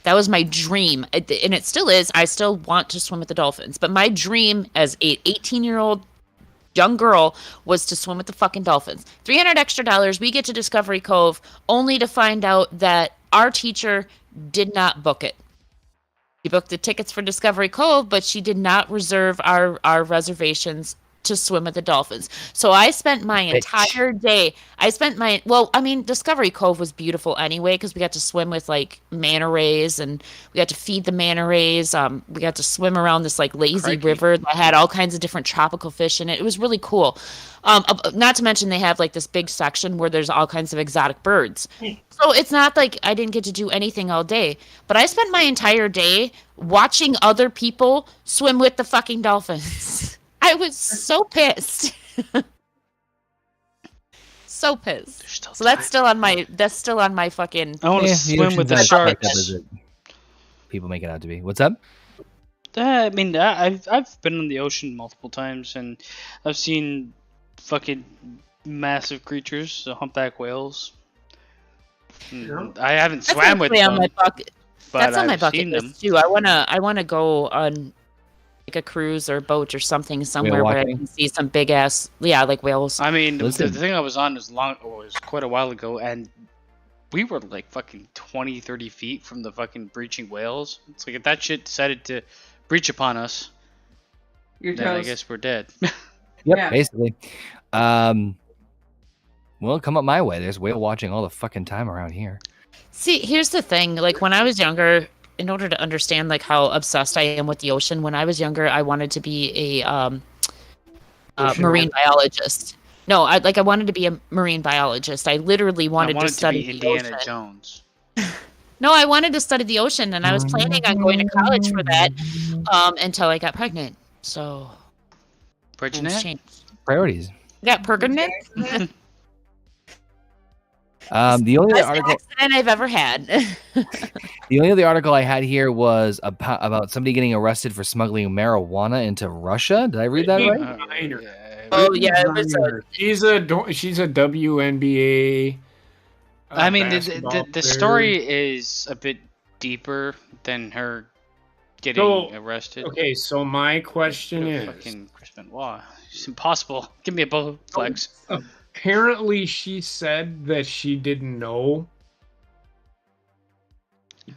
That was my dream, and it still is. I still want to swim with the dolphins, but my dream as a 18-year-old young girl was to swim with the fucking dolphins. $300 extra. We get to Discovery Cove only to find out that our teacher did not book it. She booked the tickets for Discovery Cove, but she did not reserve our reservations to swim with the dolphins. So I spent my entire day. Discovery Cove was beautiful anyway because we got to swim with like manta rays and we got to feed the manta rays. We got to swim around this like lazy Crikey. river that had all kinds of different tropical fish in it. It was really cool. Not to mention they have like this big section where there's all kinds of exotic birds. So it's not like I didn't get to do anything all day, but I spent my entire day watching other people swim with the fucking dolphins. I was so pissed. So pissed. There's still So that's time. still on my fucking I want to Yeah, swim with the ocean's not quite sharks. as it- people make it out to be. What's up? I mean, I've been in the ocean multiple times, and I've seen fucking massive creatures, so humpback whales. I haven't That's swam with actually on them, my bucket. but That's on my I've bucket seen them. list too. I wanna go on a cruise or boat or something somewhere where I watching? can see some big ass, like whales. I mean, the Listen. thing I was on was quite a while ago, and we were like fucking 20, 30 feet from the fucking breaching whales. It's like if that shit decided to breach upon us, Your then I toes. guess we're dead. Yep, Yeah. basically. Well, come up my way. There's whale watching all the fucking time around here. See, here's the thing. Like when I was younger, in order to understand like how obsessed I am with the ocean, when I was younger, I wanted to be a marine biologist. No, I wanted to be a marine biologist. I literally wanted to study be the Indiana ocean. Jones. No, I wanted to study the ocean, and I was planning on going to college for that until I got pregnant. So things Bridgenet? changed. Priorities. I got pregnant. The only Best other article, accident I've ever had. the only other article I had here was about somebody getting arrested for smuggling marijuana into Russia. Did I read that right? Griner. Oh, yeah, it was She's a WNBA. I mean, basketball the player. story is a bit deeper than her getting So, arrested. Okay, so my question is: Fucking Chris Benoit. It's impossible. Give me a bow flex. apparently, she said that she didn't know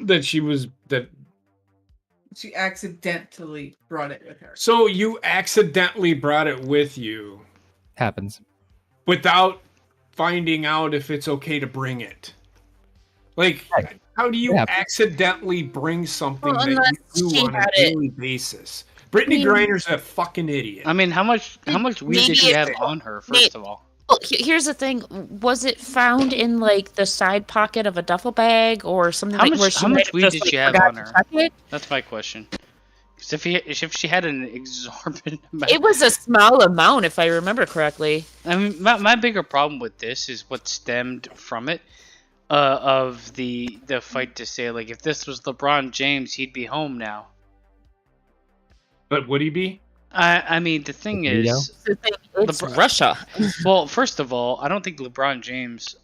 that she was that. She accidentally brought it with her. So you accidentally brought it with you Happens. without finding out if it's okay to bring it. Like, Right. how do you Yeah. accidentally bring something Well, that unless you do she on a had it. daily basis? Brittney mean- Griner's a fucking idiot. I mean, how much weed did Maybe she have it's- on her, first of all? Well, here's the thing: was it found in like the side pocket of a duffel bag or something? How like much- where she how much might have weed just, did like, she have forgot on to her? check it? That's my question. Because if she had an exorbitant amount, It was a small amount, if I remember correctly. I mean, my bigger problem with this is what stemmed from it, of the fight to say, like, if this was LeBron James, he'd be home now. But would he be? I mean, the thing is, The thing, it's LeBron- Russia. well, first of all, I don't think LeBron James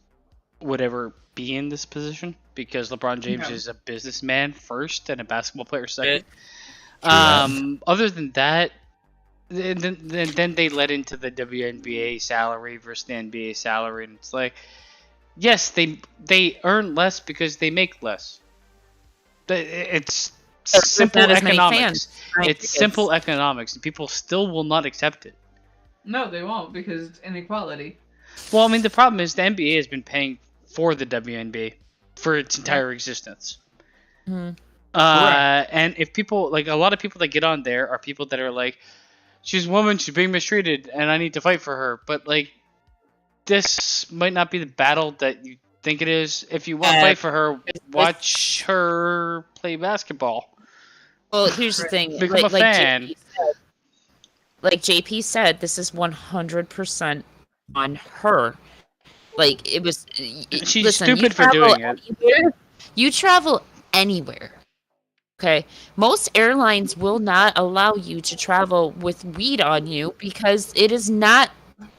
would ever be in this position because LeBron James No. is a businessman first and a basketball player second. True. Other than that, then they led into the WNBA salary versus the NBA salary, and it's like, yes, they earn less because they make less. It's There's simple not as many economics. fans buying It's tickets. simple economics, and people still will not accept it. No, they won't because it's inequality. Well, I mean, the problem is the NBA has been paying for the WNBA for its entire existence. Mhm. And if people, like, a lot of people that get on there are people that are like, she's a woman, she's being mistreated, and I need to fight for her. But, like, this might not be the battle that you think it is. If you want to fight for her, watch her play basketball. Well, here's the thing. Become a fan. JP said, this is 100% on her. Like, it was... She's listen, stupid you for travel doing it. anywhere- You travel anywhere. Okay? Most airlines will not allow you to travel with weed on you because it is not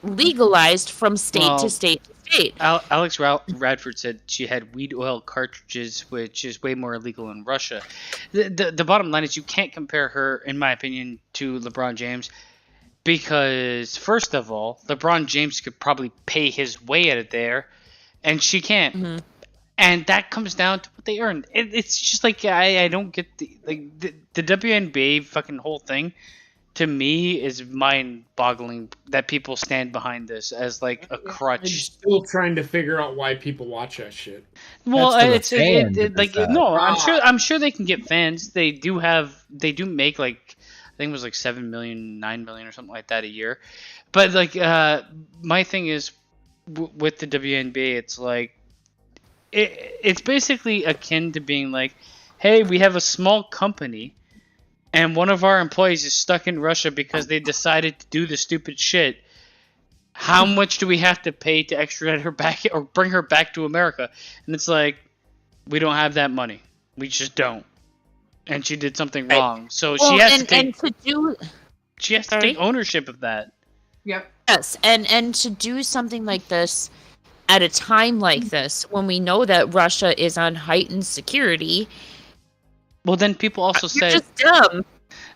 legalized from state Well, to state to state. Alex Radford said she had weed oil cartridges, which is way more illegal in Russia. The bottom line is you can't compare her, in my opinion, to LeBron James because, first of all, LeBron James could probably pay his way out of there, and she can't. Mm-hmm. And that comes down to what they earn. It's just like I don't get the WNBA fucking whole thing. To me, is mind-boggling that people stand behind this as like a I'm crutch. still trying to figure out why people watch that shit. Well, That's for the fans, like it's, no, I'm sure they can get fans. They do make like, I think it was like 7 million, 9 million or something like that a year. But like my thing is with the WNBA, it's like it's basically akin to being like, hey, we have a small company and one of our employees is stuck in Russia because they decided to do the stupid shit. How much do we have to pay to extradite her back or bring her back to America? And it's like, we don't have that money. We just don't. And she did something wrong. So Well, she has and to take to do Sorry? ownership of that. Yep. yes, and to do something like this at a time like this when we know that Russia is on heightened security, Well, then people also you're said, just dumb.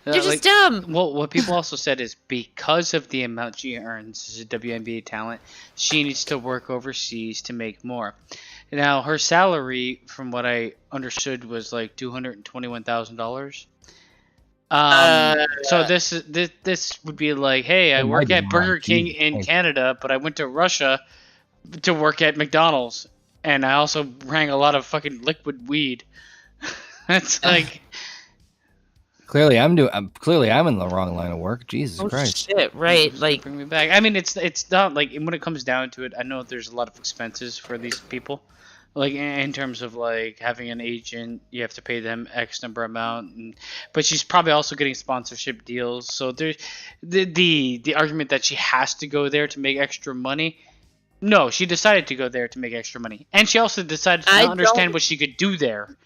You're just dumb. Well, what people also said is because of the amount she earns as a WNBA talent, she needs to work overseas to make more. Now, her salary, from what I understood, was like $221,000. So this would be like, hey, I work at Burger King in Canada, but I went to Russia to work at McDonald's, and I also rang a lot of fucking liquid weed. That's like. Clearly, I'm in the wrong line of work. Jesus Christ! Shit, right? Like, bring me back. I mean, it's not like when it comes down to it. I know there's a lot of expenses for these people, like in terms of like having an agent, you have to pay them X number amount, but she's probably also getting sponsorship deals. So there's the argument that she has to go there to make extra money. No, she decided to go there to make extra money, and she also decided to not understand what she could do there.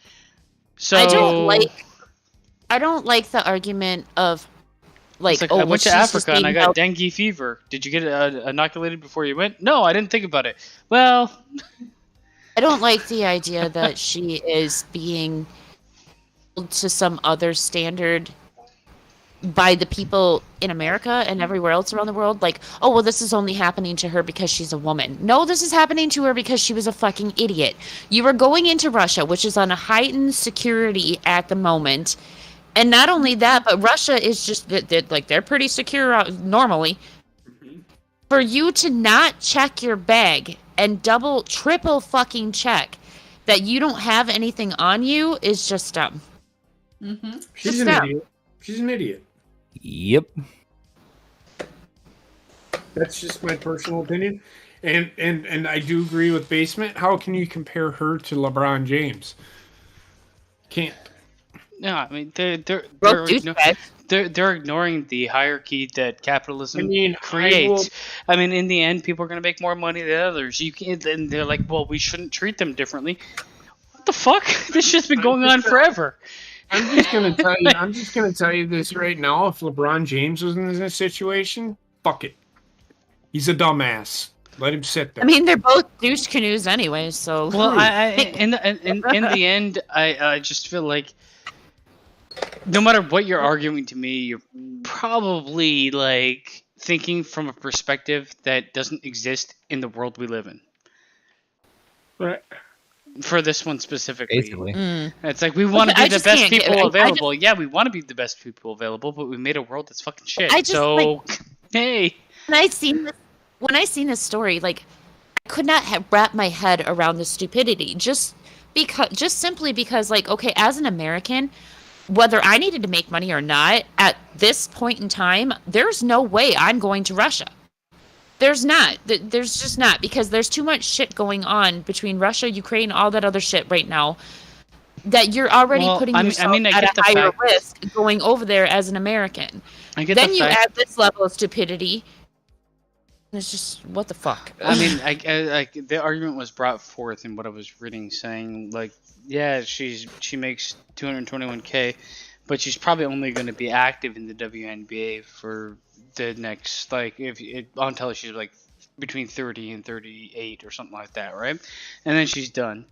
So I don't like the argument of like, I went to Africa and I got dengue fever. Did you get inoculated before you went? No, I didn't think about it. Well, I don't like the idea that she is being held to some other standard by the people in America and everywhere else around the world. Like, oh, well, this is only happening to her because she's a woman. No, this is happening to her because she was a fucking idiot. You are going into Russia, which is on a heightened security at the moment. And not only that, but Russia is just, they're pretty secure normally. For you to not check your bag and triple fucking check that you don't have anything on you is just dumb. Mm-hmm. She's an idiot. She's an idiot. Yep. That's just my personal opinion. And I do agree with Basement. How can you compare her to LeBron James? Can't. No, I mean they're ignoring the hierarchy that capitalism creates. I mean, in the end, people are going to make more money than others. You can't, and they're like, well, we shouldn't treat them differently. What the fuck? This shit's been going on forever. I'm just gonna tell you. I'm just gonna tell you this right now. If LeBron James was in this situation, fuck it. He's a dumbass. Let him sit there. I mean, they're both douche canoes anyway. So well, in the end, I just feel like no matter what you're arguing to me, you're probably like thinking from a perspective that doesn't exist in the world we live in. Right. For this one specifically. Basically. It's like we want to be the best people available. Yeah, we want to be the best people available, but we made a world that's fucking shit. Hey. When I seen this story, like, I could not have wrapped my head around the stupidity. Just simply because, like, okay, as an American, whether I needed to make money or not, at this point in time, there's no way I'm going to Russia. There's not. There's just not, because there's too much shit going on between Russia, Ukraine, all that other shit right now, that you're already putting yourself at a higher risk going over there as an American. Then you add this level of stupidity. It's just, what the fuck? I mean, the argument was brought forth in what I was reading, saying, like, yeah, she makes $221K, but she's probably only going to be active in the WNBA for the next, like, until she's like between 30 and 38 or something like that, right? And then she's done.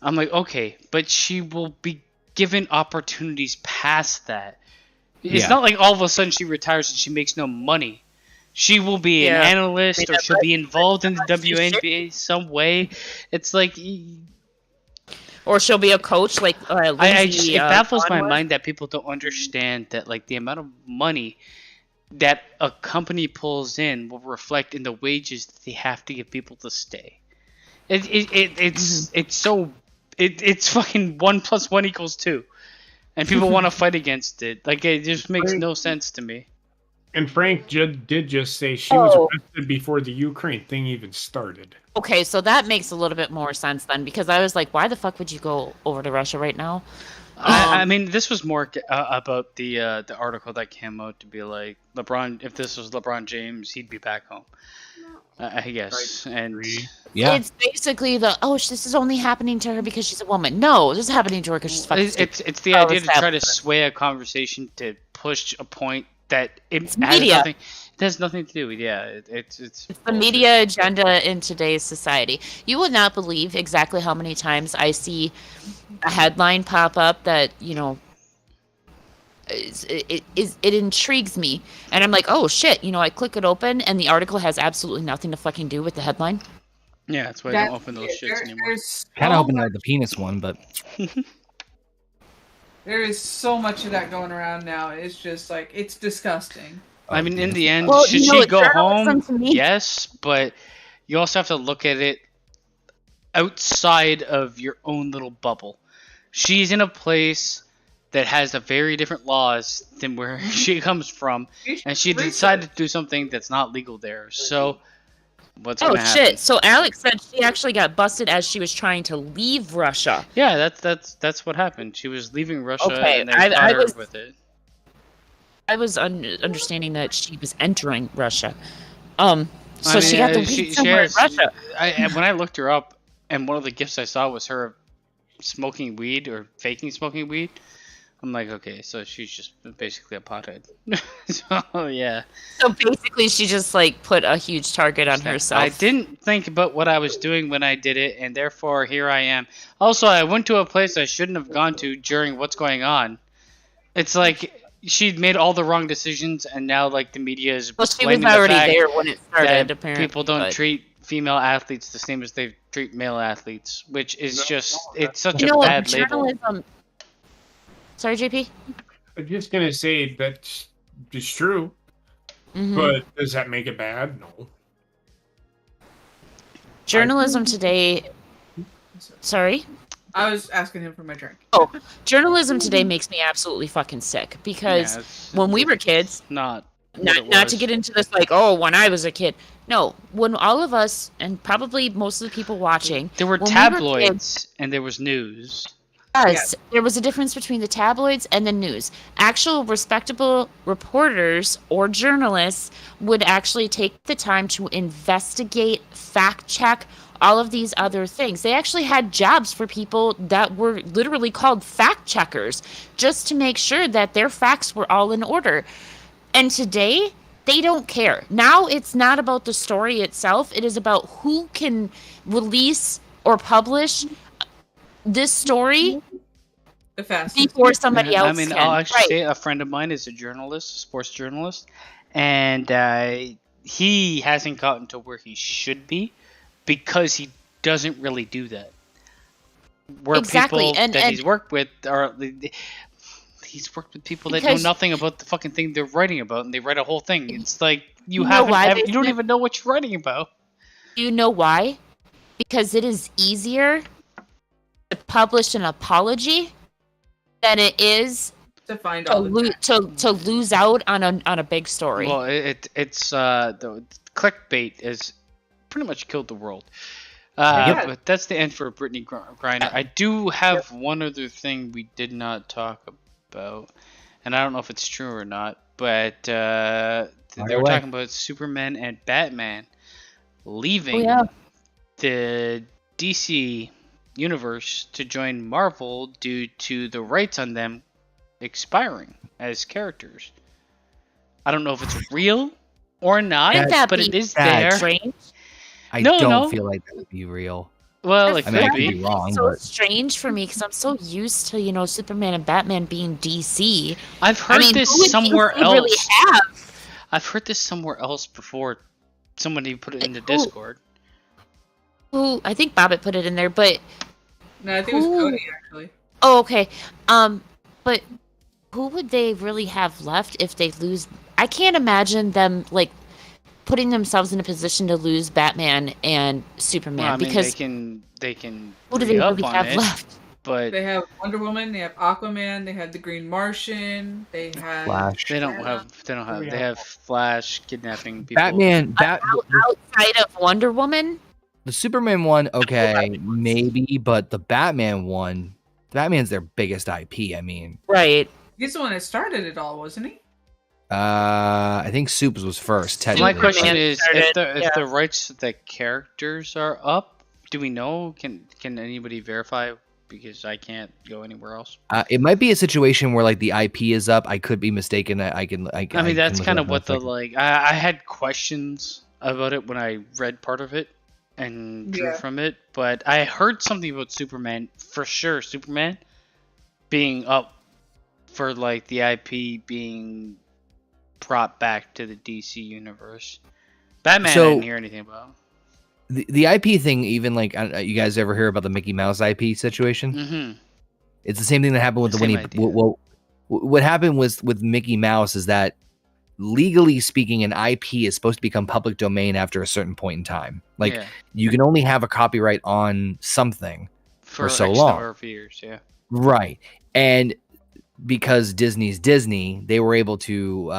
I'm like, okay, but she will be given opportunities past that. It's not like all of a sudden she retires and she makes no money. She will be an analyst, or she'll be involved in the WNBA some way. It's like, or she'll be a coach, like it baffles my mind that people don't understand that, like, the amount of money that a company pulls in will reflect in the wages that they have to give people to stay. It's fucking 1 + 1 = 2, and people want to fight against it. Like, it just makes no sense to me. And Frank did just say she was arrested before the Ukraine thing even started. Okay, so that makes a little bit more sense then, because I was like, why the fuck would you go over to Russia right now? I mean, this was more about the article that came out to be like, LeBron, if this was LeBron James, he'd be back home. I guess. And yeah, it's basically this is only happening to her because she's a woman. No, this is happening to her because she's fucking stupid. It's the idea to try to sway a conversation to push a point that it has nothing to do with. It's the media agenda in today's society. You would not believe exactly how many times I see a headline pop up that, it intrigues me, and I'm like, oh shit, I click it open, and the article has absolutely nothing to fucking do with the headline. Yeah, that's why I don't open those shits anymore. Kind of hoping to the penis one, but there is so much of that going around now. It's just like, it's disgusting. I mean, in the end, Well, should she go journalism home? to me- Yes, but you also have to look at it outside of your own little bubble. She's in a place that has a very different laws than where she comes from, and she decided to do something that's not legal there. So, what's gonna happen? Shit! So Alex said she actually got busted as she was trying to leave Russia. Yeah, that's what happened. She was leaving Russia, Okay, and they caught her with it. I was understanding that she was entering Russia. So she got to leave somewhere in Russia. When I looked her up, and one of the gifts I saw was her smoking weed or faking smoking weed. I'm like, okay, so she's just basically a pothead. So yeah. So basically, she just like put a huge target on herself. I didn't think about what I was doing when I did it, and therefore here I am. Also, I went to a place I shouldn't have gone to during what's going on. It's like she'd made all the wrong decisions, and now like the media is. Well, she was already there when it started. That apparently, people don't treat female athletes the same as they treat male athletes, which is it's such a bad label. Sorry, JP? I'm just going to say that it's true, but does that make it bad? No. Journalism today... Sorry? I was asking him for my drink. Oh, journalism today makes me absolutely fucking sick, because when we were kids... Not to get into this, like, when I was a kid. No, when all of us, and probably most of the people watching... There were tabloids, and there was news. Yes, there was a difference between the tabloids and the news. Actual respectable reporters or journalists would actually take the time to investigate, fact check, all of these other things. They actually had jobs for people that were literally called fact checkers, just to make sure that their facts were all in order. And today, they don't care. Now it's not about the story itself. It is about who can release or publish this story before somebody else can. I'll actually say a friend of mine is a journalist, a sports journalist, and he hasn't gotten to where he should be because he doesn't really do that. Where people that he's worked with are... He's worked with people that know nothing about the fucking thing they're writing about, and they write a whole thing. It's like, you don't even know what you're writing about. You know why? Because it is easier to publish an apology than it is to lose out on a big story. Well, it's the clickbait has pretty much killed the world. But that's the end for Brittney Griner. I do have one other thing we did not talk about, and I don't know if it's true or not, but they were talking about Superman and Batman leaving the DC universe to join Marvel due to the rights on them expiring as characters. I don't know if it's real or not, but it is there. Strange? I don't feel like that would be real. Well, it could be wrong. It's so strange for me because I'm so used to Superman and Batman being DC. I've heard this somewhere else. Really I've heard this somewhere else before. Somebody put it in the Discord. Who? I think Bobbit put it in there, but no, I think it was Cody actually. Oh, okay. But who would they really have left if they lose? I can't imagine them like putting themselves in a position to lose Batman and Superman, well, because they can who do they really have left? But they have Wonder Woman, they have Aquaman, they have the Green Martian, they have Flash. They have Flash kidnapping people. Batman outside of Wonder Woman. The Superman one, okay, maybe, but the Batman's their biggest IP. I mean, right? He's the one that started it all, wasn't he? I think Supes was first. My question is, if the rights to the characters are up, do we know? Can anybody verify? Because I can't go anywhere else. It might be a situation where like the IP is up. I could be mistaken. I mean, that's kind of what I had questions about it when I read part of it and drew from it, but I heard something about Superman for sure. Superman being up for like the IP being brought back to the DC universe. Batman, I didn't hear anything about. The IP thing, even like you guys ever hear about the Mickey Mouse IP situation? Mm-hmm. It's the same thing that happened with the Winnie. What happened with Mickey Mouse is that legally speaking, an IP is supposed to become public domain after a certain point in time. Like you can only have a copyright on something for so long. Number of years, yeah. Right, and because Disney's Disney, they were able to,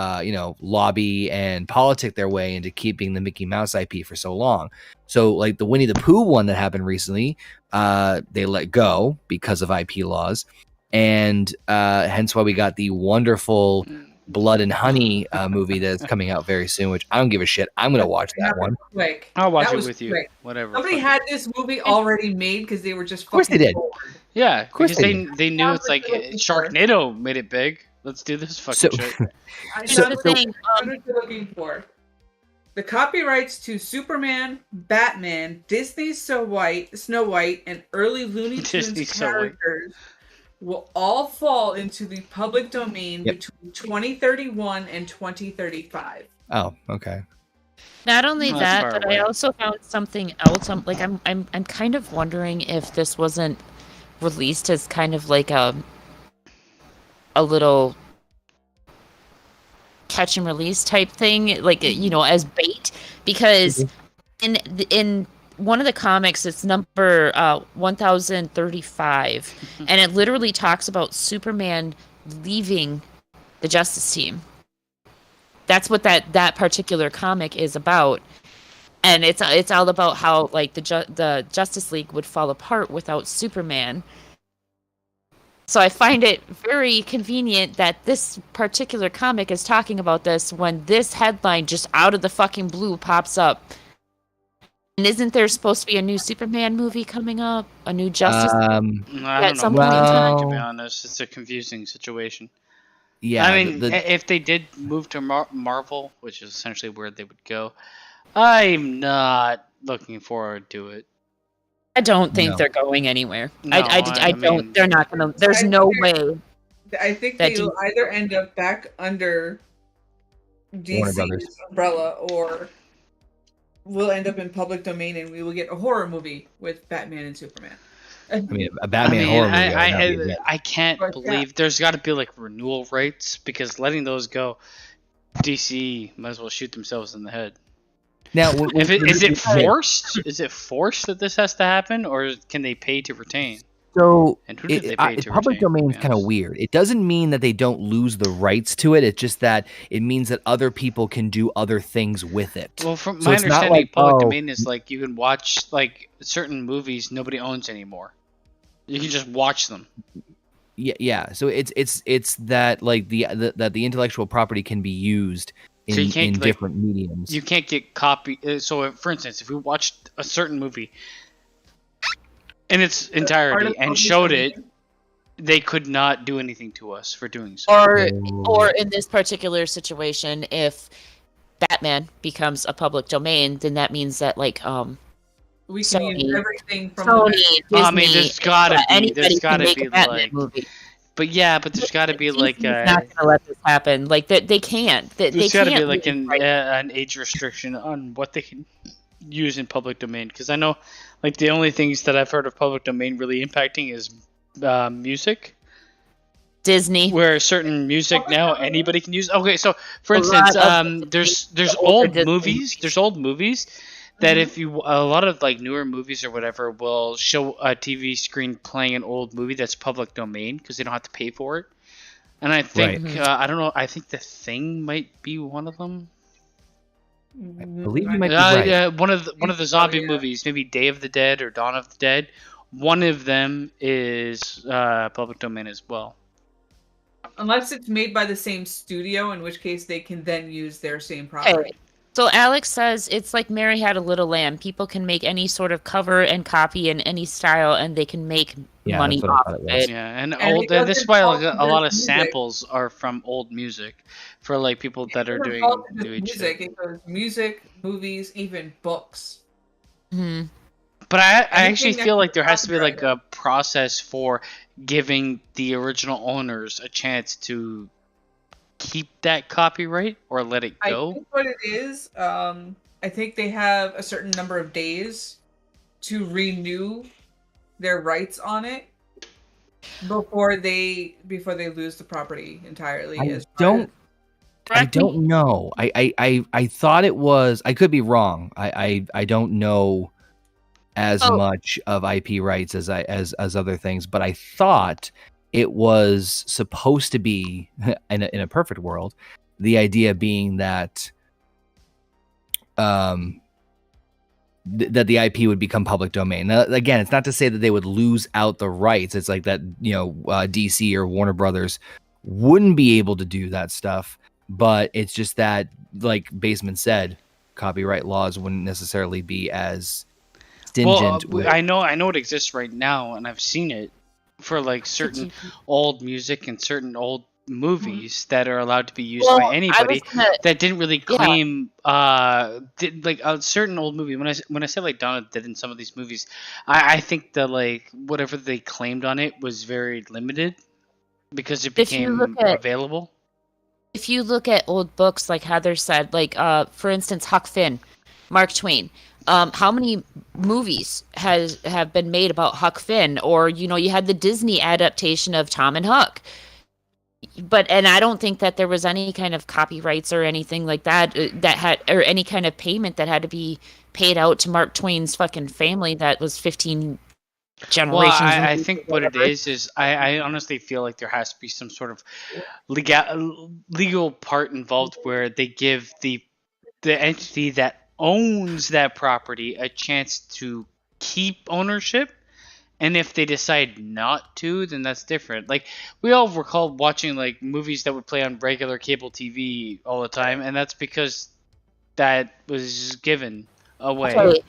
lobby and politic their way into keeping the Mickey Mouse IP for so long. So, like the Winnie the Pooh one that happened recently, they let go because of IP laws, and hence why we got the wonderful Blood and Honey movie that's coming out very soon. Which I don't give a shit. I'm gonna watch that one. Quick. I'll watch it with you. Whatever. Somebody had this movie already made because they were just. Of course they did. Bored. Yeah, because they knew it's like Sharknado made it big. Let's do this fucking shit. What are you looking for? The copyrights to Superman, Batman, Disney's Snow White, and early Looney Tunes characters will all fall into the public domain between 2031 and 2035. Oh, okay. Not only that, but I also found something else. I'm kind of wondering if this wasn't released as kind of like a little catch and release type thing, like as bait, because in one of the comics, it's number 1035, and it literally talks about Superman leaving the Justice Team. That's what that particular comic is about, and it's all about how like the Justice League would fall apart without Superman. So I find it very convenient that this particular comic is talking about this when this headline just out of the fucking blue pops up. And isn't there supposed to be a new Superman movie coming up? A new Justice League? I don't know. To be honest, it's a confusing situation. Yeah, I mean, if they did move to Marvel, which is essentially where they would go, I'm not looking forward to it. I don't think they're going anywhere. No, I don't. They're not gonna. There's no way. I think they'll either end up back under DC's umbrella, or we'll end up in public domain, and we will get a horror movie with Batman and Superman. I mean, a Batman horror movie. I can't believe there's got to be like renewal rights, because letting those go, DC might as well shoot themselves in the head. Now, is it forced? Is it forced that this has to happen, or can they pay to retain? So, and who did they pay to public retain, domain is kind of weird. It doesn't mean that they don't lose the rights to it. It's just that it means that other people can do other things with it. Well, from my understanding, public domain is like you can watch like certain movies nobody owns anymore. You can just watch them. Yeah. So it's that like that the intellectual property can be used in different mediums. You can't get copy. So, for instance, if we watched a certain movie in its entirety and showed it, they could not do anything to us for doing so. Or in this particular situation, if Batman becomes a public domain, then that means that like we can use everything from Sony, Disney, I mean, there's gotta be like. Movie. But there's got to be like not gonna let this happen. Like they can't. There's got to be like an age restriction on what they can use in public domain. Because I know, like the only things that I've heard of public domain really impacting is music. Disney, where certain music now anybody can use. Okay, so for instance, there's old movies. There's old movies. That if you a lot of like newer movies or whatever will show a TV screen playing an old movie that's public domain because they don't have to pay for it, and I think I don't know. I think The Thing might be one of them. I believe you might be right. One of the zombie movies, maybe Day of the Dead or Dawn of the Dead. One of them is public domain as well. Unless it's made by the same studio, in which case they can then use their same property. Okay. So Alex says it's like Mary Had a Little Lamb. People can make any sort of cover and copy in any style, and they can make money off of it. Yeah, and this is why like, a lot of samples are from old music for like people that are doing music. It goes music, movies, even books. Mm-hmm. But I actually Anything that feel can like there has to be like copyright a process for giving the original owners a chance to keep that copyright or let it I go. think what it is, I think they have a certain number of days to renew their rights on it before they lose the property entirely. I don't know. I thought it was. I could be wrong. I don't know as much of IP rights as other things, but I thought it was supposed to be in a perfect world. The idea being that that the IP would become public domain. Now, again, it's not to say that they would lose out the rights. It's like that, DC or Warner Brothers wouldn't be able to do that stuff. But it's just that, like Baseman said, copyright laws wouldn't necessarily be as stringent. I know it exists right now, and I've seen it for like certain old music and certain old movies that are allowed to be used by anybody that didn't really claim like a certain old movie. When I say like Donna did in some of these movies, I think that like whatever they claimed on it was very limited because it became available. If you look at old books, like Heather said, like for instance, Huck Finn, Mark Twain. How many movies have been made about Huck Finn? Or you had the Disney adaptation of Tom and Huck. And I don't think that there was any kind of copyrights or anything like that or any kind of payment that had to be paid out to Mark Twain's fucking family. That was 15 generations. Well, I think what it is I honestly feel like there has to be some sort of legal part involved where they give the entity that owns that property a chance to keep ownership. And if they decide not to, then that's different. Like, we all recall watching, like, movies that would play on regular cable TV all the time, and that's because that was given away. Okay.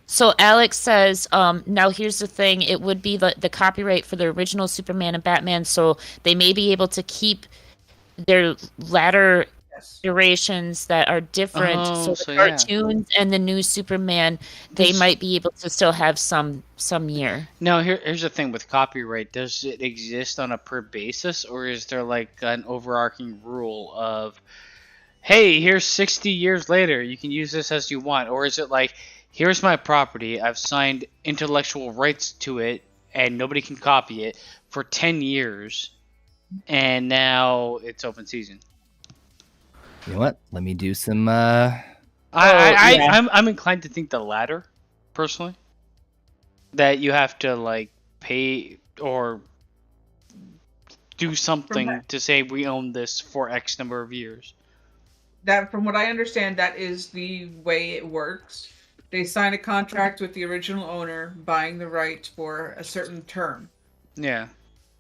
So Alex says, now here's the thing. It would be the copyright for the original Superman and Batman, so they may be able to keep their latter iterations that are different. So the cartoons and the new Superman, they might be able to still have some year. Now, here's the thing with copyright. Does it exist on a per basis, or is there like an overarching rule of, hey, here's 60 years later, you can use this as you want? Or is it like, here's my property, I've signed intellectual rights to it, and nobody can copy it for 10 years, and now it's open season? You know what? Let me do some. I'm inclined to think the latter, personally. That you have to like pay or do something to say we own this for X number of years. That, from what I understand, that is the way it works. They sign a contract with the original owner, buying the rights for a certain term. Yeah.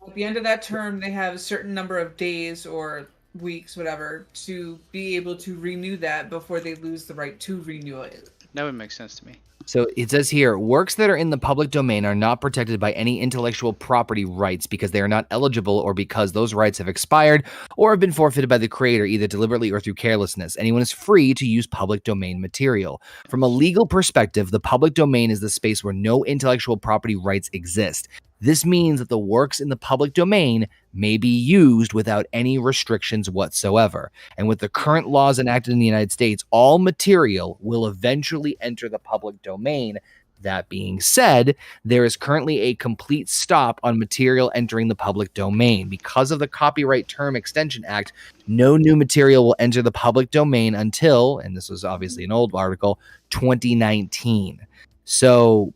At the end of that term, they have a certain number of days or weeks, whatever, to be able to renew that before they lose the right to renew it. That would make sense to me. So it says here, works that are in the public domain are not protected by any intellectual property rights because they are not eligible or because those rights have expired or have been forfeited by the creator either deliberately or through carelessness. Anyone is free to use public domain material. From a legal perspective, the public domain is the space where no intellectual property rights exist. This means that the works in the public domain may be used without any restrictions whatsoever. And with the current laws enacted in the United States, all material will eventually enter the public domain. That being said, there is currently a complete stop on material entering the public domain. Because of the Copyright Term Extension Act, no new material will enter the public domain until, and this was obviously an old article, 2019. So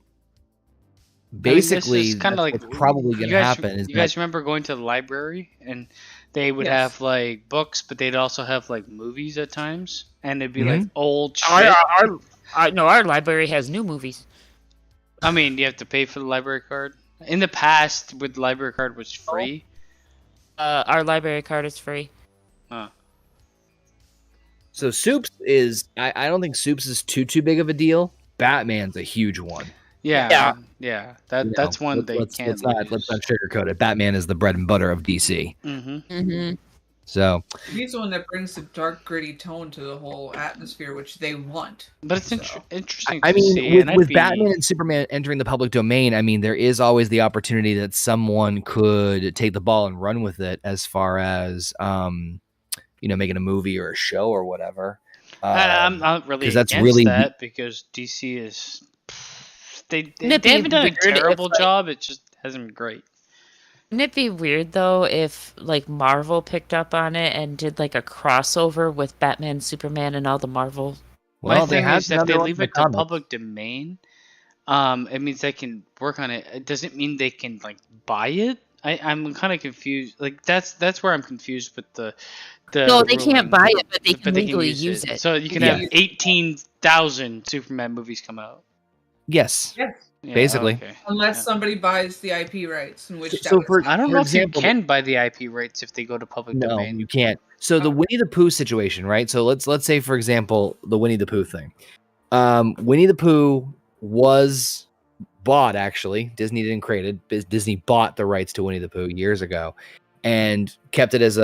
basically, kind of like what's probably going to happen. You guys remember going to the library and they would have like books, but they'd also have like movies at times, and it'd be like old shit. Our library has new movies. I mean, you have to pay for the library card. In the past, with the library card was free. Our library card is free. So Soups is, I don't think Soups is too big of a deal. Batman's a huge one. Yeah. That's one they can't. Let's not sugarcoat it. Batman is the bread and butter of DC. Mm-hmm. So He's the one that brings the dark, gritty tone to the whole atmosphere, which they want. But it's So. interesting I to mean, see. And I'd with be, Batman and Superman entering the public domain, I mean, there is always the opportunity that someone could take the ball and run with it, as far as making a movie or a show or whatever. I'm not really 'cause that's against really that because DC is they Wouldn't it haven't be done a weird if, terrible like- job. It just hasn't been great. Wouldn't it be weird though if like Marvel picked up on it and did like a crossover with Batman, Superman, and all the Marvel? Well, My they thing have is, if done they their own leave it to comics. public domain, it means they can work on it. It doesn't mean they can like buy it. I'm kind of confused. Like that's where I'm confused with the. No, they ruling. can't buy it, but they can legally use use it. So you can Yeah. have 18,000 Superman movies come out. Yes, Yes. Yeah, Basically. okay. Unless Yeah. somebody buys the IP rights, in which that So would for- I don't for know example- if you can buy the IP rights if they go to public no, domain. you can't. So the Winnie the Pooh situation, right? So let's say, for example, the Winnie the Pooh thing. Winnie the Pooh was bought, actually. Disney didn't create it. Disney bought the rights to Winnie the Pooh years ago and kept it as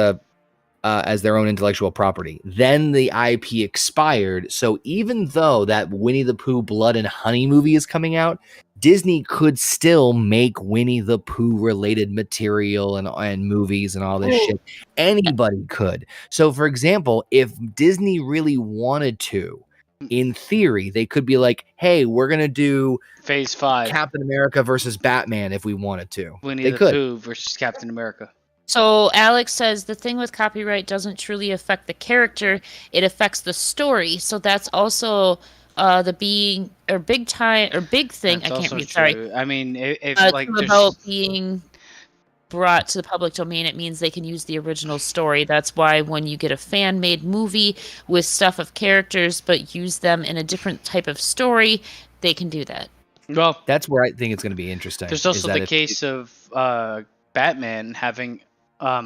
their own intellectual property. Then the IP expired. So even though that Winnie the Pooh Blood and Honey movie is coming out, Disney could still make Winnie the Pooh related material and movies and all this shit. Anybody could. So for example, if Disney really wanted to, in theory, they could be like, hey, we're going to do Phase 5. Captain America versus Batman if we wanted to. Winnie They the could. Pooh versus Captain America. So Alex says the thing with copyright doesn't truly affect the character; it affects the story. So that's also the big thing. That's I can't also read. Sorry. true. I mean, if like True there's about being brought to the public domain, it means they can use the original story. That's why when you get a fan-made movie with stuff of characters but use them in a different type of story, they can do that. well, That's where I think it's going to be interesting. there's is also that the case of Batman having a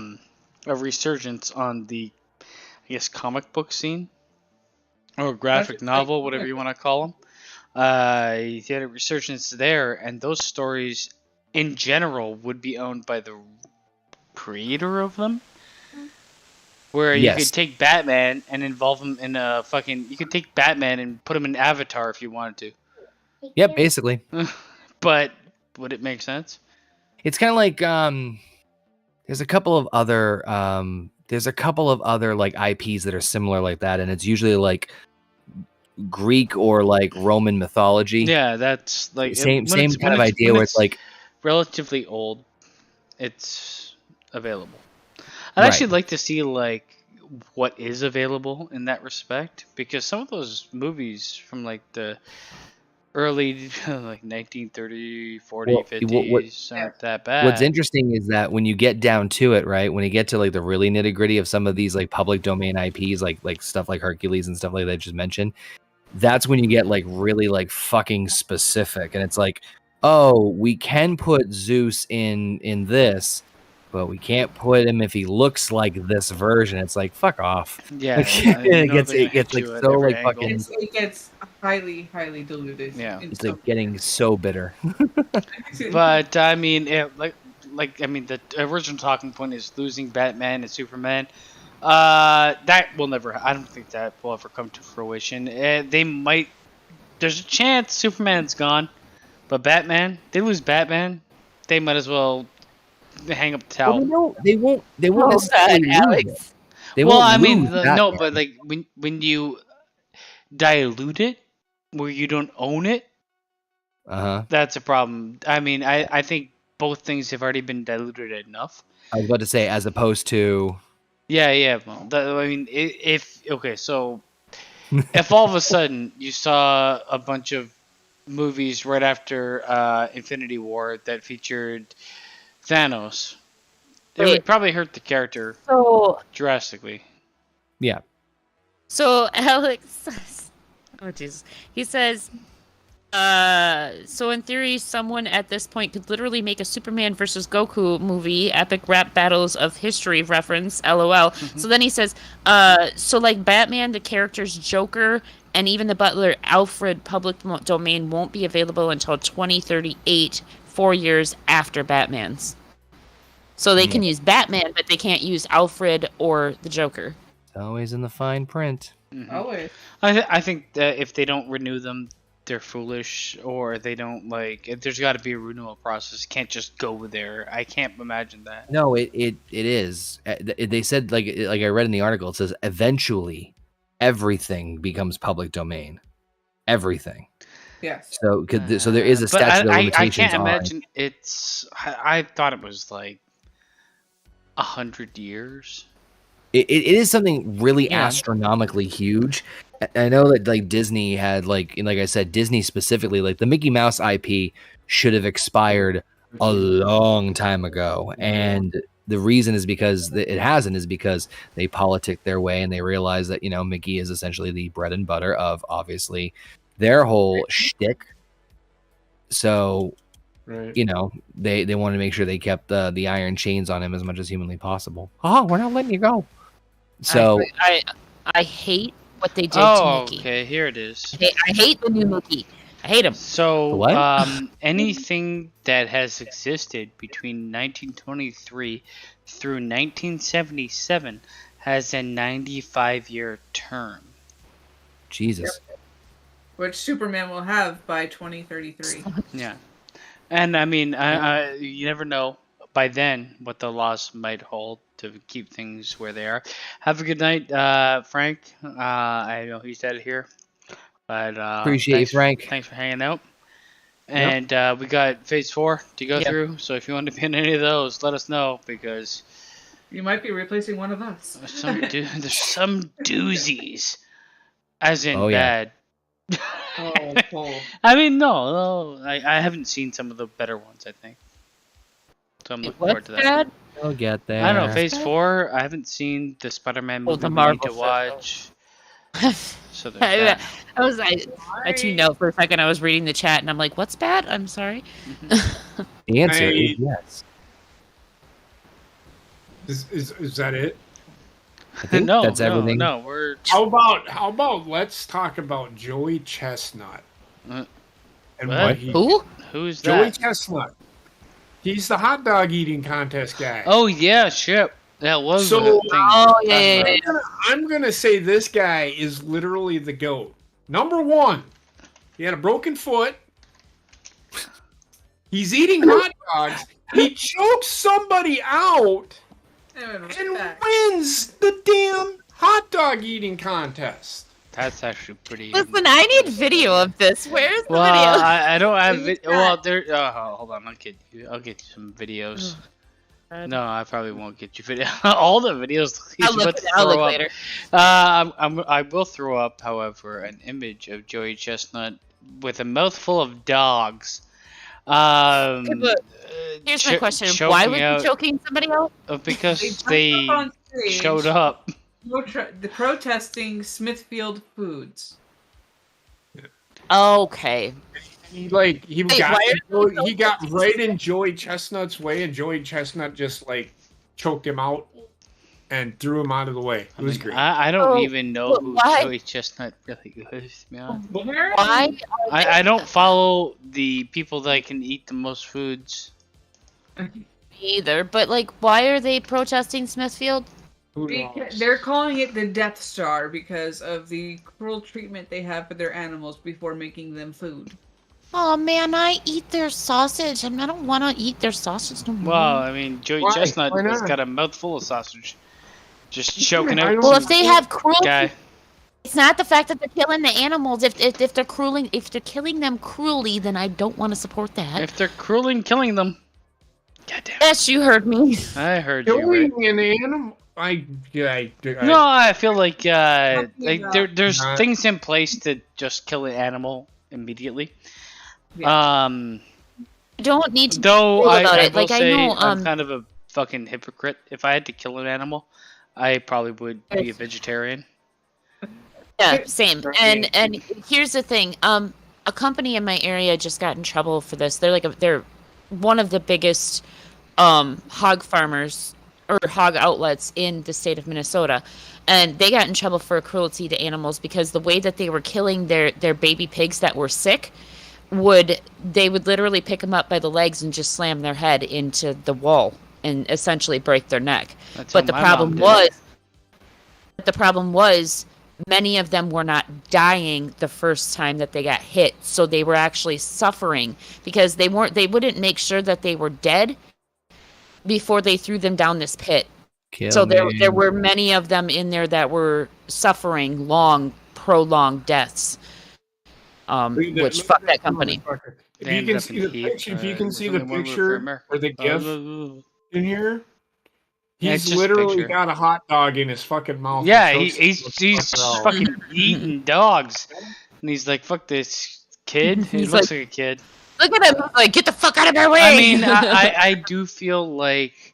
resurgence on the, I guess, comic book scene or graphic That's- novel, whatever you want to call them. He had a resurgence there, and those stories, in general, would be owned by the creator of them. Where you Yes. could take Batman and involve him in a fucking. You could take Batman and put him in Avatar if you wanted Yep, basically. to. But would it make sense? It's kind of like there's a couple of other like IPs that are similar like that, and it's usually like Greek or like Roman mythology. Yeah, that's like same when it's- kind when of it's- idea when where it's like relatively old. It's available. I'd Right. actually like to see like what is available in that respect, because some of those movies from like the early like 1930, 40, Well, 50s aren't that bad. what's interesting is that when you get down to it, right, when you get to like the really nitty gritty of some of these like public domain IPs, like stuff like Hercules and stuff like that I just mentioned, that's when you get like really like fucking specific, and it's like, oh, we can put Zeus in this, but we can't put him if he looks like this version. It's like, fuck off. Yeah, Like, I know it gets they're gonna hit like you at so every like angle. fucking. It gets highly, highly diluted. Yeah. in It's some- like getting so bitter. But I mean, I mean, the original talking point is losing Batman and Superman. That will never. I don't think that will ever come to fruition. They might. There's a chance Superman's gone, but Batman. They lose Batman. They might as well hang up the towel. Well, they won't Well necessarily said, lose Alex. it. They Well, won't I mean, lose no, Batman. but like when you dilute it, where you don't own it, Uh-huh. that's a problem. I mean, I think both things have already been diluted enough. I was about to say, as opposed to Yeah. Well, I mean, if okay, so if all of a sudden you saw a bunch of movies right after Infinity War that featured Thanos, it Wait. would probably hurt the character So drastically. yeah. So Alex says, oh Jesus, he says, so in theory, someone at this point could literally make a Superman versus Goku movie, epic rap battles of history reference, LOL. So then he says, so like Batman, the character's Joker, and even the Butler Alfred public domain won't be available until 2038, 4 years after Batman's. So they can use Batman, but they can't use Alfred or the Joker. It's always in the fine print. Mhm. Always. I think that if they don't renew them, they're foolish, or they don't there's got to be a renewal process. You can't just go there. I can't imagine that. No, it is. They said like I read in the article. It says eventually everything becomes public domain. Everything. Yes. So so there is a statute of limitations. I can't on. imagine it's. I thought it was like 100 years. It is something really Yeah. astronomically huge. I know that like Disney had like I said, Disney specifically, like the Mickey Mouse IP should have expired a long time ago, and the reason is because it hasn't is because they politic their way and they realize that Mickey is essentially the bread and butter of obviously their whole shtick. So Right. they wanted to make sure they kept the iron chains on him as much as humanly possible. Oh, we're not letting you go. So I hate what they did to Oh, Mickey. okay. Here it is. I hate the new Mickey. I hate him. So, What? anything that has existed between 1923 through 1977 has a 95-year term. Jesus. Which Superman will have by 2033. Yeah, and I mean, you never know by then what the laws might hold to keep things where they are. Have a good night, Frank. I know he's out of here, but Appreciate you, thanks- Frank. Thanks for hanging out. And we got phase 4 to go Yep. through. So if you want to be in any of those, let us know because You might be replacing one of us. there's some doozies, as in Oh, yeah. bad. Oh, Paul. I mean, no, I haven't seen some of the better ones. I think. So I'm looking forward What's to that. bad? I'll get there. I don't know. Phase 4. I haven't seen the Spider-Man movie. the we Marvel need to film. watch. So there's I that. was like, I tuned out for a second. I was reading the chat and I'm like, what's bad? I'm sorry. The answer I- is yes. Is that it? I think no, that's everything. No, we're How about let's talk about Joey Chestnut Uh, and what? what he who's Joey that? Chestnut. He's the hot dog eating contest guy. Oh yeah, shit. That was So- a thing. Oh, yeah. I'm gonna say this guy is literally the GOAT. Number one, he had a broken foot. He's eating hot dogs. He chokes somebody out and wins the damn hot dog eating contest. That's actually pretty. Listen, I need video of this. Where's the Well, video? I don't have. Who's Well, that? there. Hold on, I'll get you some videos. No, I probably won't get you video. All the videos. I'll look later. I will throw up, however, an image of Joey Chestnut with a mouthful of dogs. but Here's my question. Why was he choking somebody out? Because They they jumped up on stage, showed up. protesting Smithfield Foods. Okay. He Wait, got right in Joey Chestnut's way, and Joey Chestnut just like choked him out and threw him out of the way. It was great. I don't Oh, even know but who why- Joey Chestnut really is. Man. Why? I don't follow the people that can eat the most foods. Either, but like, why are they protesting Smithfield? Who knows? They're calling it the Death Star because of the cruel treatment they have for their animals before making them food. Oh man, I eat their sausage, and I don't want to eat their sausage no more. Well, I mean, Joey Why? Chestnut Why has not? got a mouthful of sausage. Just choking I out don't- Well, if they have cruelty, guy. it's not the fact that they're killing the animals. If they're killing them cruelly, then I don't want to support that. If they're killing them. Goddamn. Yes, you heard me. I heard you. Right. Killing an animal. I No, I feel like there's Not- things in place to just kill an animal immediately. Yeah. You don't need to Though feel I about it. will Like, I say know, I'm kind of a fucking hypocrite. If I had to kill an animal, I probably would be a vegetarian. Yeah, same. And here's the thing. A company in my area just got in trouble for this. They're one of the biggest hog farmers or hog outlets in the state of Minnesota. And they got in trouble for cruelty to animals because the way that they were killing their baby pigs that were sick they would literally pick them up by the legs and just slam their head into the wall and essentially break their neck. That's But how the my problem mom did. was many of them were not dying the first time that they got hit, so they were actually suffering because they wouldn't make sure that they were dead before they threw them down this pit. So there were many of them in there that were suffering prolonged deaths, which fucked that company. If you can see the picture or the GIF in here, he's literally got a hot dog in his fucking mouth. Yeah, he's fucking eating dogs, and he's like, "Fuck this kid." He looks like a kid. Look at him! Like, get the fuck out of my way! I mean, I do feel like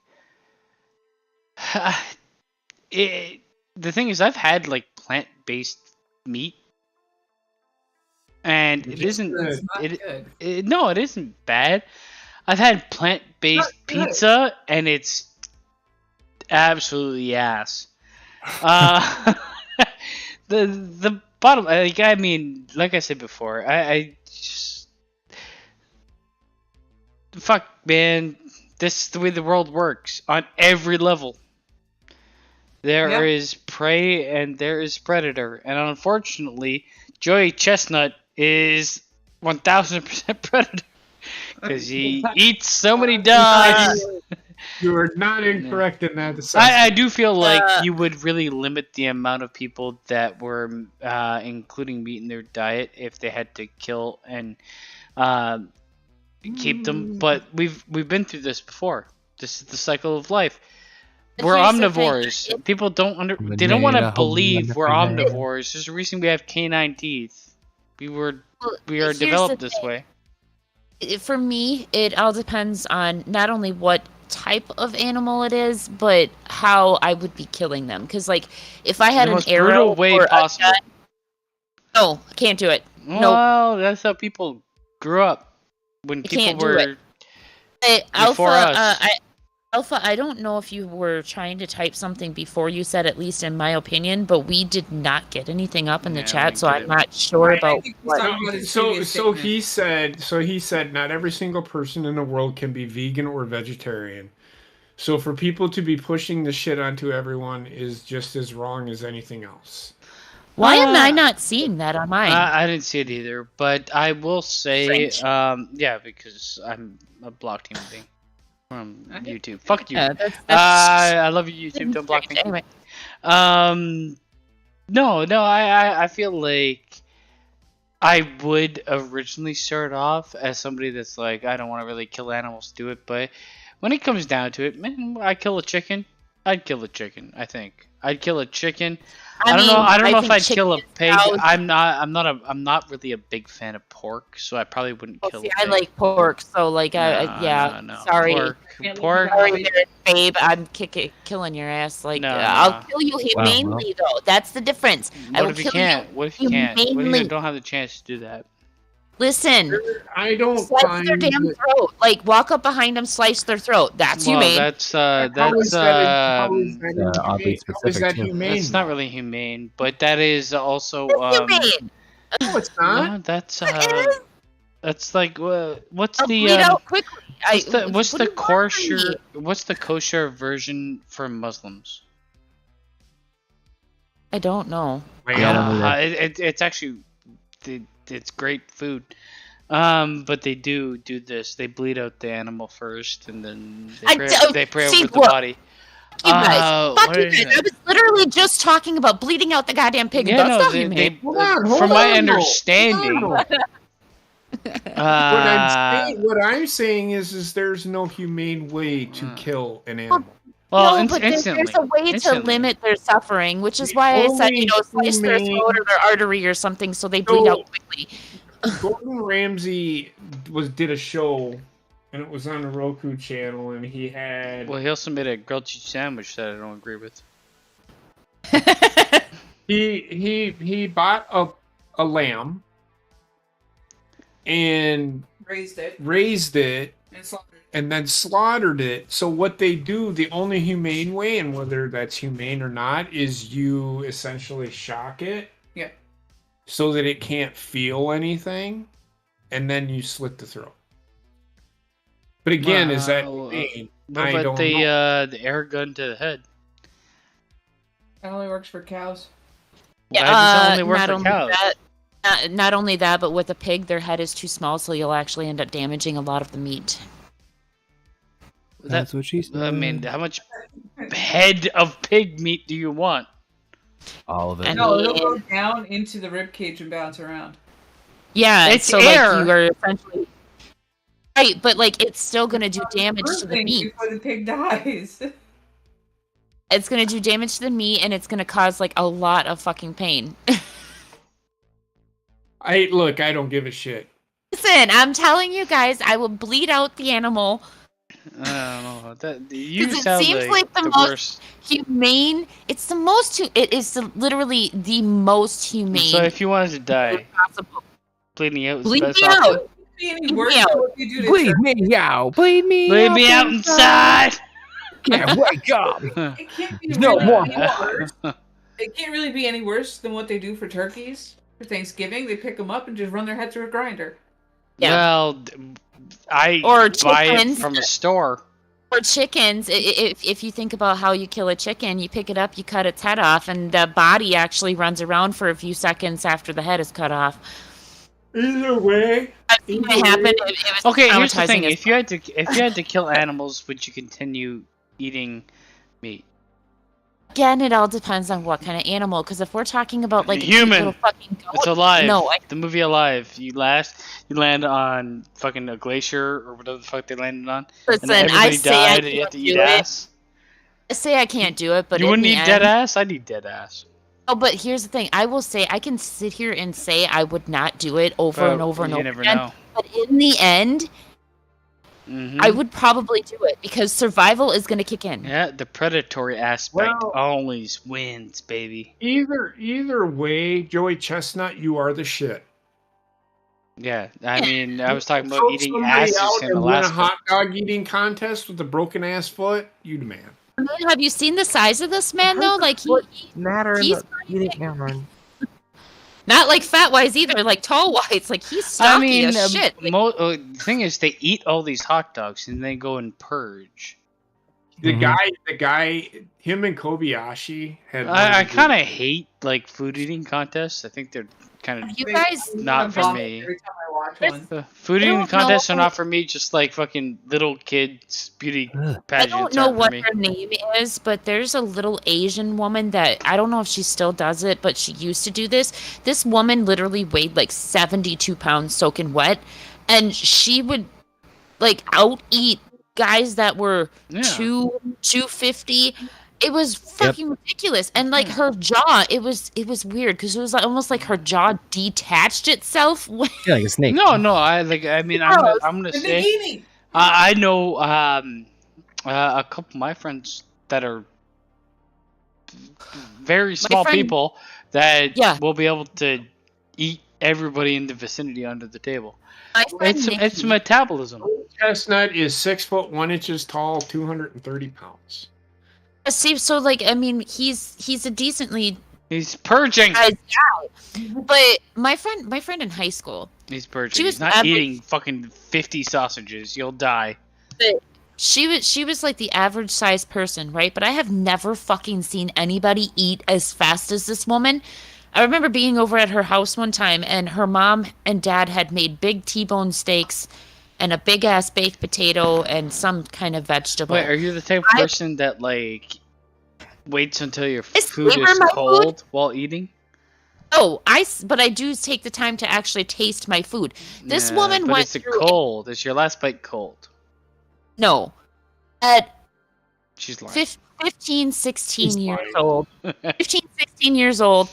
the thing is, I've had like plant-based meat, and it isn't. No, it isn't bad. I've had plant-based pizza, and it's absolutely ass. The bottom, like, I mean, like I said before, I just fuck, man. This is the way the world works on every level. There is prey and there is predator, and unfortunately, Joey Chestnut is 1000% predator because he eats so many dogs. You are not incorrect in that assessment. I do feel like you would really limit the amount of people that were including meat in their diet if they had to kill and keep them. But we've been through this before. This is the cycle of life. We're omnivores. People don't they don't want to believe we're omnivores. There's a reason we have canine teeth. We are developed this way. For me, it all depends on not only what type of animal it is, but how I would be killing them. Because, like, if I had an arrow way or possible. a gun, no, I can't do it. Well, that's how people grew up when people were before us. Alpha, I don't know if you were trying to type something before you said, at least in my opinion, but we did not get anything up in the chat, so I'm not sure about what. So he said not every single person in the world can be vegan or vegetarian. So for people to be pushing the shit onto everyone is just as wrong as anything else. Why am I not seeing that on mine? I didn't see it either, but I will say, because I'm a blocked human being. From YouTube. Fuck you. Yeah, I love you, YouTube. Don't block me. Anyway. No, I feel like I would originally start off as somebody that's like, I don't want to really kill animals to do it, but when it comes down to it, man, I'd kill a chicken, I think. I'd kill a chicken. I don't know if I'd kill a pig. I'm not really a big fan of pork, so I probably wouldn't kill a pig. I like pork, so like No. Sorry. Pork. Sorry there, babe. I'm killing your ass. Like I'll kill you humanely though. That's the difference. What if you can't? What if you can't? What if you don't have the chance to do that? Listen, I don't slice their damn throat. Like, walk up behind them, slice their throat. That's humane. That's oddly specific. It's not really humane, but that is also humane. No, it's not. No, that's like what's I'll the bleed out quickly. what's the kosher version for Muslims? I don't know. It's actually it's great food. But they do this. They bleed out the animal first, and then they pray over the body. You guys, fuck you guys. I was literally just talking about bleeding out the goddamn pig. Yeah, that's not humane. From my understanding. What I'm saying is there's no humane way to kill an animal. Well, no, but there's a way to limit their suffering, which is why I said, slice their throat or their artery or something so they bleed out quickly. Gordon Ramsay did a show, and it was on the Roku channel, and he had... Well, he also made a grilled cheese sandwich that I don't agree with. He bought a lamb and raised it and then slaughtered it. So what they do, the only humane way, and whether that's humane or not, is you essentially shock it. Yeah. So that it can't feel anything, and then you slit the throat. But again, is that humane? What I about don't the air gun to the head? That only works for cows. Why does it only work not for only cows? that, not only that, but with a pig, their head is too small, so you'll actually end up damaging a lot of the meat. That's what she said. I mean, how much head of pig meat do you want? All of it. And- No, it'll go down into the rib cage and bounce around. Yeah, It's so air. like you are essentially right, but like it's still gonna do damage to the Birthing meat. before the pig dies. It's gonna do damage to the meat, and it's gonna cause like a lot of fucking pain. I don't give a shit. Listen, I'm telling you guys, I will bleed out the animal. I don't know. You 'Cause it sound seems like the the most- worst. Humane. It's the most. It is literally the most humane So if you wanted to die, possible. bleeding out was Bleed the me best option. out. Be any Bleed me worse out. than what they do to Bleed turkeys. me out. Bleed me Bleed out. me out inside. Can't wake up. It can't be No really more any worse. It can't really be any worse than what they do for turkeys for Thanksgiving. They pick them up and just run their head through a grinder. Yeah. Well, I Or buy it chickens. from a store. Or chickens, if you think about how you kill a chicken, you pick it up, you cut its head off, and the body actually runs around for a few seconds after the head is cut off. Either way, I've seen it happen. It was Okay, here's the thing: traumatizing as if you had to kill animals, would you continue eating meat? Again, it all depends on what kind of animal. Because if we're talking about like a cute Human. little fucking goat, It's Alive. No, The movie Alive. You land on fucking a glacier or whatever the fuck they landed on, listen, and then I everybody say I died, and you have can't to do eat it. ass. I say I can't do it, but You in wouldn't the eat dead end- ass. I'd eat dead ass. Oh, but here's the thing: I will say I can sit here and say I would not do it over But and over and you over never again. know. But in the end, Mhm. I would probably do it because survival is going to kick in. Yeah, the predatory aspect Well- always wins, baby. either way, Joey Chestnut, you are the shit. Yeah, I mean, I was talking about Choke eating somebody asses out in the and win a last hot dog eating contest with a broken ass foot. You the man. I mean, have you seen the size of this man though? Like Matter he's eating cameron. not like fat wise either, like tall wise. Like he's stocky I mean, as shit. Like, the thing is, they eat all these hot dogs and they go and purge. The Mhm. guy, him and Kobayashi had. one I of the- kind of hate like food eating contests. I think they're kind of you guys, not for vomit me. Every time I watch one. Food I eating don't contests are know. not for me. Just like fucking little kids beauty Ugh. I pageants don't know aren't for what me. her name is, but there's a little Asian woman that I don't know if she still does it, but she used to do this. This woman literally weighed like 72 pounds soaking wet, and she would like out eat guys that were Yeah. 250. It was fucking ridiculous, and like her jaw, it was weird because it was like, almost like her jaw detached itself. Yeah, like a snake. No, I mean, I'm gonna The say bikini. I know a couple of my friends that are very small friend- people that Yeah. will be able to eat everybody in the vicinity under the table. My friend It's Nikki- metabolism. Chestnut is 6'1" tall, 230 pounds. See, so like I mean, he's a decently He's purging. sized guy, but my friend in high school, He's purging. she was He's not average- eating fucking 50 sausages. You'll die. she was like the average sized person, right? But I have never fucking seen anybody eat as fast as this woman. I remember being over at her house one time, and her mom and dad had made big T-bone steaks and a big ass baked potato and some kind of vegetable. Wait, are you the type of person that like waits until your I food savor is my cold while eating? Oh, but I do take the time to actually taste my food. This Nah, woman but went is it through cold? Is your last bite cold? No. At She's lying. 15, 16 She's years lying. old. 15, 16 years old.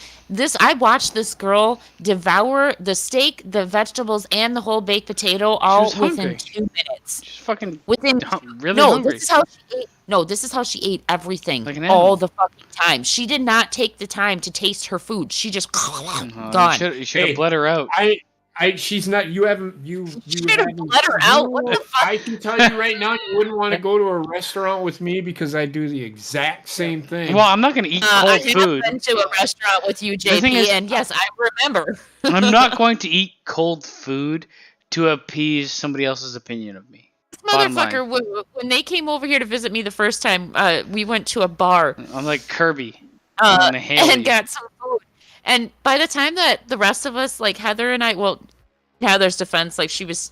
I watched this girl devour the steak, the vegetables, and the whole baked potato all was within hungry. 2 minutes. She's fucking Within really no, hungry. this is how she ate. No, this is how she ate everything Like an all animal. the fucking time. She did not take the time to taste her food. She just Uh-huh. gone. You should have Hey, bled her out. She's not. You haven't. You should have haven't- let her out. What the fuck? I can tell you right now, you wouldn't want to go to a restaurant with me because I do the exact same thing. Well, I'm not gonna eat I cold have food. been to a restaurant with you, The thing JP, is- and yes, I remember. I'm not going to eat cold food to appease somebody else's opinion of me. Bottom line. motherfucker, when they came over here to visit me the first time, we went to a bar. I'm like Kirby. I'm gonna hail and you. got some food. And by the time that the rest of us, like Heather and I, well, Heather's defense, like she was,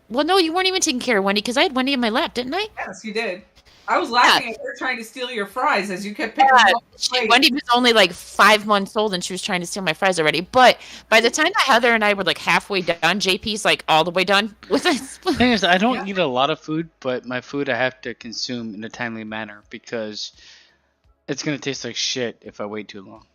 well, no, you weren't even taking care of Wendy because I had Wendy in my lap, didn't I? Yes, you did. I was laughing at her trying to steal your fries as you kept picking them up. Wendy was only like 5 months old and she was trying to steal my fries already. But by the time that Heather and I were like halfway done, JP's like all the way done with us. The thing is, I don't eat a lot of food, but my food I have to consume in a timely manner because it's gonna taste like shit if I wait too long.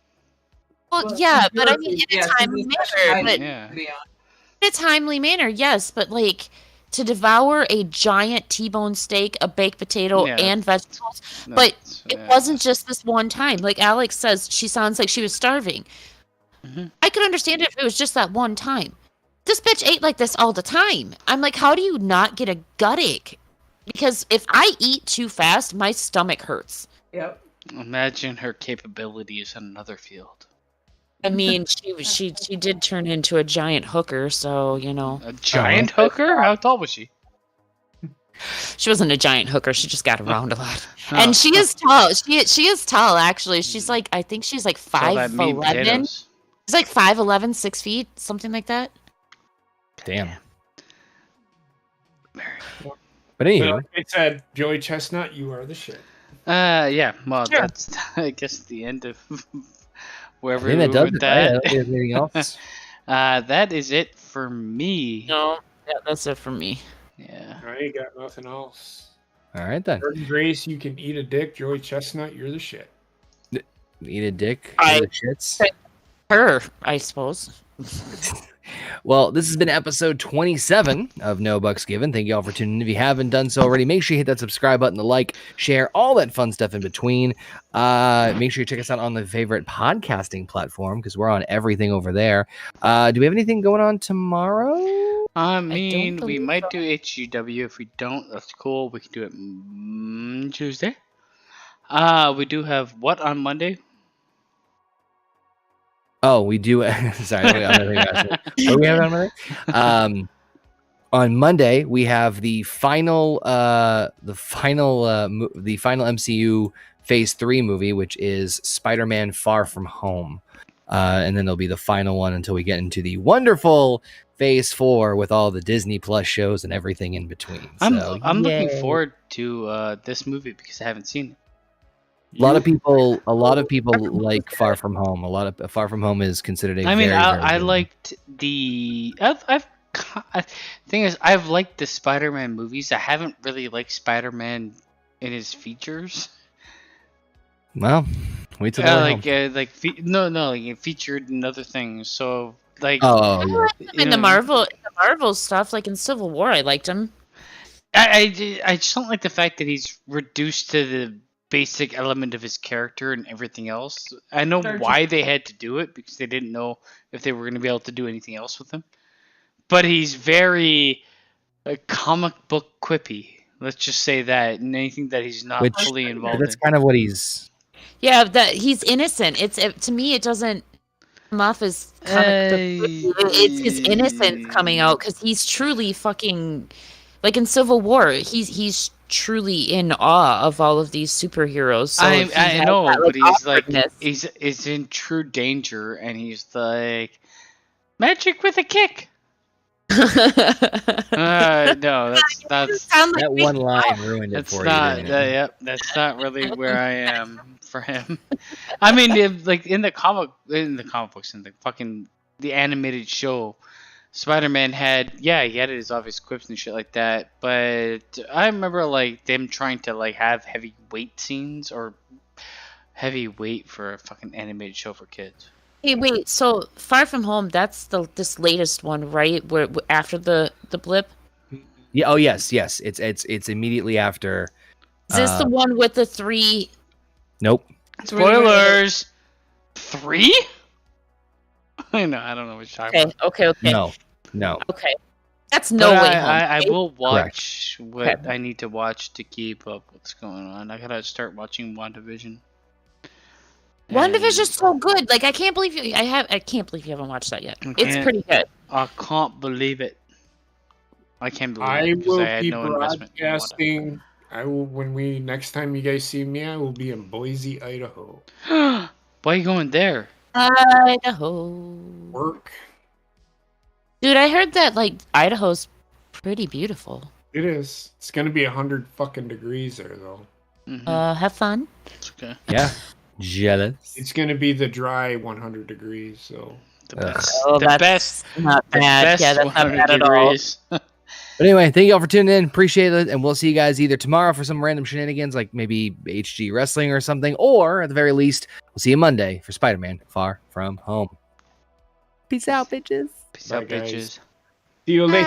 Well, yeah, but I mean in a timely manner. But Yeah. in a timely manner, yes, but like to devour a giant T-bone steak, a baked potato, Yeah, and vegetables. But it wasn't just this one time. Like Alex says, she sounds like she was starving. Mhm. I could understand it if it was just that one time. This bitch ate like this all the time. I'm like, how do you not get a gut ache? Because if I eat too fast, my stomach hurts. Yep. Imagine her capabilities in another field. I mean, she did turn into a giant hooker, so you know. A giant hooker? How tall was she? She wasn't a giant hooker. She just got around a lot. And she is tall. She is tall, actually. She's like, I think she's like It's all that meat 5'11". potatoes. She's like 5'11", 6 feet, something like that. Damn. Very But But anywho, like I said, Joey Chestnut, you are the shit. Yeah. Well, Sure. that's I guess the end of wherever I think that we does with it. Right? I don't that. think there's anything else. That is it for me. No, yeah, that's it for me. Yeah. I ain't got nothing else. All right then. Jordynn Grace, you can eat a dick. Joey Chestnut, you're the shit. Eat a dick. I- Eat the shits. Her, I suppose. Well, this has been episode 27 of No Bucks Given. Thank you all for tuning in. If you haven't done so already, make sure you hit that subscribe button, the like, share, all that fun stuff in between. Make sure you check us out on the favorite podcasting platform because we're on everything over there. Do we have anything going on tomorrow? I mean, we believe might so. do HGW. If we don't, that's cool. We can do it Tuesday. We do have what on Monday? Oh, we do. Sorry, what do we have on Monday? On Monday, we have the final MCU Phase 3 movie, which is Spider-Man: Far From Home, and then there'll be the final one until we get into the wonderful Phase 4 with all the Disney Plus shows and everything in between. I'm So, looking yay. forward to this movie because I haven't seen it. A lot of people like Far From Home. Far From Home is considered a. I mean, very, very I good liked the. Thing is, I've liked the Spider-Man movies. I haven't really liked Spider-Man in his features. Well, wait till they're home. Like it featured in other things. So like, Oh, yeah. In the Marvel stuff, like in Civil War, I liked him. I just don't like the fact that he's reduced to the basic element of his character and everything else. I know why they had to do it because they didn't know if they were going to be able to do anything else with him. But he's very comic book quippy. Let's just say that, and anything that he's not fully involved That's in. kind of what he's. Yeah, that he's innocent. To me, it doesn't come off as comic book quippy. It's his innocence coming out because he's truly fucking like in Civil War. He's truly in awe of all of these superheroes. So I know, but he's like awkwardness. he's in true danger, and he's like magic with a kick. No, that's That one line ruined it that's for not. you. didn't it? Yep, that's not really where I am for him. I mean, like in the comic books, in the animated show, Spider-Man he had his obvious quips and shit like that. But I remember like them trying to like have heavy weight scenes or heavy weight for a fucking animated show for kids. Hey, wait. So Far From Home, that's this latest one, right? Where after the blip. Yeah. Oh yes. It's immediately after. Is this the one with the 3? Nope. Spoilers. 3? I know. I don't know what you're talking about. Okay. No. Okay. That's No But Way Home. I right? will watch what Okay. I need to watch to keep up what's going on. I gotta start watching WandaVision. WandaVision is so good. Like I can't believe you. I can't believe you haven't watched that yet. It's can't. pretty good. I can't believe it. I can't believe I it because will I had be no investment in water. broadcasting. I will next time you guys see me, I will be in Boise, Idaho. Why are you going there? Idaho. Work. Dude, I heard that like Idaho's pretty beautiful. It is. It's gonna be 100 fucking degrees there though. Mhm. Have fun. It's okay. Yeah. Jealous. It's gonna be the dry 100 degrees. So The Ugh. best. Oh, the that's best. not The bad. best Yeah, that's not 100 bad at all. degrees. But anyway, thank you all for tuning in. Appreciate it. And we'll see you guys either tomorrow for some random shenanigans, like maybe HG Wrestling or something, or at the very least, we'll see you Monday for Spider-Man Far From Home. Peace out, bitches. Peace Bye, out, guys. bitches. see you later.